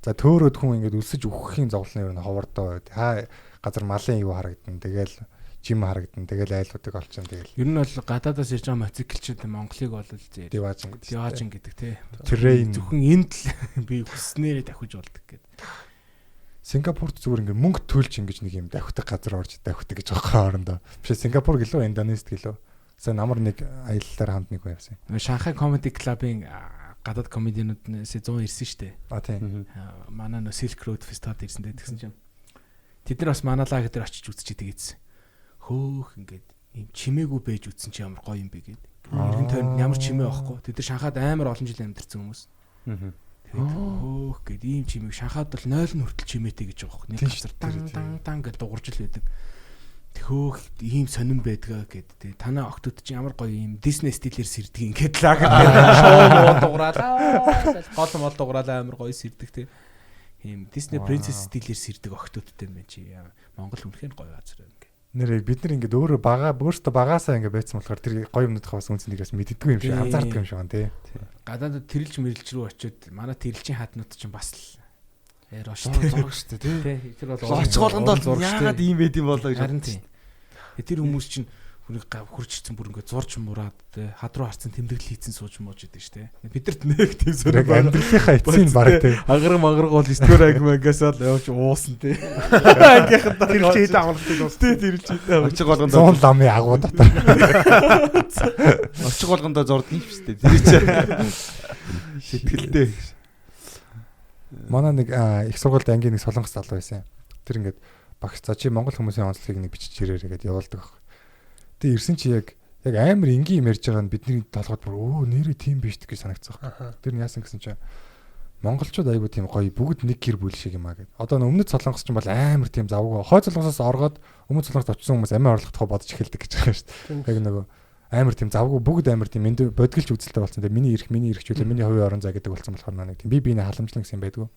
За төөрөд хүн ингээд өсөж өгөхийн зовлон ер нь ховордоо. Хаа газар малын юу харагдана. Тэгэл жим харагдана. Тэгэл айлуудыг олчихно тэгэл. Ер нь бол гадаадаас ирж байгаа мотоциклчид Монголыг бол зээ. Диваажин гэдэг тий. Трейн зөвхөн энд л би хүснээрээ давхиж болдог гэдэг. Сингапурт зүгээр ингээ мөнгө төлж ингэж нэг юм давхдаг газар орж давхдаг гэж байгаа хоорондоо. Биш Сингапур гэлөө Индонезид гэлөө. Сайн амар нэг аяллаар хамт нэг байвсан. Шанхай Comedy Club-ийн гадаад комедианууднаас 100 ирсэн шүү дээ. А тийм. Манай нөө Silk Road Festival ирсэн дээ тэгсэн чинь. Тэд нар бас маналаа гэдэр очиж үзчихээ тэгээдсэн. Хөөх ингээд юм чимээгүй байж үзсэн чи ямар гоё юм бэ гээд. Иргэн тойронд ямар чимээ байхгүй. Тэд нар Шанхайд амар олон жил амьдарсан хүмүүс. Хөөх гээд ийм чимээг Шанхайд бол 0 нь хүртэл чимээтэй гэж байгаа хөөх. Нэг газар дан гэж дуурж л байдаг. Хөөх ийм сонирн байдгаа гээд танаа октод чи ямар гоё ийм Disney стилээр сэрдэг ингээд лаг шоу дууралаа. Гол мол дууралаа амар гоё сэрдэг те. Ийм Disney Princess стилээр сэрдэг октодтой юм чи. Монгол үнэхээр гоё газар байна. Нэрээ бид нар ингээд өөрөө өөртөө багаасаа ингээд байцсан болохоор тэр гоё юмнуудыг бас үнцнийг бас мэддэггүй юм шиг анзаардаг юм шиг байна тий. Гадаадд тэрэлж мэрэлж рүү очиод манай тэрэлжийн хатнууд чинь бас л яараа зураг шүү дээ тий. Тэр бол очих болгонд бол яагаад ийм байд юм болоо гэж харин тий. Тэр хүмүүс чинь Хүнийг хурцсан бүр ингээд зурж мураад те хад руу харцсан тэмдэглэл хийцэн сууж мууж идэв штэ. Бидэрт нэг тийм яг амьдралынхаа эцсийн баг те. Ангараг бол стор агмагасаад явж уусан те. Ангийнхан тэр чи хэд амралтыг дуусна. Тэр чи хэд Очиг болгонд 100 ламын агуу дотор. очиг болгондоо зурдаг юм шүү дээ. Тэр чи сэтгэлтэй. Манай нэг их сургуульд ангийн нэг солонгос залуу байсан. Тэр ингээд багш за чи монгол хүмүүсийн онцлогийг нэг бичиж ирээрэй гэдээ явуулдаг баг. Тэгээ ирсэн чи яг амар энгийн юм ярьж байгаа нь бидний толгойд бүр нэрээ тийм биш гэж санагдсан баг. Тэр нь яасан гэсэн чинь монголчууд айгуу тийм гоё бүгд нэг гэр бүл шиг юм аа гэд. Одоо өмнөд солонгос ч юм бол амар тийм завгүй. Хойд солонгосоос ороод өмнөд солонгост очсон хүмүүс амиа орлогдохоо бодож эхэлдэг гэж байгаа шүү дээ. Яг нөгөө амар тийм завгүй бүгд амар тийм бодгилж үзэлтэй болсон. Тэгээ миний эрхчлээ миний хувийн орон зай гэдэг болсон болохоор нэг тийм биений халамжлан гэсэн юм байдгүй.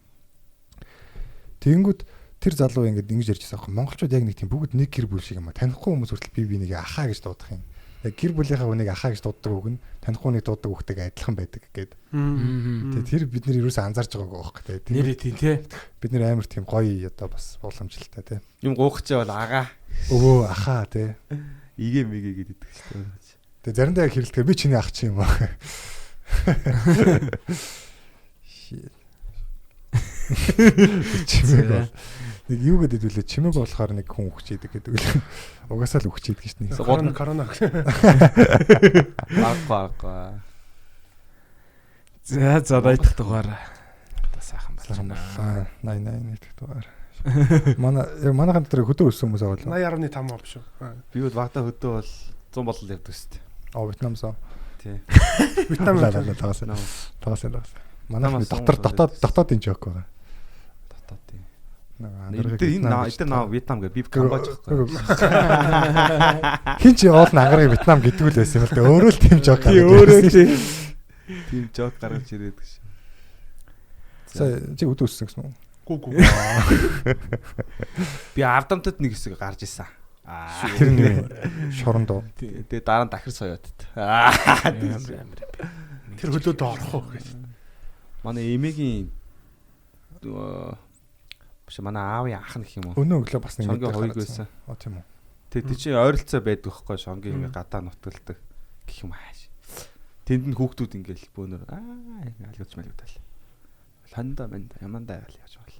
Тэгэнгүүт тэр залуу ингэж ярьж байгаа юм. Монголчууд яг нэг тийм бүгд нэг гэр бүл шиг юм аа. Танихгүй хүмүүс хүртэл бие биенийг ахаа гэж дуудах юм. Яг гэр бүлийнхаа хүнийг ахаа гэж дууддаг үг нь танихгүй хүнийг дууддаг үгтэйгээ адилхан байдаг гэдэг. Тэгээ тэр бид нар юусэн анзаарч байгаагүй байхгүй тий. Нэрээ тийм тий. Бид нар амар тийм гоё одоо бас боломжтой тий. Юм гоохчээ бол агаа. Өвөө ахаа тий. Игээ мэгээ гэдэг шүү дээ. Тэгээ заримдаа яг хэрэлдэхээр би чиний ах чи юм аа. Чимэг бол нэг юу гэдэг вүлээ чимэг болохоор нэг хүн үхчихийдэг гэдэг үл. Угаасаа л үхчихийдэг шнэ. Корона. Аггаа. За найдах дугаар. Одоо сайхан байна. 88 дэх дугаар. Манайхан дээр хөдөө өссөн хүмүүс аваад. 80.5 ав шүү. Би бол багтаа хөдөө бол 100 болол явдаг шүү дээ. Вьетнамсоо. Тий. Вьетнам тагаас. Манай дотоодын жок байгаа. Тий. Ангараг наа Вьетнам гэ би Камбож байхгүй. Хин ч оолн ангараг Вьетнам гэдэг л байсан юм л да. Өөрөө л тийм жок гаргаж ирсэн. Тийм жок гаргаж ирээд гэж. За чи өдөө өссөн гэсэн үү? Гүү. Би Ардамтад нэг хэсэг гарч исэн. Тэр нэг шоронд уу. Тэгээ дараа нь дахир соёотд. Тэр хөлөөд орох уу гэж. Манай эмээгийн биш манай аавын ах гэх юм уу? Өнөө өглөө бас нэг шонгийн хоёуг байсан. Тийм үү. Тэгээ чи ойролцоо байдаг байхгүй шонгийн ингээ гадаа нутгалдаг гэх юм ааш. Тэнд нь хүүхдүүд ингээл бөөнөр алгаж малгадал. Ханда манд ямандаа ял яаж бол.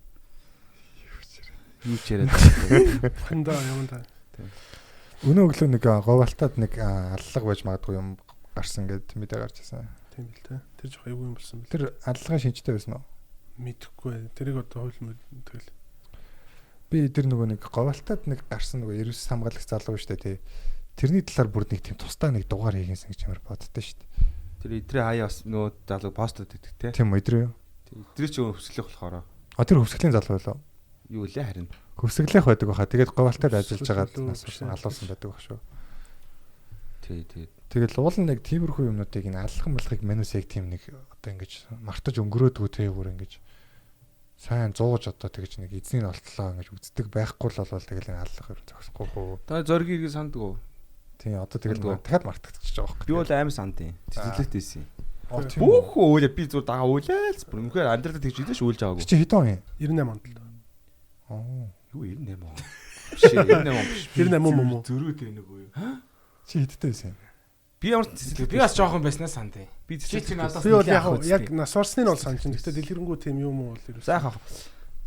Юу ч яриад. Ханда ямандаа. Өнөө өглөө нэг говалтад нэг аллага байж магадгүй юм гарсан гэд мэдээ гарч ирсэн. Тийм л те. Тэр жоо аюу юм болсон бэл. Тэр аллагын шинжтэй байсан уу? Мэдхгүй. Тэрийг одоо хууль тэгэл. Би тэр нөгөө нэг говалтад нэг гарсан нөгөө ерөөс хамгаалагч залуу шүү дээ тий. Тэрний талаар бүр нэг тийм тусдаа нэг дугаар хийгэнсэн гэж ямар боддоо шүү дээ. Тэр идрээ хаяа бас нөгөө залуу постод өгдөг тий. Тийм үү идрээ юу? Идрээ ч өвсгөлөх болохоор. Тэр өвсгөлийн залуу болоо. Юу лээ харин. Хөвсгөлөх байдаг баха. Тэгээд говалтад ажиллаж байгаад алуулсан байдаг байх шүү. Тий. Тэгэл уул нэг тиймэрхүү юмнуудыг энэ аллах малхыг манусыг тийм нэг одоо ингэж мартаж өнгөрөөдгөө тий бүр ингэж сайн зууж одоо тэгж нэг эзнийг олтлоо ингэж үздэг байхгүй л болвол тэгэл энэ аллах юм зогсохгүй хөө. Та зоргийг санддаг уу? Тий одоо тэгэл дахиад мартагдчихж байгаа байхгүй. Би бол аим санд юм. Цэцэлэгтэйсэн. Бүхөө өөлөө би зүгээр дагаа өөлөөс бүр үнэхээр амьдралд тэгж идэж өөлж байгаагүй. Чи хэдэн он юм? 98 онд л. Юу 98 он? Биш 98 он биш. 98 юм уу? Зөрүүд нэг үү? Чи хэдтэй байсан юм? Би ямар цэцэлэг би бас жоохон байснаа санд. Би цэцэлэг надаас би бол яг нас орсны нь бол санаж. Гэхдээ дэлгэрэнгүй тийм юм уу бол ерөөс. Сайхан.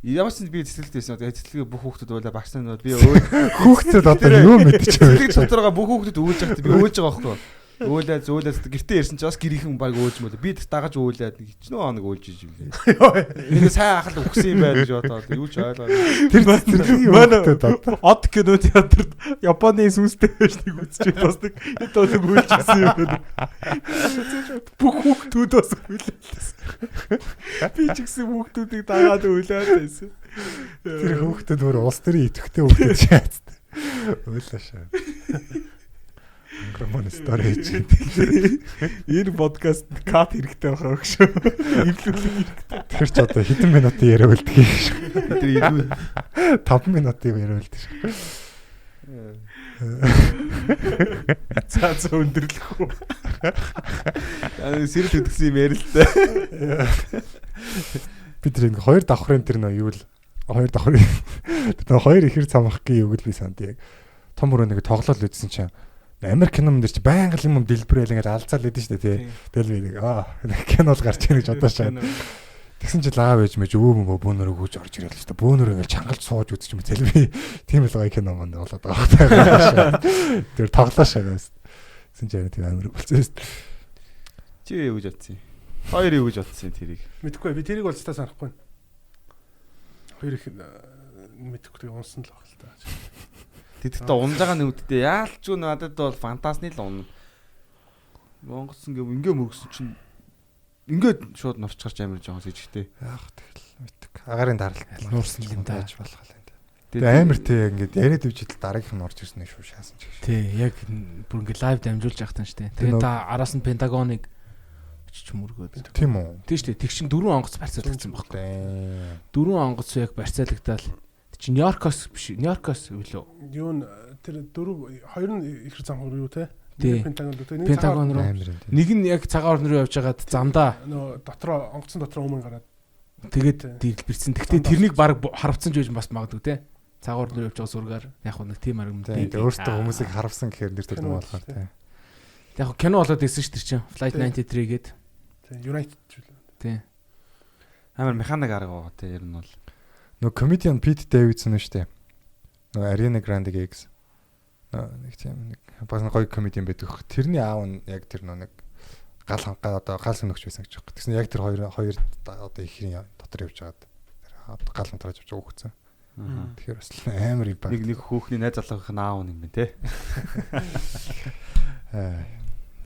Ямар ч би цэцэлэгтэйсэн. Тэгээ цэцэлгээ бүх хүүхдүүд байлаа багшны нь би хүүхдүүд одоо юу мэдчих вэ? Цэцэлэг дотороо бүх хүүхдүүд өөлж байхдаа би өөлж байгаа байхгүй. Өөлөө зөөлөөс гэртээ ирсэн чи бас гэрийнхэн баг өөлж мөлөө. Би дагаж өөлээд нэг хичнээн хоног өөлж иж юм лээ. Нэг сайн ахал өгсөн юм байна гэж бодоод юу ч ойлгоо. Тэр манай од кино театрт Японы сүнстэй байж нэг үзчих бас нэг хэд болог өөлжсэн юм байна. Бүх хүүхдүүд бас өөлөөс. Би ч гэсэн хүүхдүүдийг дагаад өөлөөд байсан. Тэр хүүхдүүд өөр улс төрийн идэвхтэй хүүхдүүд шаацд. Өөлөөшөө. Грамон сторич. Энэ подкаст кат хэрэгтэй байгаа шүү. Эвлүүлэх хэрэгтэй. Тэр ч одоо хэдэн минутын яриа үлдэх юм шүү. Тэр 5 минутын яриа үлдэх шүү. За өндөрлөх үү. Сэрэл хөдгсөн юм ярил л та. Би тэр ингээ хоёр давхрын тэр нөө юу л хоёр давхрын тэр хоёр ихэр цамхгийн үг л би санд яг том өрөө нэг тоглол үзсэн чинь Америк киномн дээр чи байнга юм дэлбэрэл ингээд алцаал лээдэн шүү дээ тий. Тэгэл би нэг кино л гарч ийн гэж бодож шаа. Тэгсэн чинь аав ээж мэж бөөнөр өгөөж орж ирэл л шүү дээ. Бөөнөр ингээд чангалж сууж үзчих юм. Тэгэл би тийм л гоё кино манд болоод байгаа. Тэр тоглоо шагаас. Тэгсэн чинь тийм Америк болчихсон шүү дээ. Чи юу гэж бодсон юм? Хоёр юу гэж бодсон тэрийг? Мэдхгүй би тэрийг бол цаа санахгүй. Хоёр их мэдхгүй унсан л баг л та. Тэгэхдээ унж байгаа нүдтэй яалч юу надад бол фантасны л унна. Монгос ингээ мөргсөн чинь ингээд шууд нурч гарч амир жоон сэжигтэй. Яах тэгэл мэддэг. Агарын даралт нуурсан юм тааж болох юм да. Тэгээ амир тий ингээд яриад ивчил дараагийнх нь орж ирсэн шүү шаасан ч гэж. Тий, яг бүр ингээд лайв дамжуулж яхтан штэ. Тэгээ та араас нь Пентагоныг ч мөргөөд. Тийм үү? Тий штэ. Тэг чин 4 онгоц барьцаалагдсан байхгүй. 4 онгоц яг барьцаалагдаад чи Нью-Йоркоос биш Нью-Йоркоос үлээ. Юу н тэр хоёр нь их замхар юу те? Пентагон руу. Нэг нь яг цагаан орн руу явж байгаад замдаа нөө дотроо онгоцсон дотроо өмнө гараад тэгээд дэлбэрсэн. Гэхдээ тэрнийг баг харавцсан ч байж бас магадгүй те. Цагаан орн руу явж байгаа зургаар яг нэг тийм арга юм. Тэгээд өөртөө хүмүүсийг харавсан гэхээр нэр төрнө болохоор те. Яг кино болоод ирсэн ш тэр чинь Flight 93 гээд. United ч үлээ. Тий. Амар механик арга байгаа те ер нь бол. Нөө comedian Pete Davidson шүү дээ. Нөө Ariana Grande Gigs. Нэг тийм нэг бас гоё comedian байдаг. Тэрний аав нь яг тэр нэг гал сөнөгч байсан гэж байна. Тэгсэн яг тэр хоёр одоо ихний дотор явж байгаад гал хамтраж явж өгсөн. Тэгэхээр бас амар юм байна. Нэг хүүхний найз залуугийнх нь аав юм байна те.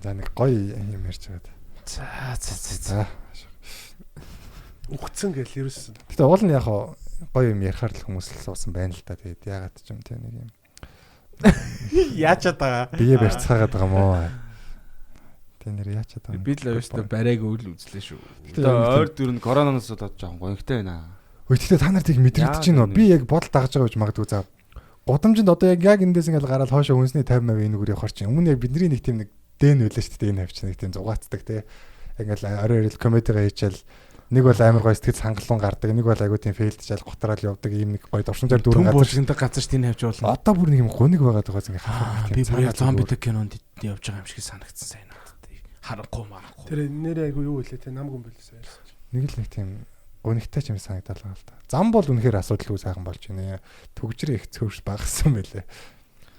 За нэг гоё юм ярьж байгаад. За. Үхсэн гэл ерөөс. Гэтэ уул нь яг гоё юм ярихаар л хүмүүс л суусан байна л да. Тэгээд яагаад ч юм те нэг юм. Яачаад байгаа. Бие барьцаагаад байгаа мó. Тэ нэр яачаад байгаа. Би л өөртөө барайг өвл үзлээ шүү. Гэтэ ойр дүр нь коронавироос болоод жоохон гонхтой байна. Гэхдээ та нар тийг мэдрэгдэж байна уу? Би яг бодол дагаж байгаа гэж магадгүй за. Гудамжинд одоо яг эндээс ингээл гараад хоошо хүнсний 50% энэгээр явахар чинь өмнө яг бидний нэг тийм нэг дэн үлээ шүү дээ. Энэ хавч нэг тийм зугаацдаг те. Ингээл орой орой комедигаа хийчихэл нэг бол амар гоё сэтгэл хангалуун гардаг, нэг бол айгуу тийм фейлдчаал гутраал явдаг ийм нэг гоё дурсамжаар дүүрэн газар газар шүү дээ хавч болно. Одоо бүр нэг юм гуниг байгаад байгаа зүйл хаа. Би бүр яг зомби дэг кинонд явж байгаа юм шиг санагдсан сайн надад. Харанхуй маарахгүй. Тэр нэр айгуу юу вэ те намгүй байлсаа. Нэг л нэг тийм гунигтай ч юм санагдал байгаа л да. Зам бол үнэхээр асуудалгүй сайхан болж байна. Төгжрээ их цөөрс багассан байлээ.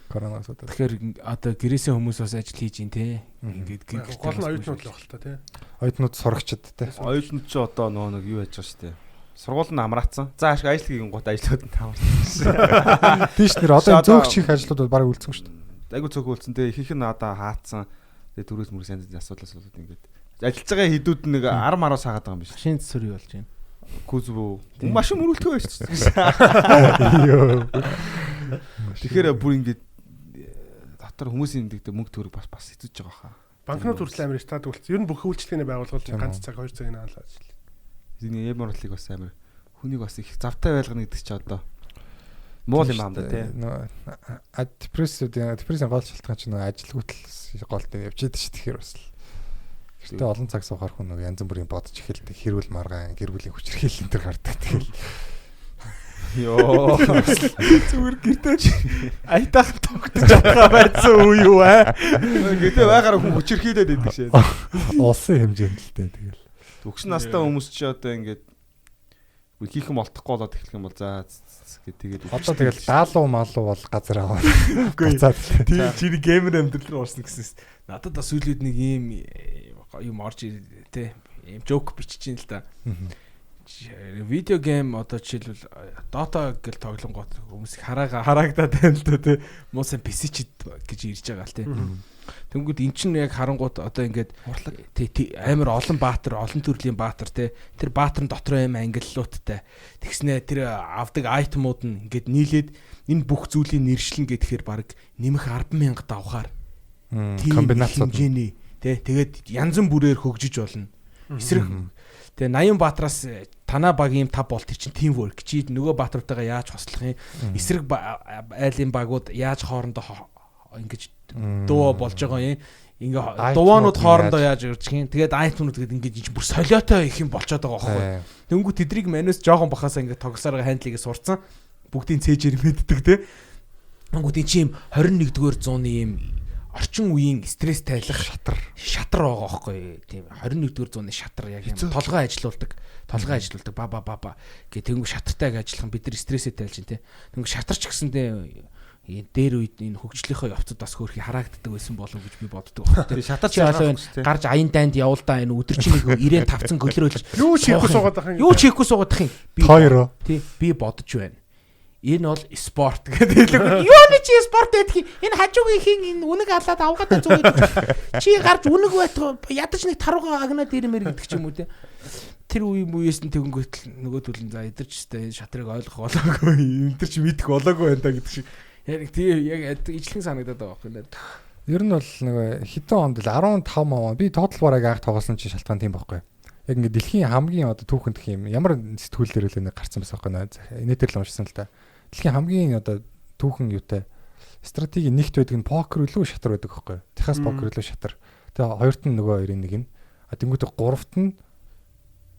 Коронавирус удаа. Тэгэхээр одоо гэрээсээ хүмүүс бас ажил хийж ин те. Ингээд гол нь оюутнууд л байх л та те. Оюутнууд сурагчид те. Оюутнууд ч одоо нөгөө нэг юу яаж байгаа шүү дээ. Сургууль нь амраацсан. За ашиг ажил хийгэн гут ажлууд нь таамарсан. Тийш нэр одоо зөөгч их ажлууд бол баг үлдсэн шүү дээ. Айгу цөөхөн үлдсэн. Тэгээ ихэнх нь одоо хаацсан. Тэгээ төрөөс мөрөс янз янзын асуудал ингээд ажиллаж байгаа хэдүүд нэг 10 10 саагаад байгаа юм биш. Шинэ цэсвэр болж байна. Кузбу. Машин мөрөлтөө байсан. Йоо. Тэгэхээр бүр ингээд дотор хүмүүсийн дэгдэ мөнгө төгрөг бас хэцүүж байгаа хаа. Банкнууд хүртэл амар стад үлдсэн. Ер нь бүх үйлчлэгээний байгууллагууд ганц цаг 2 цагийн хаалаа ажиллав. Эний эморлыг бас амар хүнийг бас их завтай байлгана гэдэг чи одоо муул юм аамда тий. Депрессийн гол шалтгаан чинь ажилгүйтэл гол дээр явж идэв шүү тэгэхээр бас л. Гэхдээ олон цаг суугаар хүн нэг янз бүрийн бодож эхэлдэг. Хэрүүл маргаан, гэр бүлийн хүчирхийлэл энэ төр гардаг. Тэгэл ёо зүгээр гэртэж айтайхан тогтож чадгаа байсан уу юу аа. Гэтэ байгаар хүн хүчирхийлээд байдаг шээ. Улсын хэмжээнд л дээ тэгэл. Төгс настай хүмүүс ч одоо ингээд хийх юм олдохгүй болоод эхлэх юм бол за тэгээд одоо тэгэл даалуу малуу бол газар аваа. Тийм чиний геймер амьдрал руу орсон гэсэн. Надад бас сүүлүүд нэг юм орж тэ юм жок бичиж ин л да. Видео гейм одоо жишээлбэл Dota гэл тоглонгууд хүмүүс харагдаад байна л да тий. Муусан PC ч гэж ирж байгаа л тий. Тэнгүүд эн чинь яг харангууд одоо ингээд тий амар олон баатар, олон төрлийн баатар тий. Тэр баатар нь дотроо юм ангиллуудтай. Тэгснэ тэр авдаг айтемууд нь ингээд нийлээд энэ бүх зүйлийн нэршлэн гэхээр баг нэмэх 100000 давхаар комбинацууд хэмжээний тий. Тэгээд янз бүрээр хөгжиж болно. Эсрэг тэгээ 80 баатараас танаа багийн 5 бол тэр чинь team work чи нөгөө баатартайгаа яаж хослох юм эсрэг айлын багууд яаж хоорондоо ингэж дуу болж байгаа юм ингээ дуунууд хоорондоо яаж ирчих юм тэгээд айтмнууд гэдэг ингэж бүр солиотой их юм болчиход байгаа байхгүй тэнгүү тэдрийг манус жоохон бахасаа ингээ тоглосоор хандлыгээ сурцсан бүгдийн цээжэр мэддэг те тэнгүүд энэ чи юм 21-р зууны юм орчин үеийн стресс тайлах шатар байгаа байхгүй тийм 21-р зууны шатар яг юм толгой ажилуулдаг ба гэх тэнгүү шатартай ажиллах бид нар стрессээ тайлж байна тийм тэнгүү шатарч гэсэндээ дээр үед энэ хөгжлийнхөө явцад бас хөөрхий хараагддаг байсан болов гэж би боддог байна. Тэгээ шатарч гарч аян дайнд явуулдаа энэ өдөржинийг 95 гөлрөөлж юу хийхгүй суугаад ах юм. Тойроо. Тий би бодож байна. Энэ бол спорт гэдэг л юуны чи спорт гэдэг энэ хажуугийн хин энэ үнэг алаад авгаад зүг гэдэг чи гарч үнэг байтгаа ядаж нэг тарууга агнаад ирмээр гэдэг ч юм уу те тэр үеэс нь тэгэнгүүт нөгөөдөл нь за эдэрч өстэй шатрыг ойлгох болоогүй энэ чи мэдэх болоогүй байна да гэдэг шиг яг тийм яг ижлэн санагдаад байгаа байхгүй нэ ер нь бол нэг хитэн онд л 15 маа би тоотал бараг анх тоглосон чи шалтгаан тийм байхгүй яг ингээд дэлхийн хамгийн одоо түүхэнд гэх юм ямар сэтгүүлээр л нэг гарсан байсан байхгүй нэ инээдэр л уншсан л та дэлхийн хамгийн одоо түүхэн юутай стратеги нэгт байдаг нь покер үлээ шатар байдаг байхгүй. Техас покер үлээ шатар. Тэгээ хоёрт нь нөгөө хоёрын нэг нь. Тэнгүүтээ гуравт нь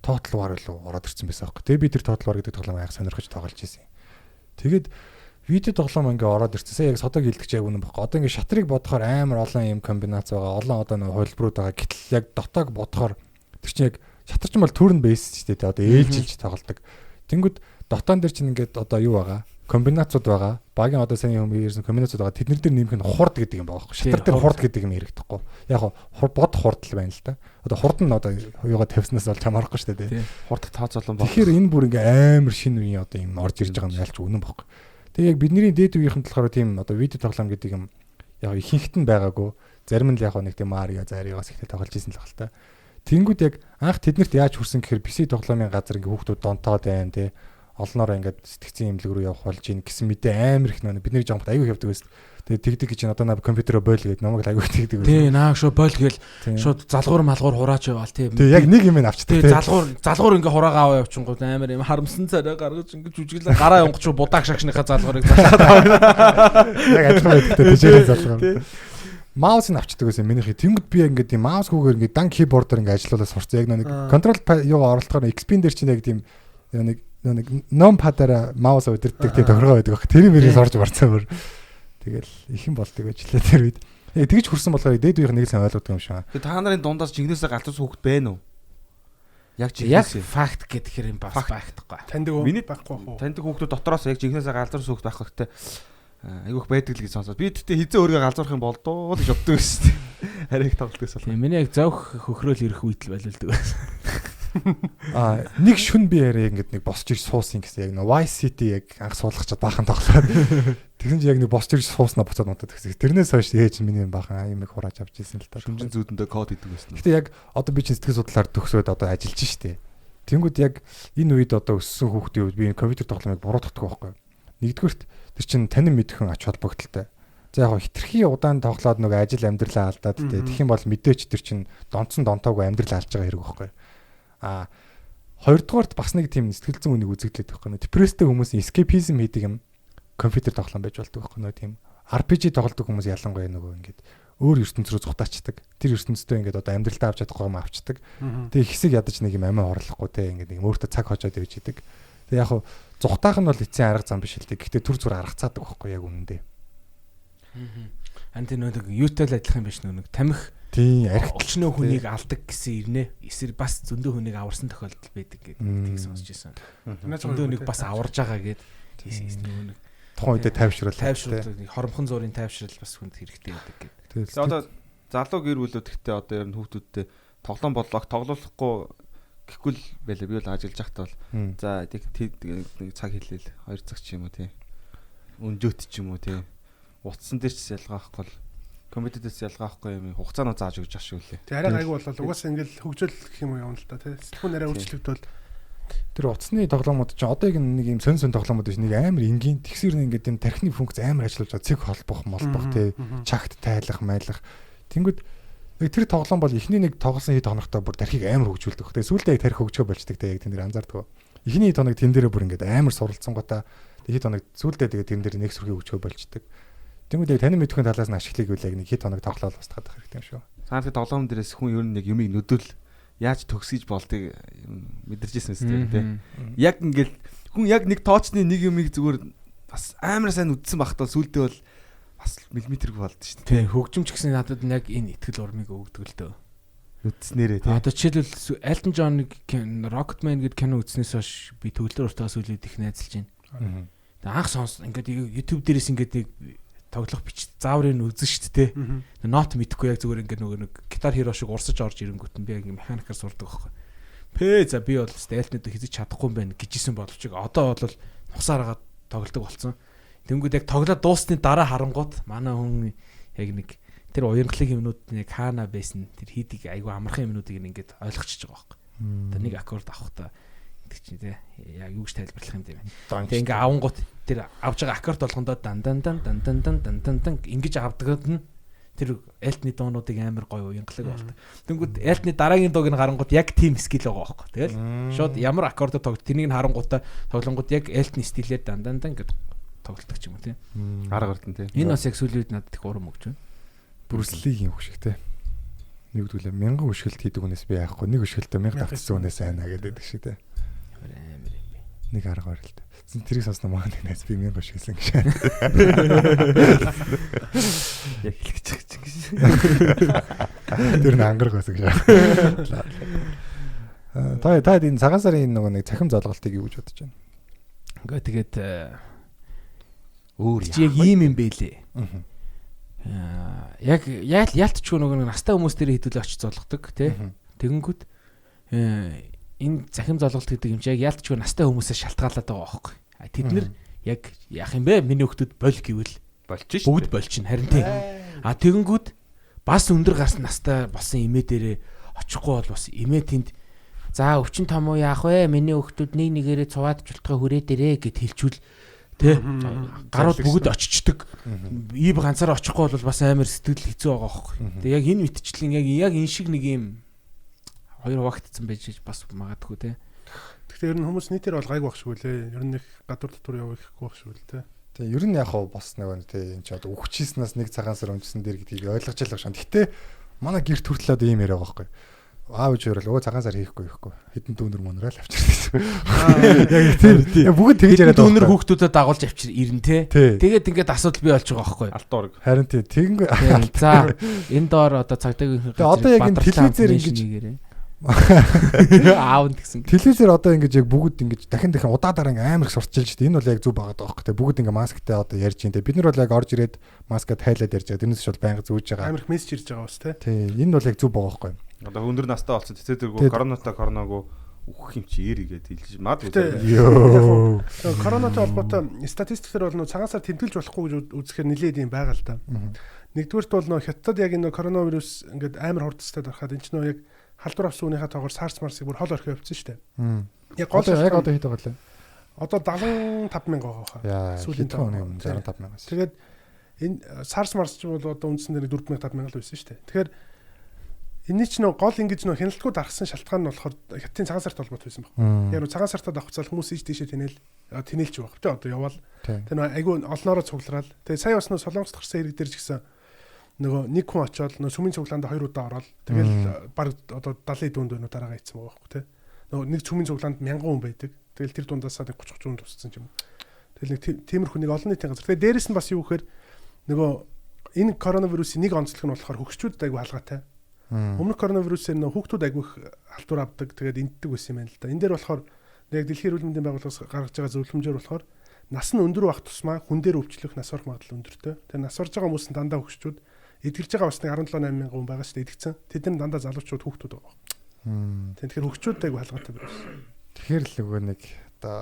тоотал вар үлээ ороод ирсэн байсан байхгүй. Тэгээ би тэр тоотал вар гэдэг тоглоом аяг сонирхож тоглож ирсэн. Тэгээд видео тоглоом ингээ ороод ирсэн. Яг содог хилдэгч яг үнэн байхгүй. Одоо ингээ шатрыг бодохоор амар олон юм комбинац байгаа. Олон одоо нэг хувилбарууд байгаа. Гэтэл яг дотоог бодохоор тэр чинь яг шатар чинь бол turn based шүү дээ. Одоо ээлжилж тоглодог. Тэнгүүд дотоон дээр чинь ингээд одоо юу байгаа? Комбинацууд байгаа. Багийн одоо сайн юм ирсэн комбинацууд байгаа. Тэднэр дээр нэмэх нь хурд гэдэг юм байгаа. Шатар дээр хурд гэдэг юм хэрэгдэхгүй. Яг бод хурдл байна л да. Одоо хурд нь одоо юугаа тавьснаас бол чамаарахгүй шүү дээ. Хурд тооцоолон баг. Тэгэхээр энэ бүр ингээ амар шинэ үеийн одоо юм орж ирж байгаа юм ялч үнэн баггүй. Тэгээ яг бидний дээд үеийнхэн болохоор тийм одоо видео тоглоом гэдэг юм яг ихэнхт нь байгаагүй. Зарим нь л яг нэг тийм Марио Зариогоос ихтэй тоглож ирсэн л баг л та. Тэнгүүд яг анх тэднэрт яаж хүрсэн гэхээр PC тоглоомын газар ингээ хүүхдүүд донтоод байна тий. Олноор ингээд сэтгцэн имлэг рүү явах болж ийн гэсэн мэдээ амар их нөө бидний жоомт аягүй явдаг байсан. Тэгээ тэгдэг гэж одоо наа компьютероо бойл гэдэг намайг аягүй тэгдэг байсан. Тий наа шо бойл гээл шууд залгуур малгуур хураач яваал тий. Тэгээ яг нэг юм авчдаг. Тий залгуур ингээ хураагаа аваа явчихгууд амар юм харамсан царай гаргаж ингээ жүжиглээ гараа явах ч будааг шагшныхаа залгуурыг залгаад аваа. Яг адилхан байдагтай тийшээ залгаа. Маус нь авчдаг гэсэн миний хий. Тэнгүүд би ингээд тийм маус хүүгээр ингээд дан кибордоор ингээд ажиллуулаад сурцсан. Яг нэг контрол юугаа оролцохоор XP-н дээр чинь яг тийм нэг номпадаараа маус удирддаг тийм тохиргоо байдаг баг. Тэр мөрөөс орж марцсан мөр. Тэгэл ихэн болдог ажлаа тэр үед. Тэгж хүрсэн болохоор дээд үеийнх нэг сайн ойлгодог юм шиг. Та нарын дундаас жигнэсээ галзуус хүүхэд байна уу? Яг жигнэсээ. Яг факт гэдэг юм бас байхгүй. Таньдаг байхгүй уу? Таньдаг хүүхдүүд дотроос яг жигнэсээ галзуус хүүхэд байх хэрэгтэй. Айгүйх байдаг л гэж сонсоод. Би тэгтээ хизээ өөрийгөө галзуурах юм болдоо гэж боддог байсан шүү дээ. Харийг тоглолтгоос бол. Тийм миний яг зовх хөхрөөл ирэх үйтэл байлуулдаг байсан. Нэг шүн би яриа ингээд нэг босч ирж суусан гэсэн яг нэг Vice City яг анх суулгачаад баахан тоглоод тэгсэн чи яг нэг босч ирж сууснаа буцаад унтаад гэсэн. Тэрнээс хойш ээж миний баахан юм их хурааж авч ирсэн л та. Шүмжин зүүдэндээ код хийдэг байсан. Гэтэ яг одоо би чинь сэтгэл судлаар төгсөөд одоо ажиллаж штэ. Тэнгүүд яг энэ үед одоо өссөн хүүхдийн үед би компьютер тоглоомыг буруутгадаг байхгүй. Нэгдүгürt тэр чинь танин мэдхэн ач холбогдолтой. За яг хитрхи удаан тоглоод нөгөө ажил амьдралаа алдаад тэгэх юм бол мэдээч тэр чинь донцсон донтоогүй амьдрал алж байгаа хэрэг байхгүй. Хоёрдугаарт бас нэг тийм сэтгэл зүйн үнийг үзэгдлээд байхгүй. Депресстэй хүмүүсийн escapism хийдэг юм компьютер тоглоом байж болдог байхгүй нөө тийм RPG тоглодог хүмүүс ялангуяа нөгөө ингээд өөр ертөнц рүү зүхтаачдаг. Тэр ертөнцтэй ингээд одоо амьдралдаа авч чадахгүй юм авчдаг. Тэгээ хэсэг ядаж нэг юм амиа орлохгүй те ингээд нэг өөртөө цаг хожоод явж идэг. Тэгээ яг зүхтаах нь бол эцсийн арга зам биш л те. Гэхдээ түр зүр аргацаадаг байхгүй яг үнэндээ. Анти нэг юутай л адилхан биш нэг тамхи тийм архит олчноо хүнийг алдаг гэсэн ирнэ. Эсвэл бас зөндөө хүнийг аварсан тохиолдол байдаг гэдэг сонсч байсан. Зөндөө нэг бас аварж байгаа гэд тийм нэг тухайн үедээ тайвшруулах хоромхон зургийн тайвшрал бас хүнд хэрэгтэй байдаг гэдэг. Тэгээ одоо залуу гэр бүлүүд ихтэй одоо ер нь хүүхдүүдтэй тоглоом бодлого тоглохгүй гэхгүй л байлаа. Би бол ажиллаж байхдаа бол за нэг цаг хэлээл 2 цаг ч юм уу тий. Өнжөөт ч юм уу тий. Утсан дээр ч ялгаахгүй л компьютерээс ялгаахгүй юм хугацаанаа зааж өгч ах шүү лээ. Тэг арай гайгүй болол угаасаа ингээл хөгжөөл гэх юм уу явна л да тий. Сэтгүүн арай өөрчлөгдөл тэр утасны тоглоомод ч одоо нэг юм сонь тоглоомод биш нэг амар энгийн тэгсэр ингээд тийм тархины функц амар ажиллаж байгаа цэг холбох молбох тий чагт тайлах майлах тэнгүүд тэр тоглоом бол эхний нэг тоглосон хэд хоногтой бүр тархийг амар хөгжүүлдэг. Тэгээ сүүлдээ яг тархи хөгжгөө болчдаг тий яг тэн дээр анзаардаг. Эхний хэд хоног тэн дээрээ бүр ингээд амар суралцсан гоо та хэд хоног сүүлдээ тэгээ тэн дээр нэг сүрхий хөгжгөө болчдаг. Тэнгүүд яг таны мэдхэн талаас нь ашиглыг үл яг нэг хэд хоног тоглоод устгах хэрэгтэй юм шүү. Цаанхны тоглоом дээрээс хүн ер нь нэг юмыг нүдэл яаж төгсөж болдгийг мэдэрчсэн мэт тийм. Яг ингээл хүн яг нэг тоочны нэг юмыг зүгээр бас амар сайн үдсэн багтаа сүултээ бол бас миллиметрг болд шүү дээ. Тийм хөгжимч гэсэн надад яг энэ итгэл урмыг өгдөг л дөө. Үтснээрээ тий. Одоо жишээлбэл Elton John-ыг Rocketman гэдэг кино үзснээс хойш би төгөлдөр уртаас үлээд их найзалж байна. Тэгээ анх сонс ингээд YouTube дээрээс ингээд тоглох бич зааврын үзэн шүү дээ. Нот мэдэхгүй яг зүгээр ингээд нөгөө нэг гитар хиро шиг урсаж орж ирэнгүүт нь би ингээд механикаар сурдаг байхгүй. За би бол Elton-д хийж чадахгүй юм байна гэжсэн боловч одоо бол нухсаараад тоглодог болсон. Тэнгүүд яг тоглоод дуусны дараа харангууд манай хүн яг нэг тэр уянгалын юмнууд яг хаана байсан тэр хийдэг айгу амархан юмнуудыг ингээд ойлгочихж байгаа байхгүй. Тэр нэг аккорд авах та гэдэг чинь тий яг юу гэж тайлбарлах юм бэ? Тэг ингээд авангууд тэр авж байгаа аккорд болгондоо дан ингэж авдагд нь тэр Elton-ы дуунуудыг амар гоё уянгалаг болдог. Тэнгүүд Elton-ы дараагийн дууг нь харангууд яг team skill байгаа байхгүй. Тэгэл шууд ямар аккордод тоглож тэрнийг нь харангуудаа тоглонгууд яг Elton стилээр дан гэдэг тоглолдог ч юм уу тий. Арга гартан тий. Энэ бас яг сүүлийн үед надад их урам өгч байна. Бүрслигийн хөшигтэй. Нэгдүгээр 1000 хөшгөлт хийдэг хүнээс би яахгүй нэг хөшгөлтөө 1000 давтсан хүнээс айна гэдэг шиг тий. Нэг арга барил та. Тэрийг сонсно маань найз би 1000 хөшгөлсөн гэж. Яг хэлчих гэж. Тэр нь ангараг байсан гэж. Та энэ цагаан сарын нөгөө нэг цахим залгалтыг юу гэж бодож байна? Ингээ тэгээд өөр яг ийм юм бэлээ. Яг яалтчгүй нөгөө настай хүмүүс дээр хэдүүлээ очиж золгодог тий. Тэгэнгүүт энэ захим золголт гэдэг юм чи яг яалтчгүй настай хүмүүсээс шалтгаалаад байгаа байхгүй. Тэд нэр яг яах юм бэ? Миний хүүхдүүд бол гэвэл болж шүү. Бүгд болчихно харин тий. Тэгэнгүүт бас өндөр гарсан настай болсон эмээ дээрээ очихгүй бол бас эмээ тэнд за өвчин том уу яах вэ? Миний хүүхдүүд нэг нэгээрээ цуваад жултгаа хүрээ дээрээ гэд хэлчүүл тий. Гарууд бүгд очичдаг. Ив ганцаараа очихгүй бол бас амар сэтгэл хэцүү байгаа байхгүй. Тэгээ яг энэ мэтчлэн яг энэ шиг нэг юм хоёр хуваагдсан байж бас магадгүй тий. Тэгэхээр ер нь хүмүүс нийтээр бол гайг багшгүй лээ. Ер нь их гадуур дотор явах ихгүй багшгүй л тий. Тэгээ ер нь яг бас нэг тий энэ ч одоо өгчээснээс нэг цагаан сар өмчсөн дээр гэдгийг ойлгож ялах шан. Гэтэ манай гэрт хүртэл одоо ийм яриа байгаа байхгүй. Аав ээж өөрөө цагаан сар хийхгүй хэдэн дүүнэр мөнрэл авчирдаг. Яг тийм. Бүгд тэгж яриад байгаа. Дүүнэр хүүхдүүдэд дагуулж авчир ирнэ те. Тэгээд ингээд асуудал бий болж байгаа байхгүй. Алтуург. Харин тийм. За энэ доор одоо цагдаагийн одоо яг энэ телевизээр ингэж аав гэсэн. Телевизээр одоо ингэж яг бүгд ингэж дахин удаагаар амар их сурчилж штэ. Энэ бол яг зөв байгаа даа байхгүй. Бүгд ингэ масктай одоо ярьж байна те. Бид нар бол яг орж ирээд маскад хайлаад ярьж байгаа. Тэрнээс бол байнга зүүж байгаа. Амар их мессеж ирж байгаа бас те. Тий. Энэ бол яг зөв байгаа байхгүй. Одоо өндөр настай болсон тэтгэдэггүй коронавигоо үхэх юм чи эргээд хэлж магадгүй. Йоо. Коронавитой холбоотой статистикээр бол цагаан сар тэмдэглэж болохгүй гэж үзэхээр нэлээд юм байгаа л да. Нэгдүгээрт бол нөө хятад яг энэ коронавирус ингээд амар хурдтай дарахад энэ ч нөө яг халдвар авсан үнийхээ тоогоор SARS марсыг бүр хол орхио явуулсан шүү дээ. Яг гол яг одоо хэд байгаа лээ? Одоо 75,000 байгаа хаа. Сүүлийн тооны 65,000. Тэгээд энэ SARS марс ч бол одоо үндсэндээ 4,500 л байсан шүү дээ. Тэгэхээр энэ ч нөө гол ингэж нөө хяналтгүй дарахсан шалтгаан нь болохоор хятадын цагаан сарт холбоотой байсан баг. Яг нөө цагаан сартад авах цаал хүмүүс ийш тийшээ тэнэлж байгаа. Тэ одоо яваал. Тэр нөө айгүй олноороо цуглараад. Тэгээ сая бас нөө Солонгост гарсан хэрэг дээр ч гэсэн нөгөө нэг хүн очиод нөө сүмийн цуглаанд 2 удаа ороод тэгэл баг одоо 70 дүүнд өнөө дараагаа ийцсэн байгаа байхгүй тэ. Нөгөө нэг сүмийн цуглаанд 1000 хүн байдаг. Тэгэл тэр дундаасаа 30 хүн тусцсан юм. Тэгэл нэг тиймэрхүү нэг олон нийтийн газар. Тэгээ дээрэс нь бас юу гэхээр нөгөө энэ коронавирусын нэг онцлог нь болохоор хөгшчүүдэд айгүй халгаатай. Өмнөх коронавирусээр нөө хүүхдүүд айгүй халдвар авдаг тэгээд энддэг байсан юм байна л да. Энэ дээр болохоор яг дэлхийн эрүүл мэндийн байгууллагаас гаргаж байгаа зөвлөмжөөр болохоор нас нь өндөр байх тусмаа хүн дээр өвчлөх нас орох магадлал өндөртэй. Тэгээд нас орж байгаа хүмүүс нь дандаа хөгшчүүд эдгэрж байгаа бас нэг 17,800 хүн байгаа шүү дээ эдгцэн. Тэд нар дандаа залуучууд хүүхдүүд байгаа. Тэгэхээр хөгшчүүд айгүй халгаатай байсан. Тэгэхээр л нөгөө нэг одоо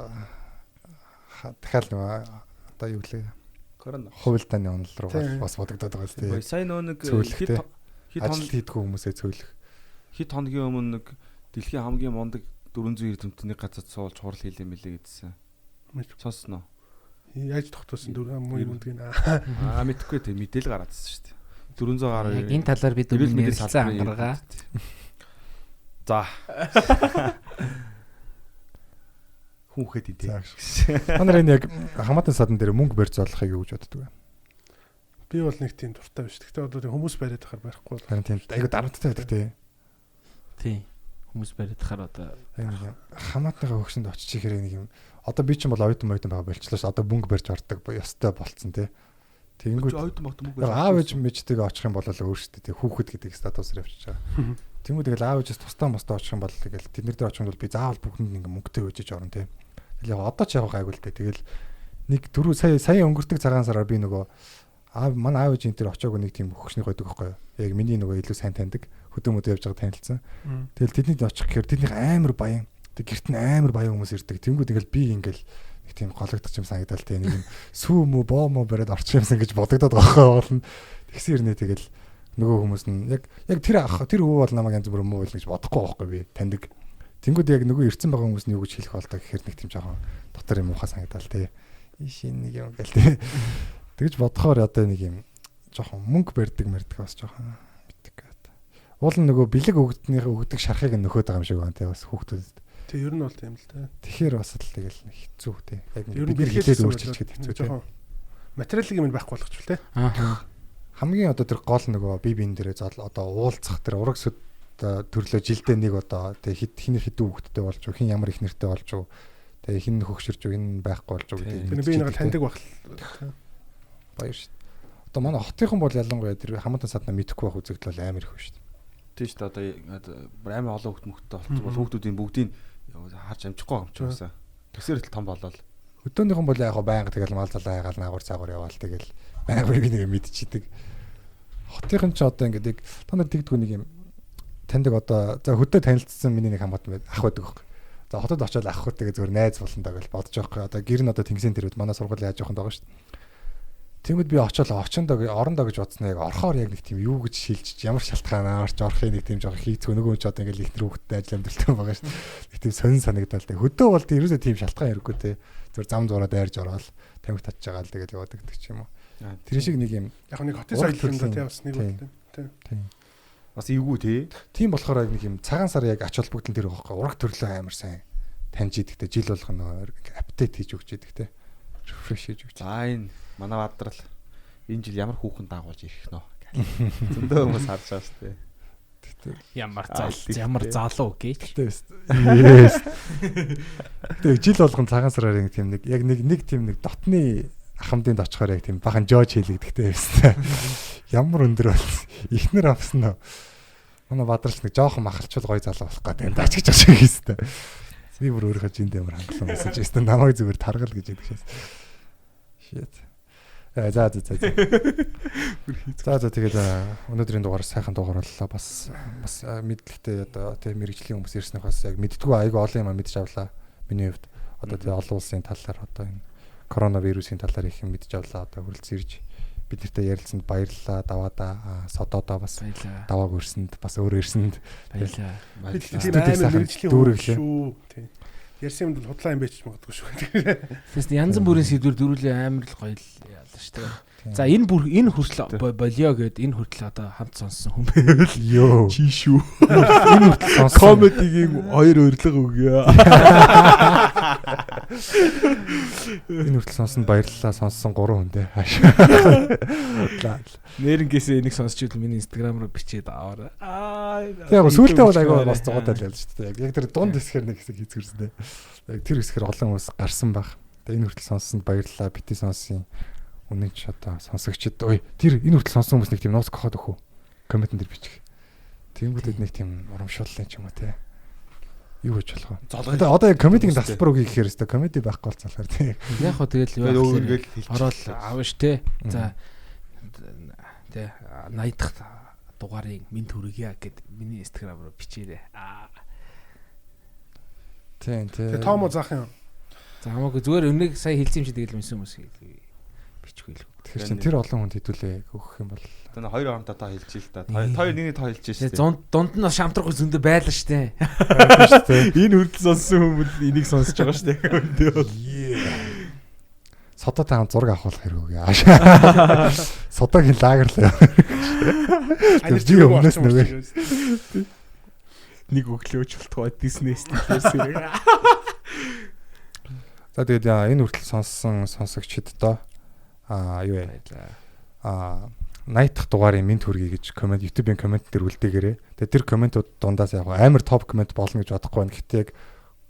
дахиад нөгөө одоо юу гэлээ корона хувилдааны онол руу бас бодогдоод байгаа шүү дээ. Сайн нөгөө нэг ажил хийдгүү хүмүүсээ цөөлөх. Хэд хоногийн өмнө нэг дэлхийн хамгийн мундаг 400 эрдэмтний газар суулж хурал хийлээ мэлээ гэдсэн. Сонсноо. Яаж тогтоосон 400 мундаг нэ. Мэдхгүй тийм мэдээл гараадсэн шүү дээ. 400 гаруй. Яг энэ талаар бид өмнө ярьсан ангаргаа. За. Хүүхэд идэ. Та нар энэ яг хамаатан садан дээр мөнгө барьж зоолохыг юу гэж боддог вэ? Би бол нэг тийм дуртай биш. Гэхдээ одоо хүмүүс бариад ахаар барихгүй бол. Харин тийм айгу дарамттай байдаг тий. Тий. Хүмүүс бариад ахаар одоо хамаатныхаа хөгшөнд очиж ихээр нэг юм. Одоо би ч юм бол оюутан байгаа болчлоо ш. Одоо мөнгө барьж ордог ёстой болцсон тий. Тэнгүүд аав ээж мэжтэйг очих юм бол өөрсдөө тэг хүүхэд гэдэг статусаар явчихж байгаа. Тэнгүүд тэгэл аав ээжээс тусдаа мостоо очих юм бол тэгэл тэднэр дээр очих юм бол би заавал бүхэнд ингээ мөнгөтэй өжиж орно те. Тэгэл яг одоо ч яг гайгүй л те. Тэгэл нэг 4 сая өнгөрдөг цагаан сараар би нөгөө манай аав ээж энэ төр очиагүй нэг тийм хөгшнийг байдаг байхгүй юу. Яг миний нөгөө илүү сайн таньдаг хөдөөмөдөө явж байгаа танилцсан. Тэгэл тэднийд очих гэхээр тэдний амар баян. Тэг гэрт нь амар баян хүмүүс ирдэг. Тэнгүүд тэгэл би ингээл нэг тийм гологдох юм санагдал те. Нэг юм сүү мө боо мо бариад орчих юмсан гэж бодогдоод байгаа болно. Тэгсэн ирнэ тэгэл нөгөө хүмүүс нь яг тэр өвөө бол намайг янз бүр муу байл гэж бодохгүй байхгүй би таньдаг. Тэнгүүд яг нөгөө ирсэн байгаа хүмүүс нь юу гэж хэлэх болтой гэхээр нэг тийм жоохон дотор юм ухаа санагдал те. Ишин нэг юм гэл те. Тэгж бодохоор одоо нэг юм жоохон мөнгө барьдаг бас жоохон мэддэг гэдэг. Уул нь нөгөө бэлэг өгдөг шархыг нөхөд байгаа юм шиг байна те бас хүүхдүүдэд. Тэг ер нь бол тийм л те. Тэгэхээр бас л тэгэл нэг хэцүү те. Яг нэг хэлээд өөрчилчихэд хэцүү те. Материалын юм байхгүй болгочихвол те. Хамгийн одоо тэр гол нөгөө бие биен дээрээ одоо уулзах тэр ураг сүд төрлөө жилдээ нэг одоо тэг хин хэдэн хүүхэдтэй болж хин ямар их нэртэй болж тэг хин хөгшөрж хин байхгүй болж гэдэг. Тэр би нэг таньдаг байх л. Баяр шүү. Одоо манай хотынхан бол ялангуяа тэр хамаатан садна мэдэхгүй байх үзэгдэл бол амар их байна шүү. Тийм шүү дээ. Одоо амар олон хүүхд мөхтэй болчихсон бол хүүхдүүдийн бүгдийг харж амжихгүй юм ч байсан. Тэсэр л том болол. Хөдөөнийхэн бол яг байнга тэгэл мал залаа ягаал наагур цаагур яваал тэгэл байнга би нэг мэдчихийдэг. Хотынхан ч одоо ингээд та нар тэгдэггүй нэг юм таньдаг одоо за хөдөө танилцсан миний нэг хамаатан ах байдаг байхгүй. За хотод очиод ах хөө тэгээ зөвөр найз болно даа гэж бодож байгаа байхгүй. Одоо гэр нь одоо тэнгисийн тэрүүд манай сургууль яаж явах байгаа шүү дээ. Тэгмэд би очиндоо орондоо гэж бодсноо яг орохоор яг нэг тийм юу гэж шилжиж ямар шалтгаанаар ч орохын нэг тийм жоох хийцгөө нөгөө ч одоо ингээд ихтер хүүхдтэй ажил амьдралтай байгаа шүү дээ. Нэг тийм сонин санагдал тэ. Хөдөө бол тийм ерөөсөө тийм шалтгаан хэрэггүй тэ. Зөв зам зураа дайрж ороод тамхи татж байгаа л тэгээд яваад гэдэг ч юм уу. Тэр шиг нэг юм яг нэг хотын соёл юм да тий бас нэг үйл тийм. Бас эвгүй тий. Тийм болохоор нэг юм цагаан сар яг ач холбогдол тэр байхгүй ураг төрлөө амар сайн таньж идэгтэй жил болгоно апдейт хийж өгч идэгтэй. Рефреш хийж өгч. За энэ манай бадрал энэ жил ямар хүүхэн дагуулж ирэх нөө. Зөндөө хүмүүс харж байгаа шүү дээ. Ямар залуу гэж. Тэгээ жил болгон цагаан сараар нэг тийм нэг тийм нэг дотны ахмадынд очихоор яг тийм бахан жож хийлэгдэхтэй байсан. Ямар өндөр бол ихнэр авсан нь. Манай бадралч нэг жоохон махалчул гоё залуу болох гэдэг даач гэж ашиг хийстэй. Би бүр өөрөө жинд ямар хангалуун байсан ч гэсэн намайг зүгээр таргал гэж яддаг шээс. Shit. За тэгээд өнөөдрийн дугаар сайхан дугаар боллоо. Бас мэдлэгтэй одоо тийм мэрэгжлийн хүмүүс ирснэх бас яг мэддгүү айгүй олон юм мэдж авлаа. Миний хувьд одоо тийм олон улсын талаар одоо энэ коронавирусын талаар их юм мэдж авлаа. Одоо хүрэлцэн ирж бид нартай ярилцсанд баярлалаа. Даваада содоодоо бас давааг өрсөнд бас өөрөө ирсэнд баярлалаа. Бид тийм амар мэрэгжлийн хүмүүс шүү. Тийм. Ярьсан юмд худлаа юм байж магадгүй шүү. Тэс янз бүрийн сэдвэр дөрүлээ амар л гоё яалаа шүү дээ. За энэ хүртэл болио гэд энэ хүртэл одоо хамт сонсон хүн байвал ёо чи шүү. Энэ хүртэл сонсон комедигийн хоёр өрлөг өгөө. Энэ хүртэл сонсон баярлалаа. Сонссон 3 хүн дээ. Нэрнгээсээ энийг сонсч ивэл миний инстаграм руу бичээд аваарай. Яг сүүлдээ бол айгаа бас зугаатай л ялж шүү дээ. Яг тэр дунд хэсгээр нэг хэсэг хийцгэрсэн дээ. Яг тэр хэсгээр олон хүмүүс гарсан баг. Тэгээ энэ хүртэл сонссонд баярлалаа. Бити сонссон. Үнэн ч одоо сонсогчд ой тэр энэ хүртэл сонсон хүмүүс нэг тийм нууц гохоод өгөө. Комментэн дээр бичих. Тэнгүүдэд нэг тийм урамшууллаа ч юм уу те. Юу гэж болох вэ? Одоо яг комедигийн тасалбар өгье гэхээр өстой комеди байхгүй болцоолохоор тийм. Яг хоо тэгэл юу ороод авна штэ. За тэ 80 дахь дугаарын минь төргийа гэд миний инстаграм руу бичээрэй. Тийм. Тэгээ тоомо заах юм. За хамаагүй зүгээр өнөг сая хэлсэн юм чи тэгэл юмсэн хүмүүс бичихгүй л. Тэгэхээр чин тэр олон хүнд хэдүүлээ өгөх юм бол тэр хоёр хоорондоо та хэлж ил та. Хоёр нэгний тоо хэлж штэ. Дунд нь шамтрах зөндөө байлаа штэ. Энэ хүртэл сонссон хүмүүс энийг сонсож байгаа штэ. Өндөө бол. Содотой хамт зураг авах хэрэг үгүй. Содогийн лагерлаа. Тэр жиг өмнөөс нөгөө нэг өглөөч болтгоо Disney стилээс. За тэгээд энэ хүртэл сонссон сонсогчд доо юу вэ? 80 дахь дугаарын минь төргий гэж комент YouTube-ийн комент дээр үлдээгээрэй. Тэгээд тэр комментууд дундаас яг амар топ коммент болно гэж бодохгүй байна. Гэхдээ яг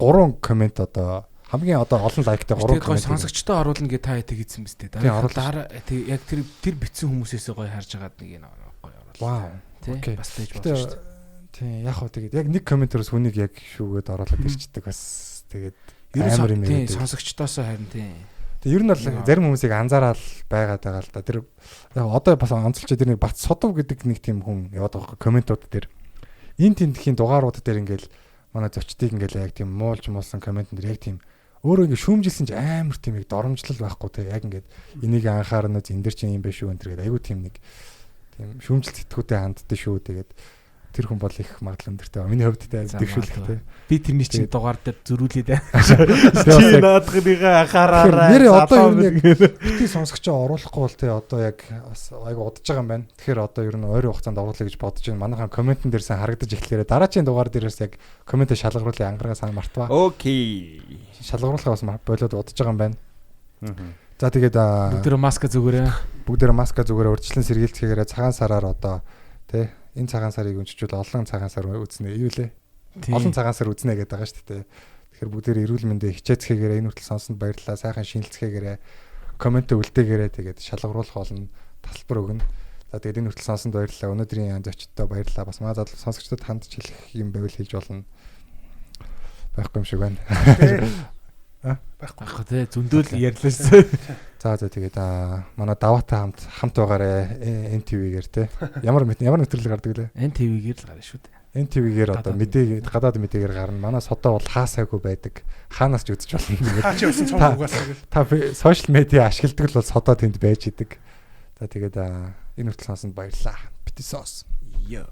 3 коммент одоо хамгийн одоо олон лайктай 3 тэгээд гоё сонсогчтой оруулна гэж та хийсэн мэт дээ. Дараа яг тэр битсэн хүмүүсээс гоё харж агаад нэг энэ гоё оруулаа. Вау. Окей. Бас байж болно шүү дээ. Тийм яг хоо тэгээд яг нэг комментороос хүнийг яг шүүгээд оруулаад ирчихдэг бас тэгээд амар юм ээ. Сонсогчдоосоо харин тийм. Тэг ер нь бол зарим хүмүүсийг анзаараад байгаад байгаа л да. Тэр яг одоо бас онцолч тэр нэг Бат Судав гэдэг нэг тийм хүн яваад байгаа комментууд дээр энэ тентхийн дугаарууд дээр ингээл манай зочдыг ингээл яг тийм муулж муулсан комментэн дээр яг тийм өөрөө ингээ шүүмжилсэн ч амар тийм их доромжлол байхгүй те яг ингээд энийг анхаарна энэ дэр чинь юм биш шүү энэ тэгээд айгүй тийм нэг тийм шүүмжил сэтгүүтэй ханддаг шүү тэгээд тэр хүн бол их магадлал өндөртэй. Миний хувьд дэвшүүлэхтэй. Би тэрний чинь дугаар дээр зөрүүлээд байна. Чи наадхныгаа анхаараарай. Нэр одоо ер нь яг бити сонсогчоо оруулахгүй бол те одоо яг бас айгу удаж байгаа юм байна. Тэгэхээр одоо ер нь ойрын хугацаанд оруулах гэж бодож байна. Манайхан комментэн дээрсэн харагдаж эхлээрээ дараагийн дугаар дээрээс яг комментэ шалгаруулъя ангараа сан мартваа. Окей. Шалгаруулахаас болоод удаж байгаа юм байна. За тэгээд бүгдээ маска зүгээрээ урьдчилан сэргийлцгээгээрээ цагаан сараар одоо те энэ цагаан сарыг өнччүүл олон цагаан сар үзнэ. Юу лээ? Олон цагаан сар үзнэ гэдэг байгаа шүү дээ. Тэгэхээр бүгдээр эрүүл мэндэ хичээцгээгээрээ энэ хүртэл сонсонд баярлалаа. Сайхан шинэлцгээгээрээ коммент үлдээгээрээ тэгээд шалгаруулах болно. Талбар өгнө. За тэгээд энэ хүртэл сонсонд баярлалаа. Өнөөдрийн янз очттой баярлалаа. Бас маа задлал сонсогчдод хандж хэлэх юм байвал хэлж болно. Байхгүй юм шиг байна. Байхгүй тий зөндөөл ярьлаа. За тэгээд манай даваатай хамт байгаарэ NTV-гээр те. Ямар нэвтрүүлэг гардаг лээ? NTV-гээр л гарна шүү дээ. NTV-гээр одоо гадаад мэдээгээр гарна. Манай содоо бол хаасаагүй байдаг. Хаанаас ч үзэж болно. Та чи өсөн цог угаасаа гэл. Та сошиал медиа ашигладаг л бол содоо тэнд байж идэг. За тэгээд энэ хүртэл сонсонд баярлалаа. Бити сос. Йоо.